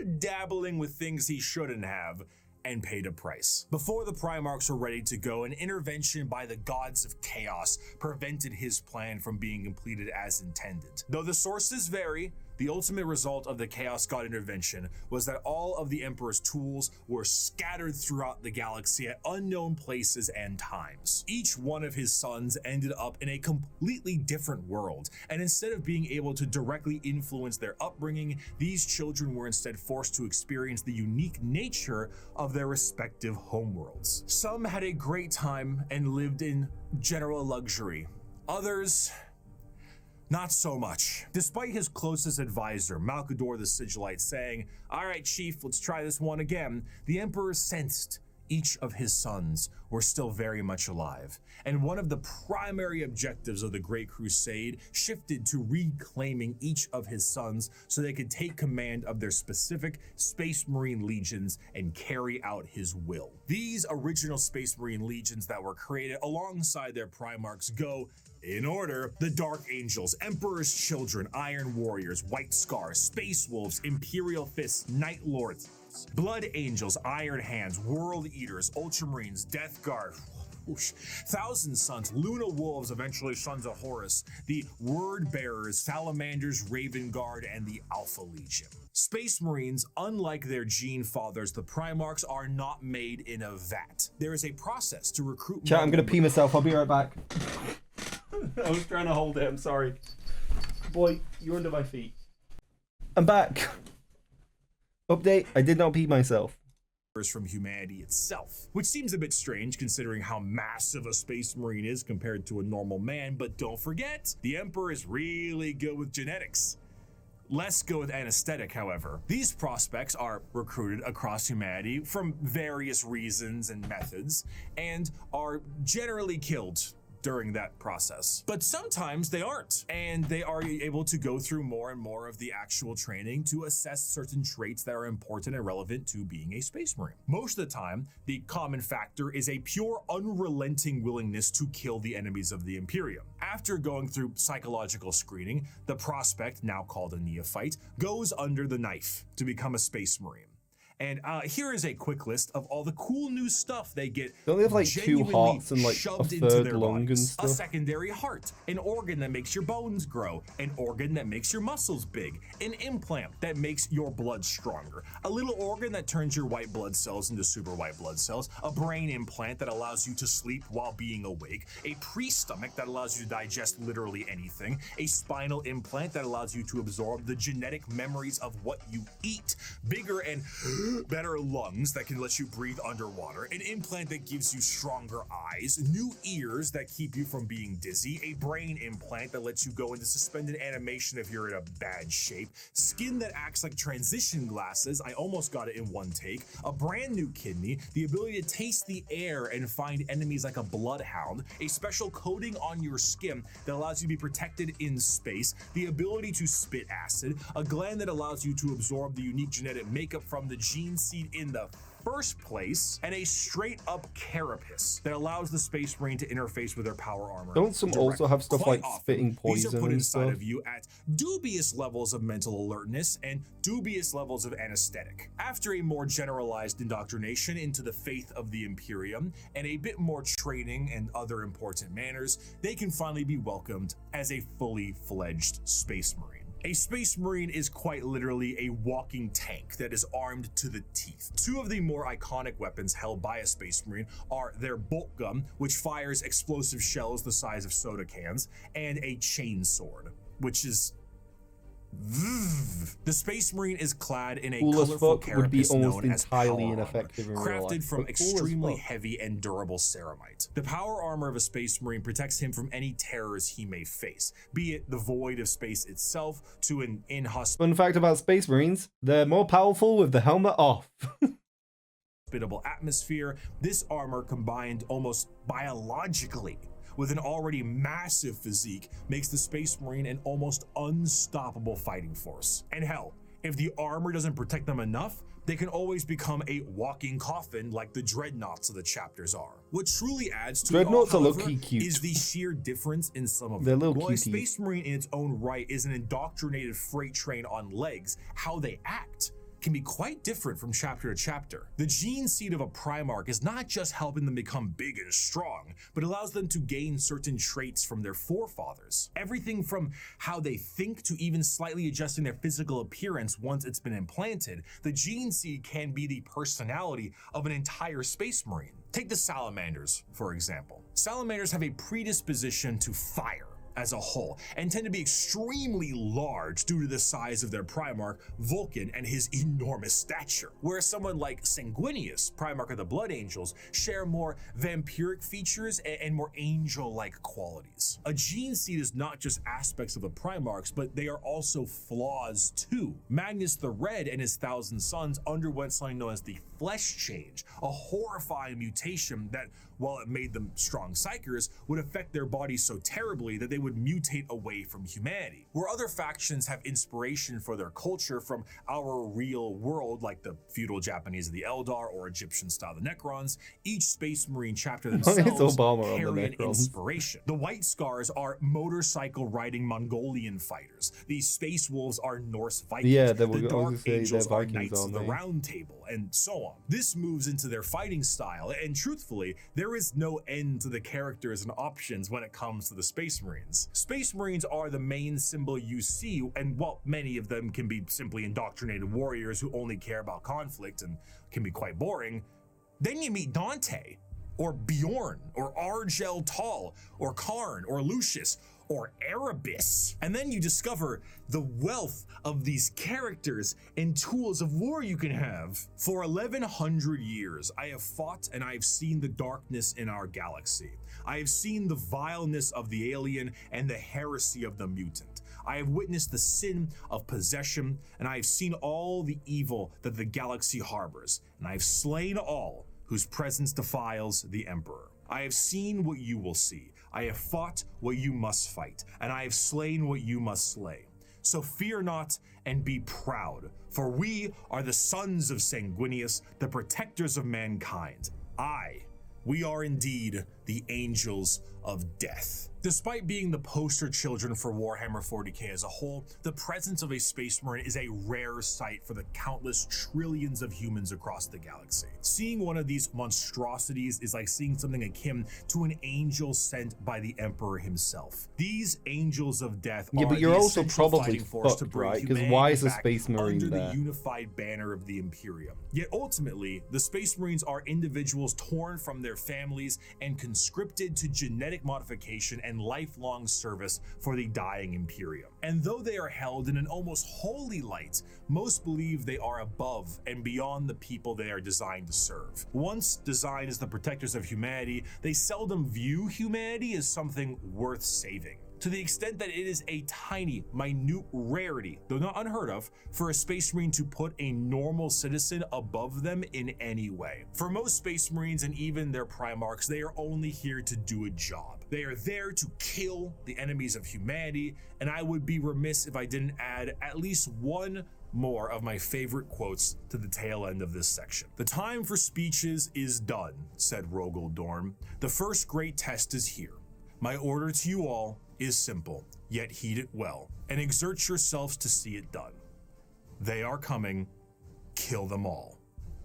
Speaker 2: of dabbling with things he shouldn't have, and paid a price. Before the Primarchs were ready to go, an intervention by the gods of chaos prevented his plan from being completed as intended. Though the sources vary, the ultimate result of the Chaos God intervention was that all of the Emperor's tools were scattered throughout the galaxy at unknown places and times. Each one of his sons ended up in a completely different world, and instead of being able to directly influence their upbringing, these children were instead forced to experience the unique nature of their respective homeworlds. Some had a great time and lived in general luxury. Others, not so much. Despite his closest advisor, Malkador the Sigilite, saying, "All right, Chief, let's try this one again," the Emperor sensed each of his sons were still very much alive, and one of the primary objectives of the Great Crusade shifted to reclaiming each of his sons so they could take command of their specific Space Marine legions and carry out his will. These original Space Marine legions that were created alongside their Primarchs go in order: the Dark Angels, Emperor's Children, Iron Warriors, White Scars, Space Wolves, Imperial Fists, Night Lords, Blood Angels, Iron Hands, World Eaters, Ultramarines, Death Guard, Thousand Sons, Luna Wolves, eventually Sons of Horus, the Word Bearers, Salamanders, Raven Guard, and the Alpha Legion. Space Marines, unlike their gene fathers, the Primarchs, are not made in a vat. There is a process to recruit.
Speaker 1: Chat, I'm gonna pee myself. I'll be right back. I was trying to hold it. I'm sorry. Boy, you're under my feet. I'm back. Update, I did not pee myself.
Speaker 2: From humanity itself, which seems a bit strange considering how massive a Space Marine is compared to a normal man, but don't forget, the Emperor is really good with genetics. Less good with anesthetic, however. These prospects are recruited across humanity from various reasons and methods, and are generally killed during that process. But sometimes they aren't, and they are able to go through more and more of the actual training to assess certain traits that are important and relevant to being a Space Marine. Most of the time, the common factor is a pure, unrelenting willingness to kill the enemies of the Imperium. After going through psychological screening, the prospect, now called a neophyte, goes under the knife to become a Space Marine. And here is a quick list of all the cool new stuff they get.
Speaker 1: Don't they have like 2 hearts and like a
Speaker 2: shoved into
Speaker 1: third
Speaker 2: their
Speaker 1: lung and
Speaker 2: bodies.
Speaker 1: stuff?
Speaker 2: A secondary heart, an organ that makes your bones grow, an organ that makes your muscles big, an implant that makes your blood stronger, a little organ that turns your white blood cells into super white blood cells, a brain implant that allows you to sleep while being awake, a pre-stomach that allows you to digest literally anything, a spinal implant that allows you to absorb the genetic memories of what you eat, bigger and better lungs that can let you breathe underwater, an implant that gives you stronger eyes, new ears that keep you from being dizzy, a brain implant that lets you go into suspended animation if you're in a bad shape, skin that acts like transition glasses, I almost got it in one take, a brand new kidney, the ability to taste the air and find enemies like a bloodhound, a special coating on your skin that allows you to be protected in space, the ability to spit acid, a gland that allows you to absorb the unique genetic makeup from the gene seed in the first place, and a straight up carapace that allows the Space Marine to interface with their power armor.
Speaker 1: Don't some also have stuff
Speaker 2: Quite
Speaker 1: like
Speaker 2: often,
Speaker 1: spitting
Speaker 2: these are
Speaker 1: poison
Speaker 2: put
Speaker 1: and
Speaker 2: inside
Speaker 1: stuff?
Speaker 2: of you at dubious levels of mental alertness and dubious levels of anesthetic. After a more generalized indoctrination into the faith of the Imperium and a bit more training and other important manners, they can finally be welcomed as a fully fledged Space Marine. A Space Marine is quite literally a walking tank that is armed to the teeth. 2 of the more iconic weapons held by a Space Marine are their bolt gun, which fires explosive shells the size of soda cans, and a chain sword, which is the Space Marine is clad in a
Speaker 1: Cool as
Speaker 2: colorful
Speaker 1: fuck would be
Speaker 2: carapace
Speaker 1: almost
Speaker 2: known as
Speaker 1: entirely
Speaker 2: power
Speaker 1: ineffective in
Speaker 2: armor,
Speaker 1: real
Speaker 2: crafted
Speaker 1: life,
Speaker 2: from
Speaker 1: but cool as
Speaker 2: extremely
Speaker 1: fuck.
Speaker 2: heavy and durable ceramite. The power armor of a Space Marine protects him from any terrors he may face, be it the void of space itself to an inhospitable
Speaker 1: Fun fact about Space Marines, they're more powerful with the helmet off.
Speaker 2: atmosphere. This armor, combined almost biologically with an already massive physique, makes the Space Marine an almost unstoppable fighting force. And hell, if the armor doesn't protect them enough, they can always become a walking coffin like the dreadnoughts of the chapters are. What truly adds to
Speaker 1: Dreadnoughts
Speaker 2: it all,
Speaker 1: are
Speaker 2: however,
Speaker 1: low-key cute.
Speaker 2: is the sheer difference in some of
Speaker 1: They're
Speaker 2: them.
Speaker 1: little
Speaker 2: While a
Speaker 1: cuties.
Speaker 2: Space Marine in its own right is an indoctrinated freight train on legs, how they act can be quite different from chapter to chapter. The gene seed of a Primarch is not just helping them become big and strong, but allows them to gain certain traits from their forefathers. Everything from how they think to even slightly adjusting their physical appearance once it's been implanted, the gene seed can be the personality of an entire Space Marine. Take the Salamanders, for example. Salamanders have a predisposition to fire as a whole, and tend to be extremely large due to the size of their Primarch, Vulcan, and his enormous stature. Whereas someone like Sanguinius, Primarch of the Blood Angels, share more vampiric features and more angel-like qualities. A gene seed is not just aspects of the Primarchs, but they are also flaws too. Magnus the Red and his 1,000 Sons underwent something known as the Flesh Change, a horrifying mutation that, while it made them strong psychers, would affect their bodies so terribly that they would mutate away from humanity. Where other factions have inspiration for their culture from our real world, like the feudal Japanese of the Eldar or Egyptian style the Necrons, each Space Marine chapter themselves carry an inspiration. The White Scars are motorcycle riding Mongolian fighters. The Space Wolves are Norse Vikings.
Speaker 1: Yeah,
Speaker 2: the Dark Angels are Knights of the Round Table, and so on. This moves into their fighting style, and truthfully, there is no end to the characters and options when it comes to the Space Marines. Space Marines are the main symbol you see, and while many of them can be simply indoctrinated warriors who only care about conflict and can be quite boring, then you meet Dante, or Bjorn, or Argel Tal, or Karn, or Lucius, or Erebus. And then you discover the wealth of these characters and tools of war you can have. For 1100 years, I have fought and I have seen the darkness in our galaxy. I have seen the vileness of the alien and the heresy of the mutant. I have witnessed the sin of possession, and I have seen all the evil that the galaxy harbors, and I have slain all whose presence defiles the Emperor. I have seen what you will see. I have fought what you must fight, and I have slain what you must slay. So fear not and be proud, for we are the sons of Sanguinius, the protectors of mankind. We are indeed the angels of death. Despite being the poster children for Warhammer 40k as a whole, the presence of a Space Marine is a rare sight for the countless trillions of humans across the galaxy. Seeing one of these monstrosities is like seeing something akin to an angel sent by the Emperor himself. These angels of death are
Speaker 1: but you're
Speaker 2: the
Speaker 1: also
Speaker 2: essential
Speaker 1: probably
Speaker 2: fighting force to
Speaker 1: fucked,
Speaker 2: bring
Speaker 1: right? Because
Speaker 2: humanity
Speaker 1: why is a
Speaker 2: back
Speaker 1: Space Marine
Speaker 2: under
Speaker 1: there?
Speaker 2: the unified banner of the Imperium. Yet ultimately, the Space Marines are individuals torn from their families and conscripted to genetic modification and lifelong service for the dying Imperium. And though they are held in an almost holy light, most believe they are above and beyond the people they are designed to serve. Once designed as the protectors of humanity, they seldom view humanity as something worth saving, to the extent that it is a tiny, minute rarity, though not unheard of, for a Space Marine to put a normal citizen above them in any way. For most Space Marines and even their Primarchs, they are only here to do a job. They are there to kill the enemies of humanity, and I would be remiss if I didn't add at least one more of my favorite quotes to the tail end of this section. "The time for speeches is done," said Rogel Dorn. "The first great test is here. My order to you all is simple, yet heed it well, and exert yourselves to see it done. They are coming. Kill them all."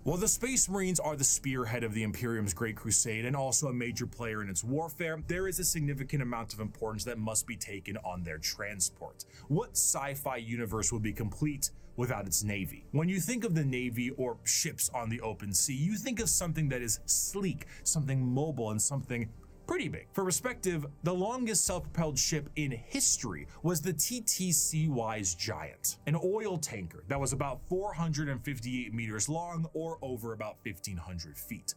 Speaker 2: While the Space Marines are the spearhead of the Imperium's Great Crusade and also a major player in its warfare, there is a significant amount of importance that must be taken on their transport. What sci-fi universe would be complete without its navy? When you think of the navy or ships on the open sea, you think of something that is sleek, something mobile, and something pretty big. For perspective, the longest self-propelled ship in history was the TTC-Wise Giant, an oil tanker that was about 458 meters long or over about 1,500 feet.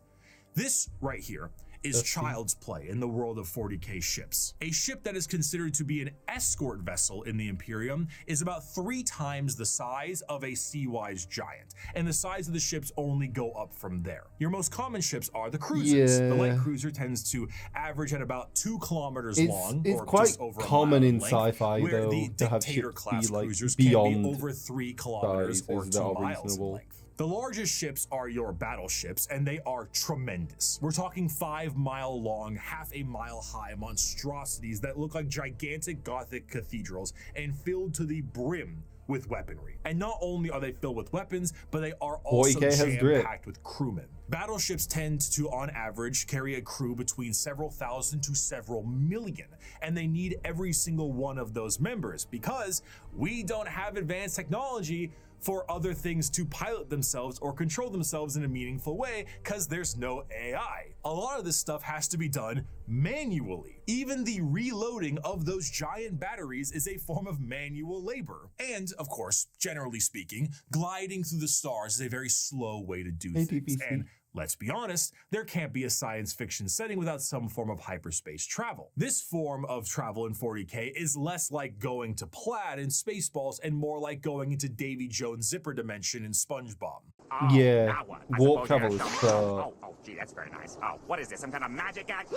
Speaker 2: This right here is child's play in the world of 40k ships. A ship that is considered to be an escort vessel in the Imperium is about 3 times the size of a Sea-Wise Giant, and the size of the ships only go up from there. Your most common ships are the cruisers. The light cruiser tends to average at about 2 kilometers long,
Speaker 1: it's
Speaker 2: or
Speaker 1: quite
Speaker 2: just over
Speaker 1: common
Speaker 2: a
Speaker 1: in
Speaker 2: mile length,
Speaker 1: sci-fi
Speaker 2: where
Speaker 1: though
Speaker 2: the
Speaker 1: to have
Speaker 2: Dictator
Speaker 1: ships
Speaker 2: class
Speaker 1: be like
Speaker 2: cruisers
Speaker 1: beyond
Speaker 2: can be over 3 kilometers or
Speaker 1: sizes
Speaker 2: 2
Speaker 1: that are
Speaker 2: miles in
Speaker 1: reasonable.
Speaker 2: length. The largest ships are your battleships, and they are tremendous. We're talking 5-mile long, half a mile high monstrosities that look like gigantic Gothic cathedrals and filled to the brim with weaponry. And not only are they filled with weapons, but they are also
Speaker 1: 40K has drip.
Speaker 2: jam-packed with crewmen. Battleships tend to, on average, carry a crew between several thousand to several million, and they need every single one of those members because we don't have advanced technology for other things to pilot themselves or control themselves in a meaningful way because there's no AI. A lot of this stuff has to be done manually. Even the reloading of those giant batteries is a form of manual labor. And of course, generally speaking, gliding through the stars is a very slow way to do things. And let's be honest, there can't be a science fiction setting without some form of hyperspace travel. This form of travel in 40K is less like going to Plaid in Spaceballs and more like going into Davy Jones' zipper dimension in SpongeBob.
Speaker 6: Oh,
Speaker 1: Yeah,
Speaker 6: now what? I
Speaker 1: warp
Speaker 6: suppose you're
Speaker 1: travel is
Speaker 6: gonna show me- Oh, gee, that's very nice. Oh, what is this? Some kind of magic act?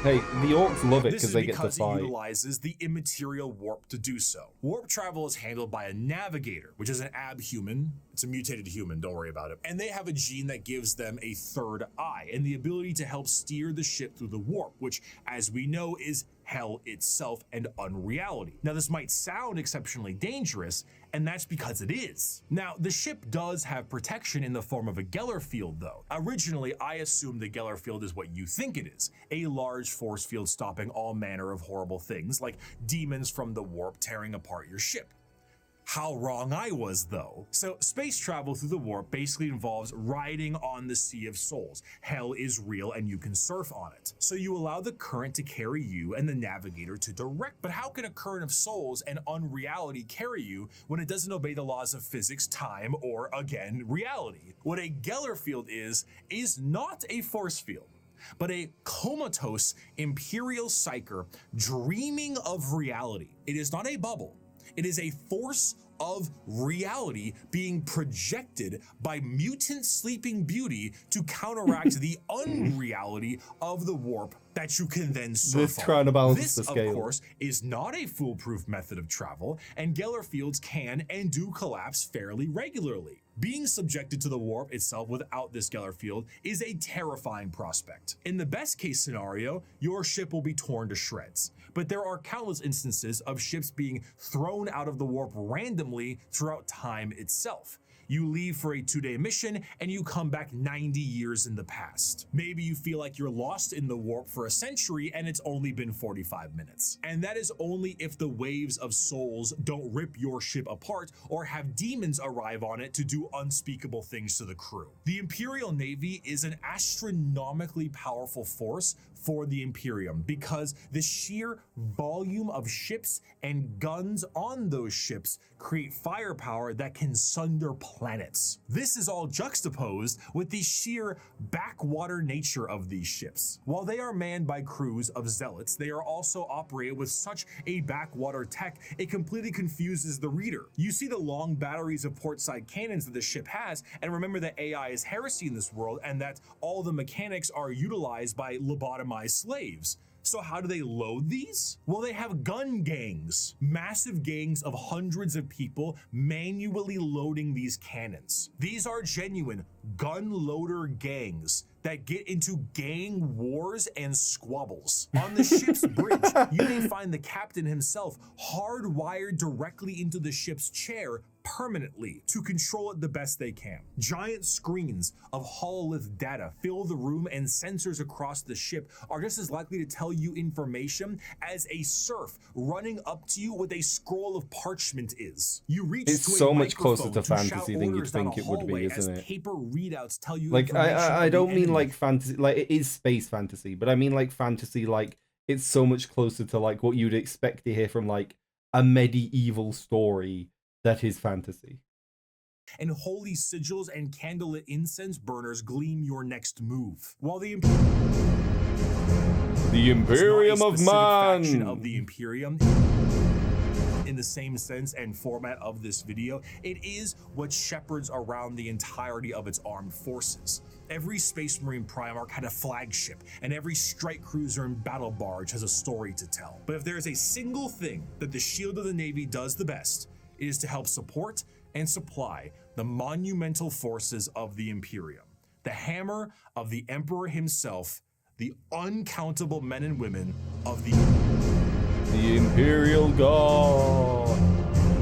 Speaker 1: Hey, the orcs love it
Speaker 2: This
Speaker 1: because
Speaker 2: is
Speaker 1: they get to
Speaker 2: because it
Speaker 1: fight.
Speaker 2: utilizes the immaterial warp to do so. Warp travel is handled by a navigator, which is an abhuman. It's a mutated human, don't worry about it. And they have a gene that gives them a third eye and the ability to help steer the ship through the warp, which, as we know, is hell itself and unreality. Now, this might sound exceptionally dangerous, and that's because it is. Now, the ship does have protection in the form of a Geller field, though. Originally, I assumed the Geller field is what you think it is, a large force field stopping all manner of horrible things, like demons from the warp tearing apart your ship. How wrong I was, though. So space travel through the warp basically involves riding on the Sea of Souls. Hell is real and you can surf on it. So you allow the current to carry you and the navigator to direct. But how can a current of souls and unreality carry you when it doesn't obey the laws of physics, time, or, again, reality? What a Geller field is not a force field, but a comatose imperial psyker dreaming of reality. It is not a bubble. It is a force of reality being projected by mutant sleeping beauty to counteract the unreality of the warp that you can then surf on.
Speaker 1: trying to balance
Speaker 2: This,
Speaker 1: the scale.
Speaker 2: of course, is not a foolproof method of travel, and Geller fields can and do collapse fairly regularly. Being subjected to the warp itself without this Geller field is a terrifying prospect. In the best case scenario, your ship will be torn to shreds, but there are countless instances of ships being thrown out of the warp randomly throughout time itself. You leave for a 2-day mission and you come back 90 years in the past. Maybe you feel like you're lost in the warp for a century and it's only been 45 minutes. And that is only if the waves of souls don't rip your ship apart or have demons arrive on it to do unspeakable things to the crew. The Imperial Navy is an astronomically powerful force for the Imperium because the sheer volume of ships and guns on those ships create firepower that can sunder planets. This is all juxtaposed with the sheer backwater nature of these ships. While they are manned by crews of zealots, they are also operated with such a backwater tech, it completely confuses the reader. You see the long batteries of portside cannons that the ship has, and remember that AI is heresy in this world and that all the mechanics are utilized by lobotomized slaves. So how do they load these? Well, they have gun gangs, massive gangs of hundreds of people manually loading these cannons. These are genuine gun loader gangs that get into gang wars and squabbles. On the ship's bridge, you may find the captain himself hardwired directly into the ship's chair permanently to control it the best they can. Giant screens of hololith data fill the room, and sensors across the ship are just as likely to tell you information as a serf running up to you with a scroll of parchment is. You reach
Speaker 1: It's
Speaker 2: to a
Speaker 1: so much closer
Speaker 2: microphone
Speaker 1: to
Speaker 2: shout
Speaker 1: fantasy than you'd
Speaker 2: orders down
Speaker 1: think
Speaker 2: a
Speaker 1: it would be,
Speaker 2: hallway as
Speaker 1: isn't it?
Speaker 2: paper readouts tell you
Speaker 1: Like,
Speaker 2: information
Speaker 1: I
Speaker 2: of
Speaker 1: don't
Speaker 2: the
Speaker 1: mean
Speaker 2: enemy.
Speaker 1: like fantasy, like it is space fantasy, but I mean like fantasy, like it's so much closer to like what you'd expect to hear from like a medieval story that is fantasy.
Speaker 2: And holy sigils and candlelit incense burners gleam your next move. While the
Speaker 1: Imperium of
Speaker 2: faction
Speaker 1: Man.
Speaker 2: of the Imperium in the same sense and format of this video, it is what shepherds around the entirety of its armed forces. Every Space Marine Primarch had a flagship, and every strike cruiser and battle barge has a story to tell. But if there is a single thing that the Shield of the Navy does the best, it is to help support and supply the monumental forces of the Imperium. the hammer of the Emperor himself, the uncountable men and women of the
Speaker 1: Imperial Guard.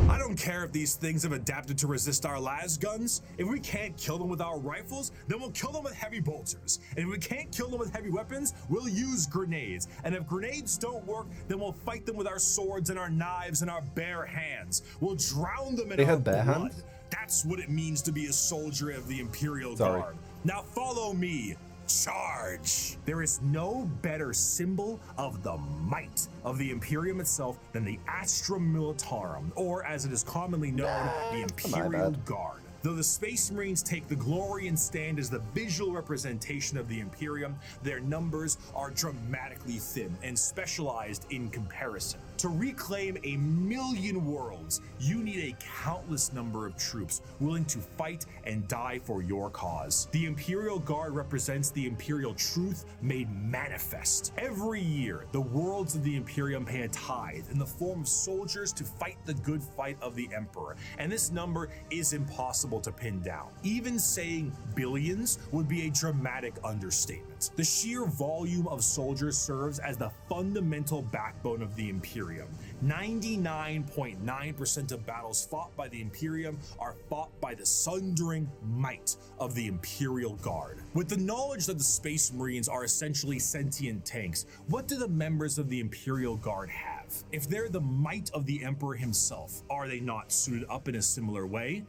Speaker 2: I don't care if these things have adapted to resist our las guns. If we can't kill them with our rifles, then we'll kill them with heavy bolters. And if we can't kill them with heavy weapons, we'll use grenades. And if grenades don't work, then we'll fight them with our swords and our knives and our bare hands. We'll drown them in
Speaker 1: They
Speaker 2: our
Speaker 1: have bare
Speaker 2: blood.
Speaker 1: hands?
Speaker 2: That's what it means to be a soldier of the Imperial
Speaker 1: Sorry.
Speaker 2: Guard. Now follow me. Charge! There is no better symbol of the might of the Imperium itself than the Astra Militarum, or as it is commonly known, the Imperial Guard. Though the Space Marines take the glory and stand as the visual representation of the Imperium, their numbers are dramatically thin and specialized in comparison. To reclaim 1,000,000 worlds, you need a countless number of troops willing to fight and die for your cause. The Imperial Guard represents the Imperial truth made manifest. Every year, the worlds of the Imperium pay a tithe in the form of soldiers to fight the good fight of the Emperor, and this number is impossible to pin down. Even saying billions would be a dramatic understatement. The sheer volume of soldiers serves as the fundamental backbone of the Imperium. 99.9% of battles fought by the Imperium are fought by the sundering might of the Imperial Guard. With the knowledge that the Space Marines are essentially sentient tanks, what do the members of the Imperial Guard have? If they're the might of the Emperor himself, are they not suited up in a similar way?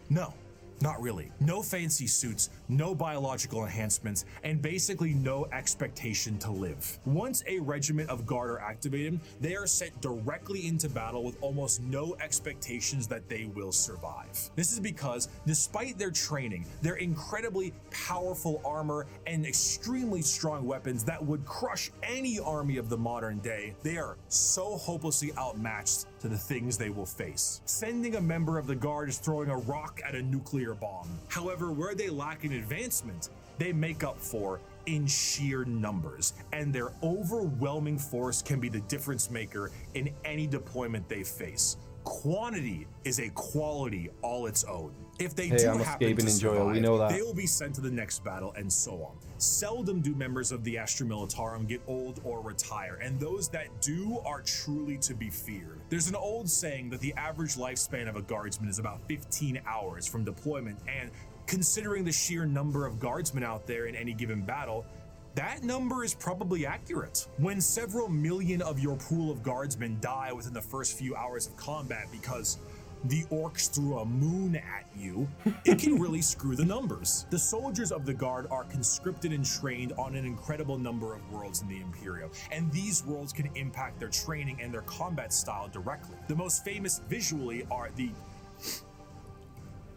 Speaker 2: No, not really. No fancy suits, no biological enhancements, and basically no expectation to live. Once a regiment of Guard are activated, they are sent directly into battle with almost no expectations that they will survive. This is because, despite their training, their incredibly powerful armor, and extremely strong weapons that would crush any army of the modern day, they are so hopelessly outmatched to the things they will face. Sending a member of the Guard is throwing a rock at a nuclear bomb. However, where they lack in advancement, they make up for in sheer numbers, and their overwhelming force can be the difference maker in any deployment they face. Quantity is a quality all its own. If they do
Speaker 1: I'm
Speaker 2: happen to
Speaker 1: escaping enjoyer,
Speaker 2: survive,
Speaker 1: we know that.
Speaker 2: they will be sent to the next battle, and so on. Seldom do members of the Astra Militarum get old or retire, and those that do are truly to be feared. There's an old saying that the average lifespan of a guardsman is about 15 hours from deployment, and considering the sheer number of guardsmen out there in any given battle, that number is probably accurate. When several million of your pool of guardsmen die within the first few hours of combat because the orcs threw a moon at you, it can really screw the numbers. The soldiers of the Guard are conscripted and trained on an incredible number of worlds in the Imperium, and these worlds can impact their training and their combat style directly. The most famous visually are the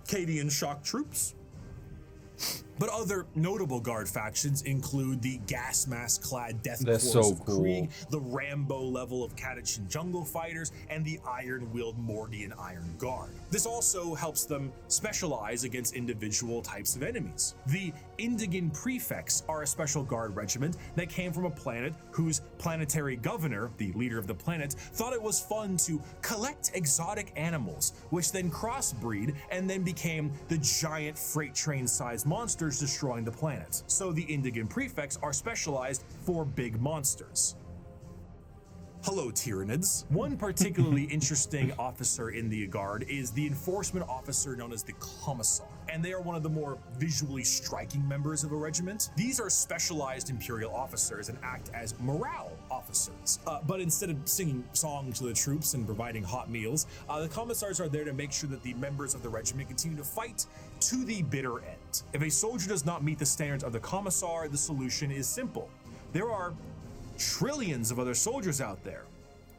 Speaker 2: Cadian shock troops. But other notable Guard factions include the gas mask clad Death
Speaker 1: They're
Speaker 2: Corps
Speaker 1: so
Speaker 2: of
Speaker 1: cool.
Speaker 2: Krieg, the Rambo level of Catachan jungle fighters, and the iron willed Mordian Iron Guard. This also helps them specialize against individual types of enemies. The Indigan Prefects are a special Guard regiment that came from a planet whose planetary governor, the leader of the planet, thought it was fun to collect exotic animals, which then crossbreed and then became the giant freight train sized monsters destroying the planet. So the Indigan Prefects are specialized for big monsters. Hello, Tyranids. One particularly interesting officer in the Guard is the enforcement officer known as the Commissar, and they are one of the more visually striking members of a regiment. These are specialized Imperial officers and act as morale officers. But instead of singing songs to the troops and providing hot meals, the Commissars are there to make sure that the members of the regiment continue to fight to the bitter end. If a soldier does not meet the standards of the Commissar, the solution is simple. There are trillions of other soldiers out there.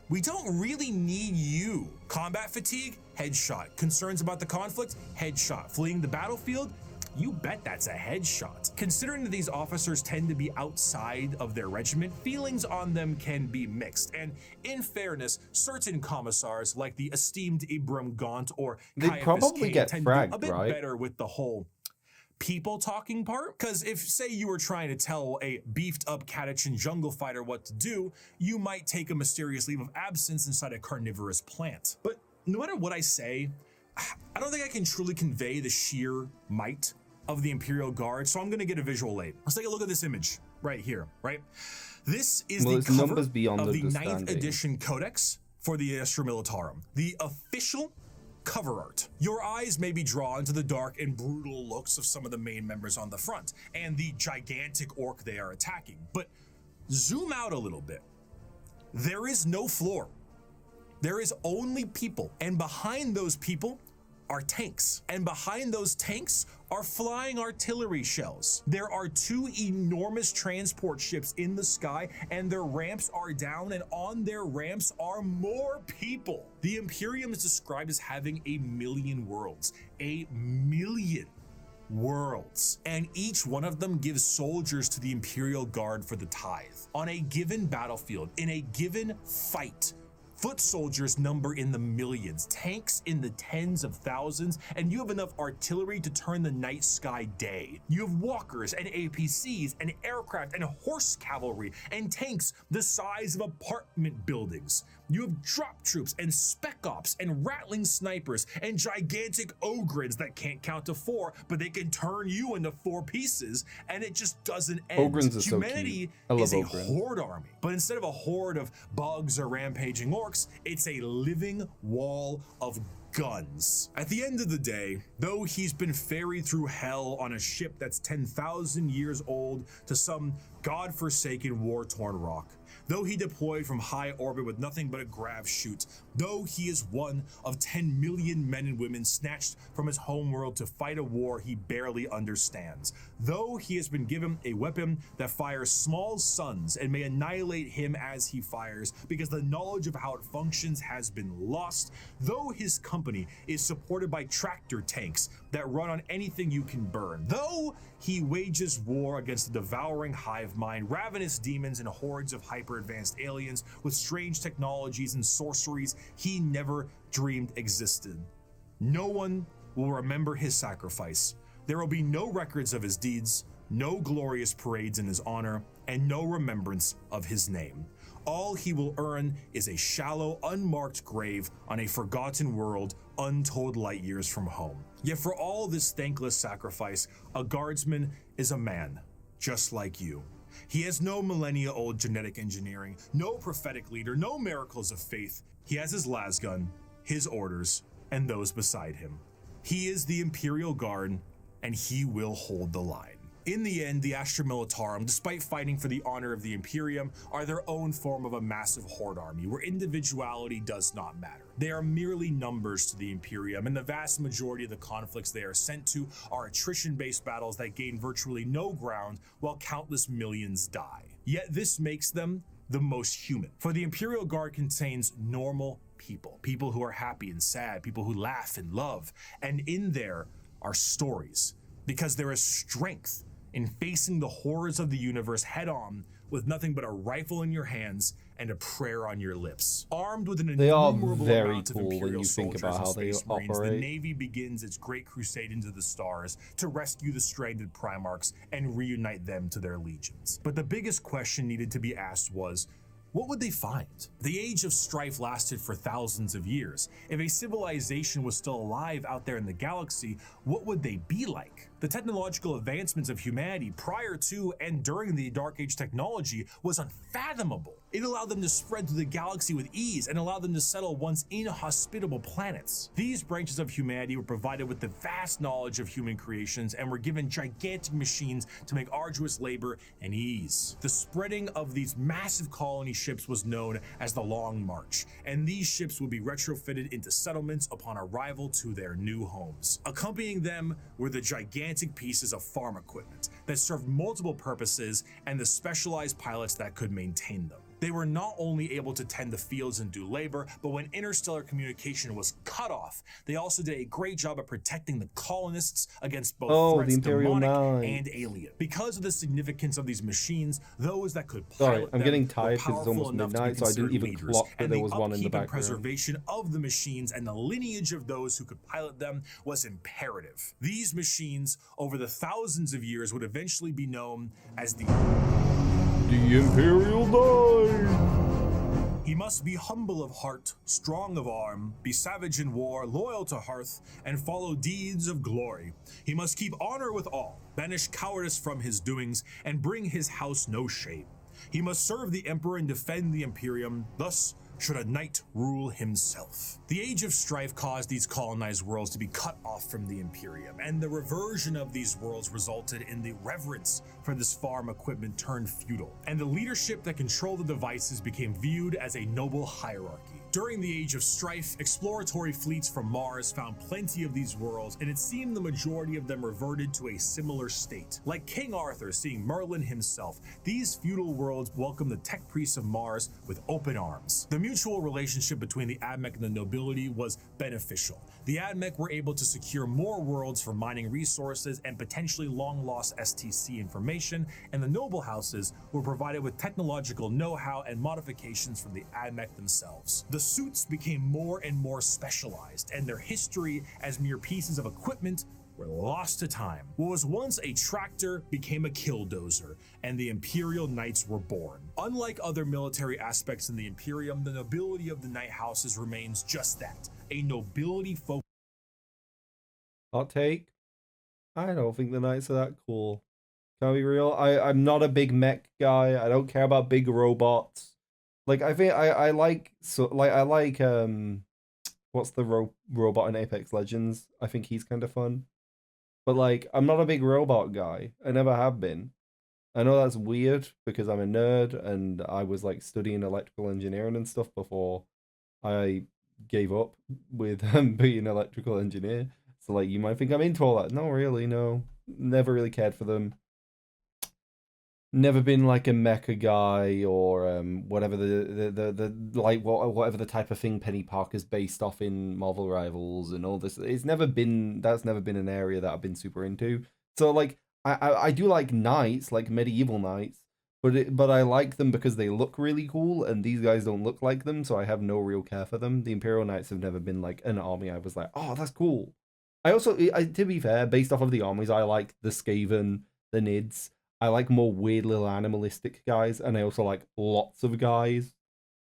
Speaker 2: We don't really need you. Combat fatigue? Headshot. Concerns about the conflict? Headshot. Fleeing the battlefield? You bet that's a headshot. Considering that these officers tend to be outside of their regiment, feelings on them can be mixed. And in fairness, certain commissars, like the esteemed Ibram Gaunt or
Speaker 1: They
Speaker 2: Caiaphas
Speaker 1: probably
Speaker 2: Cain,
Speaker 1: get
Speaker 2: tend to do
Speaker 1: fragged,
Speaker 2: a bit
Speaker 1: right?
Speaker 2: better with the whole people talking part. Because if, say, you were trying to tell a beefed up Catachan jungle fighter what to do, you might take a mysterious leave of absence inside a carnivorous plant. But no matter what I say, I don't think I can truly convey the sheer might of the Imperial Guard, so I'm going to get a visual aid. Let's take a look at this image right here, right? This is the cover
Speaker 1: numbers beyond
Speaker 2: of the 9th
Speaker 1: understanding.
Speaker 2: edition Codex for the Astra Militarum, the official cover art. Your eyes may be drawn to the dark and brutal looks of some of the main members on the front and the gigantic orc they are attacking, but zoom out a little bit. There is no floor. There is only people, and behind those people are tanks, and behind those tanks are flying artillery shells. There are 2 enormous transport ships in the sky, and their ramps are down, and on their ramps are more people. The Imperium is described as having 1,000,000 worlds. 1,000,000 worlds, and each one of them gives soldiers to the Imperial Guard for the tithe. On a given battlefield, in a given fight, foot soldiers number in the millions, tanks in the tens of thousands, and you have enough artillery to turn the night sky day. You have walkers and APCs and aircraft and horse cavalry and tanks the size of apartment buildings. You have drop troops and spec ops and rattling snipers and gigantic ogres that can't count to 4, but they can turn you into 4 pieces, and it just doesn't end.
Speaker 1: Ogrins are so
Speaker 2: Humanity
Speaker 1: cute. I love
Speaker 2: is a
Speaker 1: Ogrins.
Speaker 2: horde army, but instead of a horde of bugs or rampaging orcs, it's a living wall of guns. At the end of the day, though he's been ferried through hell on a ship that's 10,000 years old to some godforsaken war-torn rock, though he deployed from high orbit with nothing but a grav chute, though he is one of 10 million men and women snatched from his homeworld to fight a war he barely understands, though he has been given a weapon that fires small suns and may annihilate him as he fires because the knowledge of how it functions has been lost, though his company is supported by tractor tanks that run on anything you can burn, though he wages war against the devouring hive mind, ravenous demons and hordes of hyper-advanced aliens with strange technologies and sorceries he never dreamed existed. No one will remember his sacrifice. There will be no records of his deeds, no glorious parades in his honor, and no remembrance of his name. All he will earn is a shallow, unmarked grave on a forgotten world untold light years from home. Yet for all this thankless sacrifice, a guardsman is a man, just like you. He has no millennia-old genetic engineering, no prophetic leader, no miracles of faith. He has his lasgun, his orders, and those beside him. He is the Imperial Guard, and he will hold the line. In the end, the Astra Militarum, despite fighting for the honor of the Imperium, are their own form of a massive horde army where individuality does not matter. They are merely numbers to the Imperium, and the vast majority of the conflicts they are sent to are attrition-based battles that gain virtually no ground while countless millions die. Yet this makes them the most human. For the Imperial Guard contains normal people, people who are happy and sad, people who laugh and love, and in there are stories, because there is strength in facing the horrors of the universe head on with nothing but a rifle in your hands and a prayer on your lips. Armed with an
Speaker 1: They are
Speaker 2: innumerable
Speaker 1: very
Speaker 2: amount of
Speaker 1: cool when
Speaker 2: Imperial
Speaker 1: you think
Speaker 2: soldiers
Speaker 1: about
Speaker 2: and
Speaker 1: how they
Speaker 2: Space Marines,
Speaker 1: operate.
Speaker 2: the Navy begins its great crusade into the stars to rescue the stranded Primarchs and reunite them to their legions. But the biggest question needed to be asked was, what would they find? The age of strife lasted for thousands of years. If a civilization was still alive out there in the galaxy, what would they be like? The technological advancements of humanity prior to and during the Dark Age technology was unfathomable. It allowed them to spread through the galaxy with ease and allowed them to settle once inhospitable planets. These branches of humanity were provided with the vast knowledge of human creations and were given gigantic machines to make arduous labor and ease. The spreading of these massive colony ships was known as the Long March, and these ships would be retrofitted into settlements upon arrival to their new homes. Accompanying them were the gigantic pieces of farm equipment that served multiple purposes and the specialized pilots that could maintain them. They were not only able to tend the fields and do labor, but when interstellar communication was cut off, they also did a great job of protecting the colonists against both threats,
Speaker 1: the Imperial
Speaker 2: demonic
Speaker 1: Nine.
Speaker 2: and alien. Because of the significance of these machines, those that could
Speaker 1: Sorry,
Speaker 2: pilot
Speaker 1: I'm
Speaker 2: them
Speaker 1: getting
Speaker 2: were
Speaker 1: tired 'cause it's
Speaker 2: powerful
Speaker 1: almost
Speaker 2: enough to be
Speaker 1: midnight, so I didn't
Speaker 2: considered
Speaker 1: even
Speaker 2: leaders,
Speaker 1: clock that
Speaker 2: and
Speaker 1: there
Speaker 2: the
Speaker 1: was one in the
Speaker 2: upkeep and
Speaker 1: background.
Speaker 2: preservation of the machines and the lineage of those who could pilot them was imperative. These machines, over the thousands of years, would eventually be known as the
Speaker 1: The Imperial Nine!
Speaker 2: He must be humble of heart, strong of arm, be savage in war, loyal to hearth, and follow deeds of glory. He must keep honor with all, banish cowardice from his doings, and bring his house no shame. He must serve the emperor and defend the imperium, thus should a knight rule himself. The Age of Strife caused these colonized worlds to be cut off from the Imperium, and the reversion of these worlds resulted in the reverence for this farm equipment turned feudal, and the leadership that controlled the devices became viewed as a noble hierarchy. During the Age of Strife, exploratory fleets from Mars found plenty of these worlds, and it seemed the majority of them reverted to a similar state. Like King Arthur seeing Merlin himself, these feudal worlds welcomed the tech priests of Mars with open arms. The mutual relationship between the Admech and the nobility was beneficial. The Admech were able to secure more worlds for mining resources and potentially long-lost STC information, and the noble houses were provided with technological know-how and modifications from the Admech themselves. The suits became more and more specialized, and their history as mere pieces of equipment were lost to time. What was once a tractor became a killdozer, and the Imperial Knights were born. Unlike other military aspects in the Imperium, the nobility of the Knight houses remains just that, a nobility focus.
Speaker 1: Hot take. I don't think the Knights are that cool. Can I be real? I'm not a big mech guy. I don't care about big robots. Like I think I like what's the robot in Apex Legends? I think he's kind of fun. But like I'm not a big robot guy. I never have been. I know that's weird because I'm a nerd and I was like studying electrical engineering and stuff before I gave up with being an electrical engineer. So like you might think I'm into all that. No, really, no. Never really cared for them. Never been like a mecha guy or whatever the like whatever the type of thing Penny Parker's based off in Marvel Rivals and all this. That's never been an area that I've been super into. So like I do like knights, like medieval knights, but I like them because they look really cool, and these guys don't look like them, so I have no real care for them. The Imperial Knights have never been like an army I was like, oh, that's cool. I also, to be fair, based off of the armies, I like the Skaven, the Nids. I like more weird little animalistic guys, and I also like lots of guys,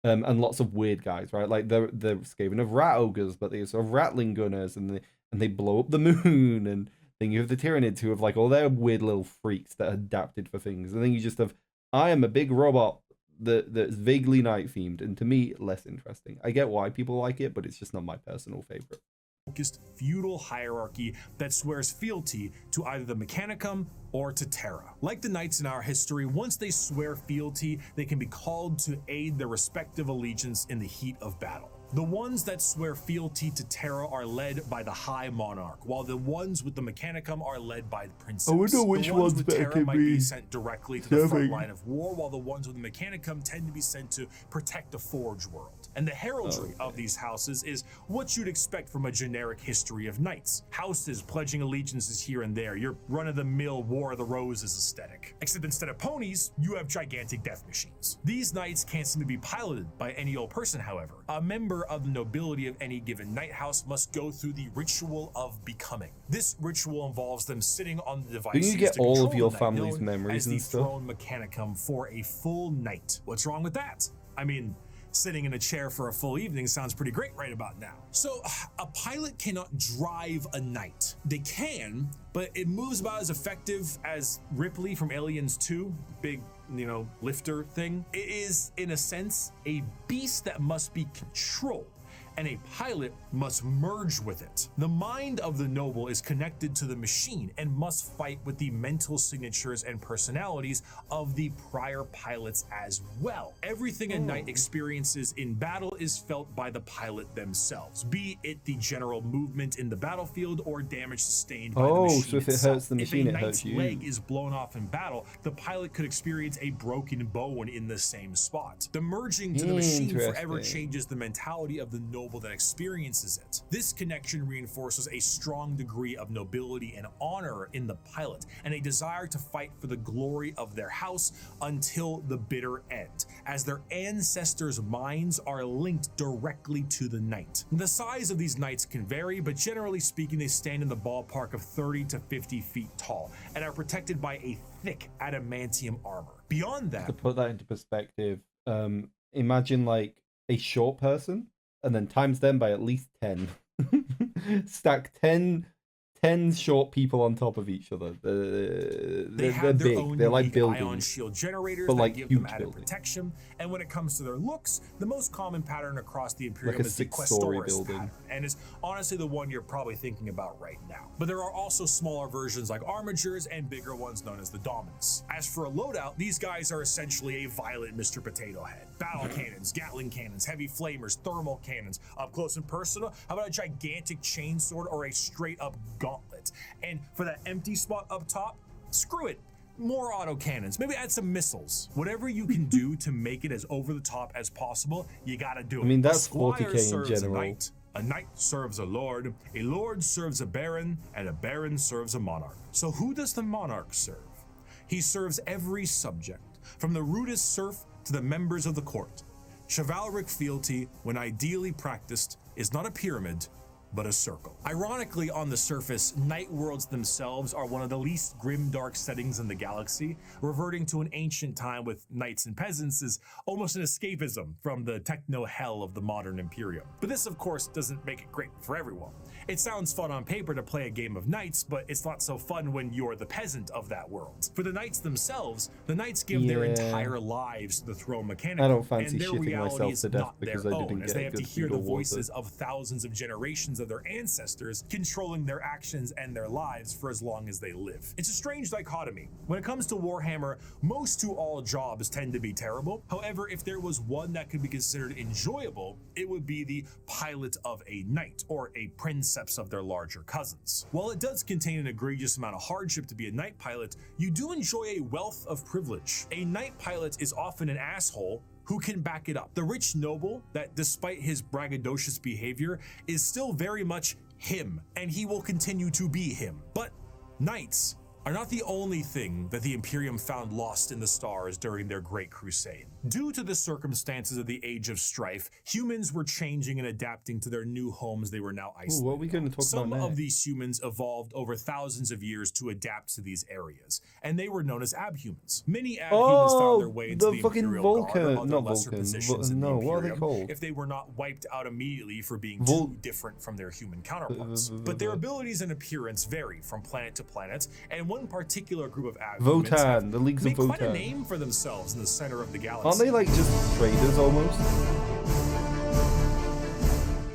Speaker 1: and lots of weird guys, right? Like the Skaven of rat ogres, but they also have rattling gunners, and they blow up the moon, and then you have the Tyranids who have like all their weird little freaks that are adapted for things, and then you just have I am a big robot that's vaguely night themed, and to me less interesting. I get why people like it, but it's just not my personal favorite.
Speaker 2: Focused feudal hierarchy that swears fealty to either the Mechanicum or to Terra. Like the knights in our history, once they swear fealty, they can be called to aid their respective allegiance in the heat of battle. The ones that swear fealty to Terra are led by the High Monarch, while the ones with the Mechanicum are led by the Princeps.
Speaker 1: I wonder which
Speaker 2: the ones
Speaker 1: one's
Speaker 2: with
Speaker 1: better
Speaker 2: Terra
Speaker 1: to
Speaker 2: might
Speaker 1: be
Speaker 2: be sent directly to the front line of war, while the ones with the Mechanicum tend to be sent to protect the Forge world. And the heraldry of these houses is what you'd expect from a generic history of knights. Houses pledging allegiances here and there, your run-of-the-mill War of the Roses aesthetic. Except instead of ponies, you have gigantic death machines. These knights can't seem to be piloted by any old person, however. A member of the nobility of any given knight house must go through the ritual of becoming. This ritual involves them sitting on the devices
Speaker 1: you get
Speaker 2: to
Speaker 1: all
Speaker 2: control
Speaker 1: of your
Speaker 2: the knight,
Speaker 1: family's
Speaker 2: known
Speaker 1: memories
Speaker 2: as the
Speaker 1: and stuff?
Speaker 2: Throne Mechanicum for a full night. What's wrong with that? I mean, sitting in a chair for a full evening sounds pretty great right about now. So a pilot cannot drive a knight. They can, but it moves about as effective as Ripley from Aliens 2, big, lifter thing. It is, in a sense, a beast that must be controlled, and a pilot must merge with it. The mind of the noble is connected to the machine and must fight with the mental signatures and personalities of the prior pilots as well. Everything a knight experiences in battle is felt by the pilot themselves, be it the general movement in the battlefield or damage sustained by the machine
Speaker 1: so if it
Speaker 2: itself.
Speaker 1: hurts the machine, it hurts you.
Speaker 2: If a knight's leg is blown off in battle, the pilot could experience a broken bone in the same spot. The merging to the machine forever changes the mentality of the noble that experiences it. This connection reinforces a strong degree of nobility and honor in the pilot, and a desire to fight for the glory of their house until the bitter end, as their ancestors' minds are linked directly to the knight. The size of these knights can vary, but generally speaking, they stand in the ballpark of 30 to 50 feet tall and are protected by a thick adamantium armor. Beyond that,
Speaker 1: to put that into perspective, imagine like a short person, and then times them by at least 10. Stack 10 short people on top of each other. They're big. They're like buildings,
Speaker 2: ion shield generators
Speaker 1: but like
Speaker 2: that give them
Speaker 1: huge
Speaker 2: added
Speaker 1: buildings.
Speaker 2: protection. And when it comes to their looks, the most common pattern across the Imperium
Speaker 1: Like a
Speaker 2: is the
Speaker 1: 6-story
Speaker 2: Questoris
Speaker 1: building.
Speaker 2: pattern, and is honestly the one you're probably thinking about right now. But there are also smaller versions like armatures and bigger ones known as the Dominus. As for a loadout, these guys are essentially a violent Mr. Potato Head. Battle cannons, Gatling cannons, heavy flamers, thermal cannons. Up close and personal, how about a gigantic chainsword or a straight up gauntlet? And for that empty spot up top, screw it. More autocannons, maybe add some missiles. Whatever you can do to make it as over the top as possible, you gotta do it.
Speaker 1: I mean, that's
Speaker 2: A squire
Speaker 1: 40k in
Speaker 2: serves
Speaker 1: general.
Speaker 2: a knight serves a lord serves a baron, and a baron serves a monarch. So who does the monarch serve? He serves every subject, from the rudest serf to the members of the court. Chivalric fealty, when ideally practiced, is not a pyramid, but a circle. Ironically, on the surface, night worlds themselves are one of the least grim dark settings in the galaxy. Reverting to an ancient time with knights and peasants is almost an escapism from the techno hell of the modern Imperium. But this, of course, doesn't make it great for everyone. It sounds fun on paper to play a game of knights, but it's not so fun when you're the peasant of that world. For the knights themselves, the knights give their entire lives to the throne mechanic,
Speaker 1: I don't fancy
Speaker 2: and their
Speaker 1: shitting
Speaker 2: reality
Speaker 1: myself
Speaker 2: is
Speaker 1: to death
Speaker 2: not
Speaker 1: because
Speaker 2: their
Speaker 1: I didn't
Speaker 2: own,
Speaker 1: get
Speaker 2: as they
Speaker 1: a
Speaker 2: have to
Speaker 1: good
Speaker 2: hear the
Speaker 1: feudal water.
Speaker 2: voices of thousands of generations of their ancestors controlling their actions and their lives for as long as they live. It's a strange dichotomy. When it comes to Warhammer, most to all jobs tend to be terrible. However, if there was one that could be considered enjoyable, it would be the pilot of a knight, or a princeps of their larger cousins. While it does contain an egregious amount of hardship to be a knight pilot, you do enjoy a wealth of privilege. A knight pilot is often an asshole who can back it up. The rich noble that, despite his braggadocious behavior, is still very much him, and he will continue to be him. But knights are not the only thing that the Imperium found lost in the stars during their Great Crusade. Due to the circumstances of the Age of Strife, humans were changing and adapting to their new homes they were now isolated.
Speaker 1: Ooh, what are we going to talk
Speaker 2: Some
Speaker 1: about
Speaker 2: of
Speaker 1: next?
Speaker 2: these humans evolved over thousands of years to adapt to these areas, and they were known as abhumans. Many abhumans found their way into
Speaker 1: the
Speaker 2: the
Speaker 1: fucking
Speaker 2: Imperial Guard or
Speaker 1: Vulcan,
Speaker 2: other
Speaker 1: not
Speaker 2: lesser
Speaker 1: Vulcan.
Speaker 2: positions in the
Speaker 1: No, what are they
Speaker 2: Imperium
Speaker 1: called?
Speaker 2: if they were not wiped out immediately for being
Speaker 1: Vul-
Speaker 2: too different from their human counterparts. But their abilities and appearance vary from planet to planet, and one particular group of abhumans
Speaker 1: Votan, the Leagues of
Speaker 2: made quite a
Speaker 1: Votan.
Speaker 2: name for themselves in the center of the galaxy.
Speaker 1: Aren't they like just traders almost?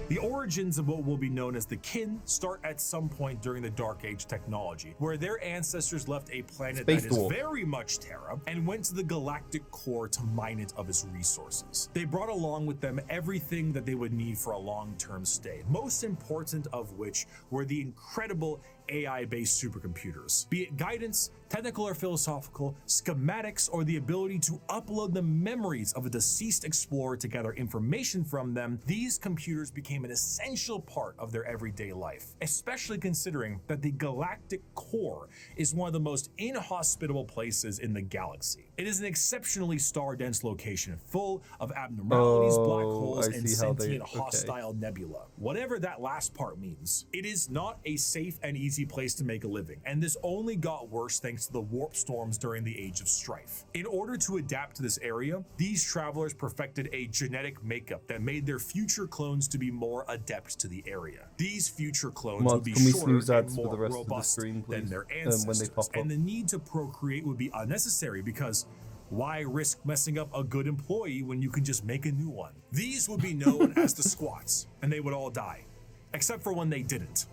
Speaker 2: The origins of what will be known as the Kin start at some point during the Dark Age technology, where their ancestors left a planet
Speaker 1: Space
Speaker 2: that is
Speaker 1: Dwarf.
Speaker 2: very much Terra and went to the galactic core to mine it of its resources. They brought along with them everything that they would need for a long-term stay, most important of which were the incredible AI-based supercomputers. Be it guidance, technical or philosophical, schematics, or the ability to upload the memories of a deceased explorer to gather information from them, these computers became an essential part of their everyday life, especially considering that the galactic core is one of the most inhospitable places in the galaxy. It is an exceptionally star-dense location, full of abnormalities, black holes,
Speaker 1: I
Speaker 2: and
Speaker 1: see how they-
Speaker 2: sentient
Speaker 1: okay.
Speaker 2: hostile nebula. Whatever that last part means, it is not a safe and easy place to make a living, and this only got worse thanks to the warp storms during the Age of Strife. In order to adapt to this area, these travelers perfected a genetic makeup that made their future clones to be more adept to the area. These future clones
Speaker 1: Mods,
Speaker 2: would be
Speaker 1: can we
Speaker 2: shorter
Speaker 1: snooze
Speaker 2: and
Speaker 1: ads for
Speaker 2: more
Speaker 1: the rest of the
Speaker 2: robust
Speaker 1: stream,
Speaker 2: than
Speaker 1: please?
Speaker 2: their
Speaker 1: When they
Speaker 2: ancestors,
Speaker 1: pop up.
Speaker 2: and the need to procreate would be unnecessary because why risk messing up a good employee when you can just make a new one? These would be known as the squats, and they would all die, except for when they didn't.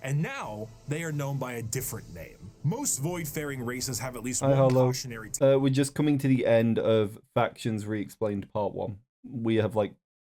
Speaker 2: And now they are known by a different name. Most void-faring races have at least one cautionary tale.
Speaker 1: We're just coming to the end of Factions Re-Explained Part 1. We have like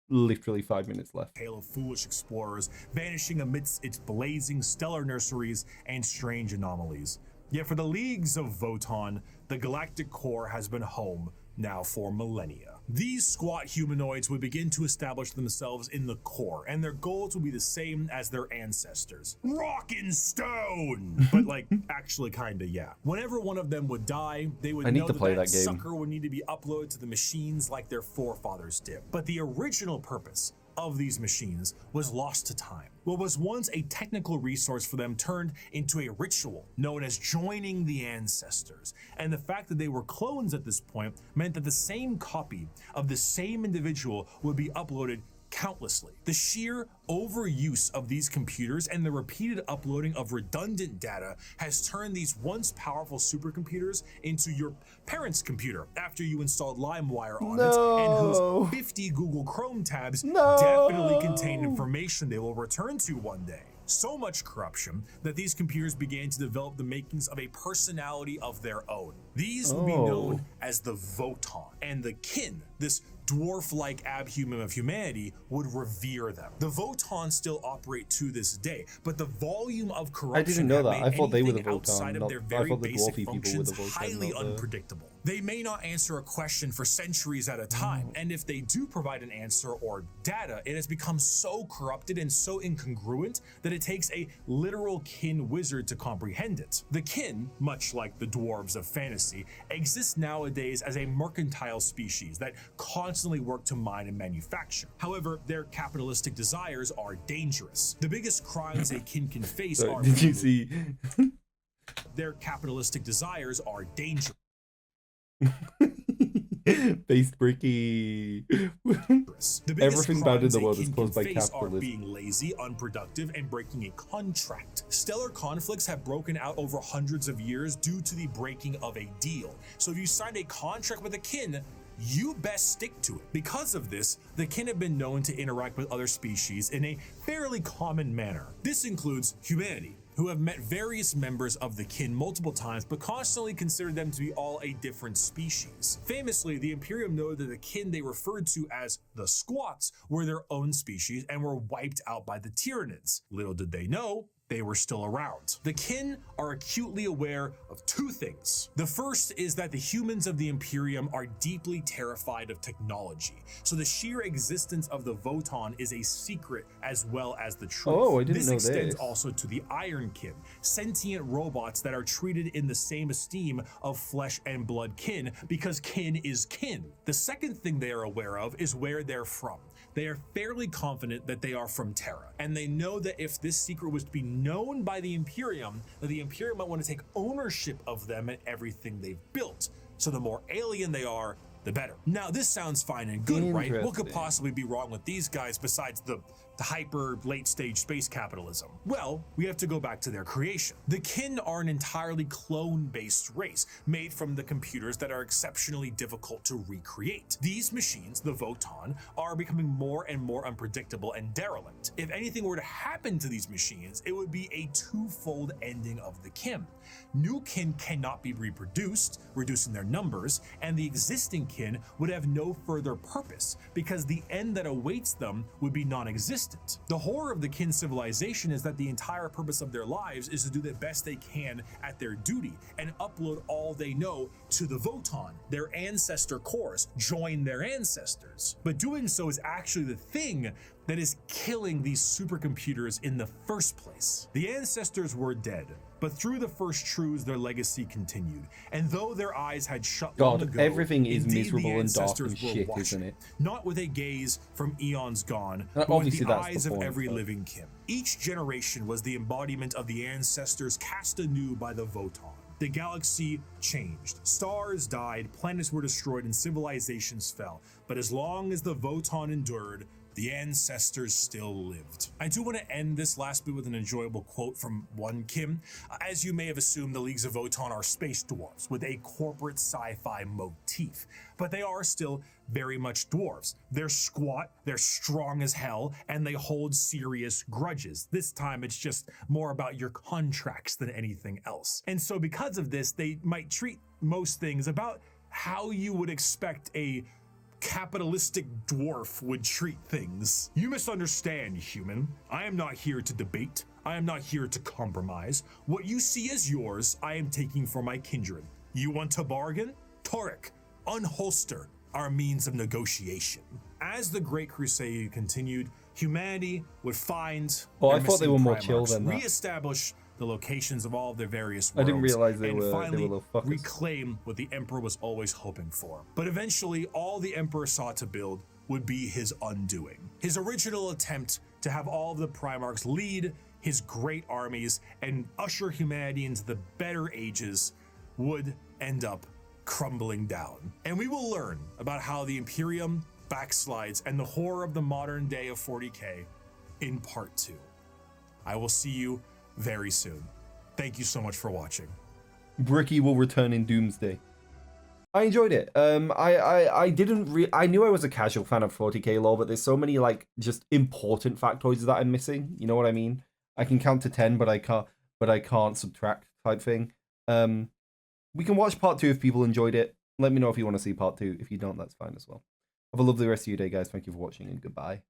Speaker 1: literally 5 minutes left.
Speaker 2: Tale of foolish explorers vanishing amidst its blazing stellar nurseries and strange anomalies. Yet for the leagues of Votan, the galactic core has been home now for millennia. These squat humanoids would begin to establish themselves in the core, and their goals would be the same as their ancestors. Rock and stone! But like, actually kinda, yeah. Whenever one of them would die, they would
Speaker 1: I need
Speaker 2: know
Speaker 1: to play that game.
Speaker 2: sucker would need to be uploaded to the machines like their forefathers did. But the original purpose of these machines was lost to time. What was once a technical resource for them turned into a ritual known as joining the ancestors. And the fact that they were clones at this point meant that the same copy of the same individual would be uploaded countlessly. The sheer overuse of these computers and the repeated uploading of redundant data has turned these once powerful supercomputers into your parents' computer after you installed LimeWire on it, and whose 50 Google Chrome tabs definitely contain information they will return to one day. So much corruption that these computers began to develop the makings of a personality of their own. These will be known as the Voton, and the kin, this dwarf-like abhuman of humanity, would revere them. The Voton still operate to this day, but the volume of corruption
Speaker 1: I didn't know that. I thought they were the
Speaker 2: outside
Speaker 1: Voton.
Speaker 2: of their
Speaker 1: I
Speaker 2: very
Speaker 1: thought the
Speaker 2: basic
Speaker 1: dwarfy people were
Speaker 2: functions
Speaker 1: the Voton.
Speaker 2: highly unpredictable. They may not answer a question for centuries at a time, and if they do provide an answer or data, it has become so corrupted and so incongruent that it takes a literal kin wizard to comprehend it. The kin, much like the dwarves of fantasy, exists nowadays as a mercantile species that constantly work to mine and manufacture. However, their capitalistic desires are dangerous. The biggest crimes a kin can face are—
Speaker 1: Did you see?
Speaker 2: Their capitalistic desires are dangerous.
Speaker 1: Based bricky. Everything bad in the world is caused by capitalism.
Speaker 2: Are being lazy, unproductive, and breaking a contract. Stellar conflicts have broken out over hundreds of years due to the breaking of a deal. So if you signed a contract with a kin, you best stick to it. Because of this, the kin have been known to interact with other species in a fairly common manner. This includes humanity, who have met various members of the kin multiple times but constantly considered them to be all a different species. Famously, the Imperium noted that the kin they referred to as the Squats were their own species and were wiped out by the Tyranids. Little did they know, they were still around. The kin are acutely aware of two things. The first is that the humans of the Imperium are deeply terrified of technology, so the sheer existence of the Voton is a secret as well as the truth.
Speaker 1: Oh, I didn't know
Speaker 2: this extends
Speaker 1: this.
Speaker 2: also to the Iron Kin, sentient robots that are treated in the same esteem of flesh and blood kin, because kin is kin. The second thing they are aware of is where they're from. They are fairly confident that they are from Terra, and they know that if this secret was to be known by the Imperium, that the Imperium might want to take ownership of them and everything they've built. So the more alien they are, the better. Now, this sounds fine and good, right? What could possibly be wrong with these guys besides the hyper late stage space capitalism? Well, we have to go back to their creation. The kin are an entirely clone-based race made from the computers that are exceptionally difficult to recreate. These machines, the Voton, are becoming more and more unpredictable and derelict. If anything were to happen to these machines, it would be a twofold ending of the kin. New kin cannot be reproduced, reducing their numbers, and the existing kin would have no further purpose because the end that awaits them would be non-existent. The horror of the kin civilization is that the entire purpose of their lives is to do the best they can at their duty and upload all they know to the Voton, their ancestor cores, join their ancestors. But doing so is actually the thing that is killing these supercomputers in the first place. The ancestors were dead, but through the first truths, their legacy continued. And though their eyes had shut long ago,
Speaker 1: everything is
Speaker 2: indeed
Speaker 1: miserable
Speaker 2: the
Speaker 1: and dark
Speaker 2: ancestors
Speaker 1: and
Speaker 2: were
Speaker 1: shit,
Speaker 2: watching,
Speaker 1: isn't it?
Speaker 2: not with a gaze from eons gone, but with
Speaker 1: Obviously,
Speaker 2: the
Speaker 1: that's
Speaker 2: eyes
Speaker 1: the
Speaker 2: of
Speaker 1: point,
Speaker 2: every
Speaker 1: but-
Speaker 2: living kin. Each generation was the embodiment of the ancestors cast anew by the Voton. The galaxy changed. Stars died, planets were destroyed, and civilizations fell. But as long as the Voton endured, the ancestors still lived. I do want to end this last bit with an enjoyable quote from one kin. As you may have assumed, the Leagues of Voton are space dwarves with a corporate sci-fi motif, but they are still very much dwarves. They're squat, they're strong as hell, and they hold serious grudges. This time it's just more about your contracts than anything else. And so because of this, they might treat most things about how you would expect a capitalistic dwarf would treat things. You misunderstand, human. I am not here to debate. I am not here to compromise. What you see as yours, I am taking for my kindred. You want to bargain? Torek, unholster our means of negotiation. As the Great Crusade continued, humanity would find
Speaker 1: Oh,
Speaker 2: their
Speaker 1: I thought they
Speaker 2: missing
Speaker 1: were more
Speaker 2: primarchs,
Speaker 1: chill than that.
Speaker 2: reestablish the locations of all of their various
Speaker 1: I
Speaker 2: worlds,
Speaker 1: didn't realize they
Speaker 2: and
Speaker 1: were
Speaker 2: finally
Speaker 1: little fuckers.
Speaker 2: reclaim what the Emperor was always hoping for. But eventually, all the Emperor sought to build would be his undoing. His original attempt to have all of the Primarchs lead his great armies and usher humanity into the better ages would end up crumbling down. And we will learn about how the Imperium backslides and the horror of the modern day of 40K in part 2. I will see you very soon. Thank you so much for watching.
Speaker 1: Bricky will return in Doomsday. I enjoyed it. I knew I was a casual fan of 40K lore, but there's so many like just important factoids that I'm missing. You know what I mean? I can count to 10, but I can't subtract type thing. We can watch part 2 if people enjoyed it. Let me know if you want to see part 2. If you don't, that's fine as well. Have a lovely rest of your day, guys. Thank you for watching, and goodbye.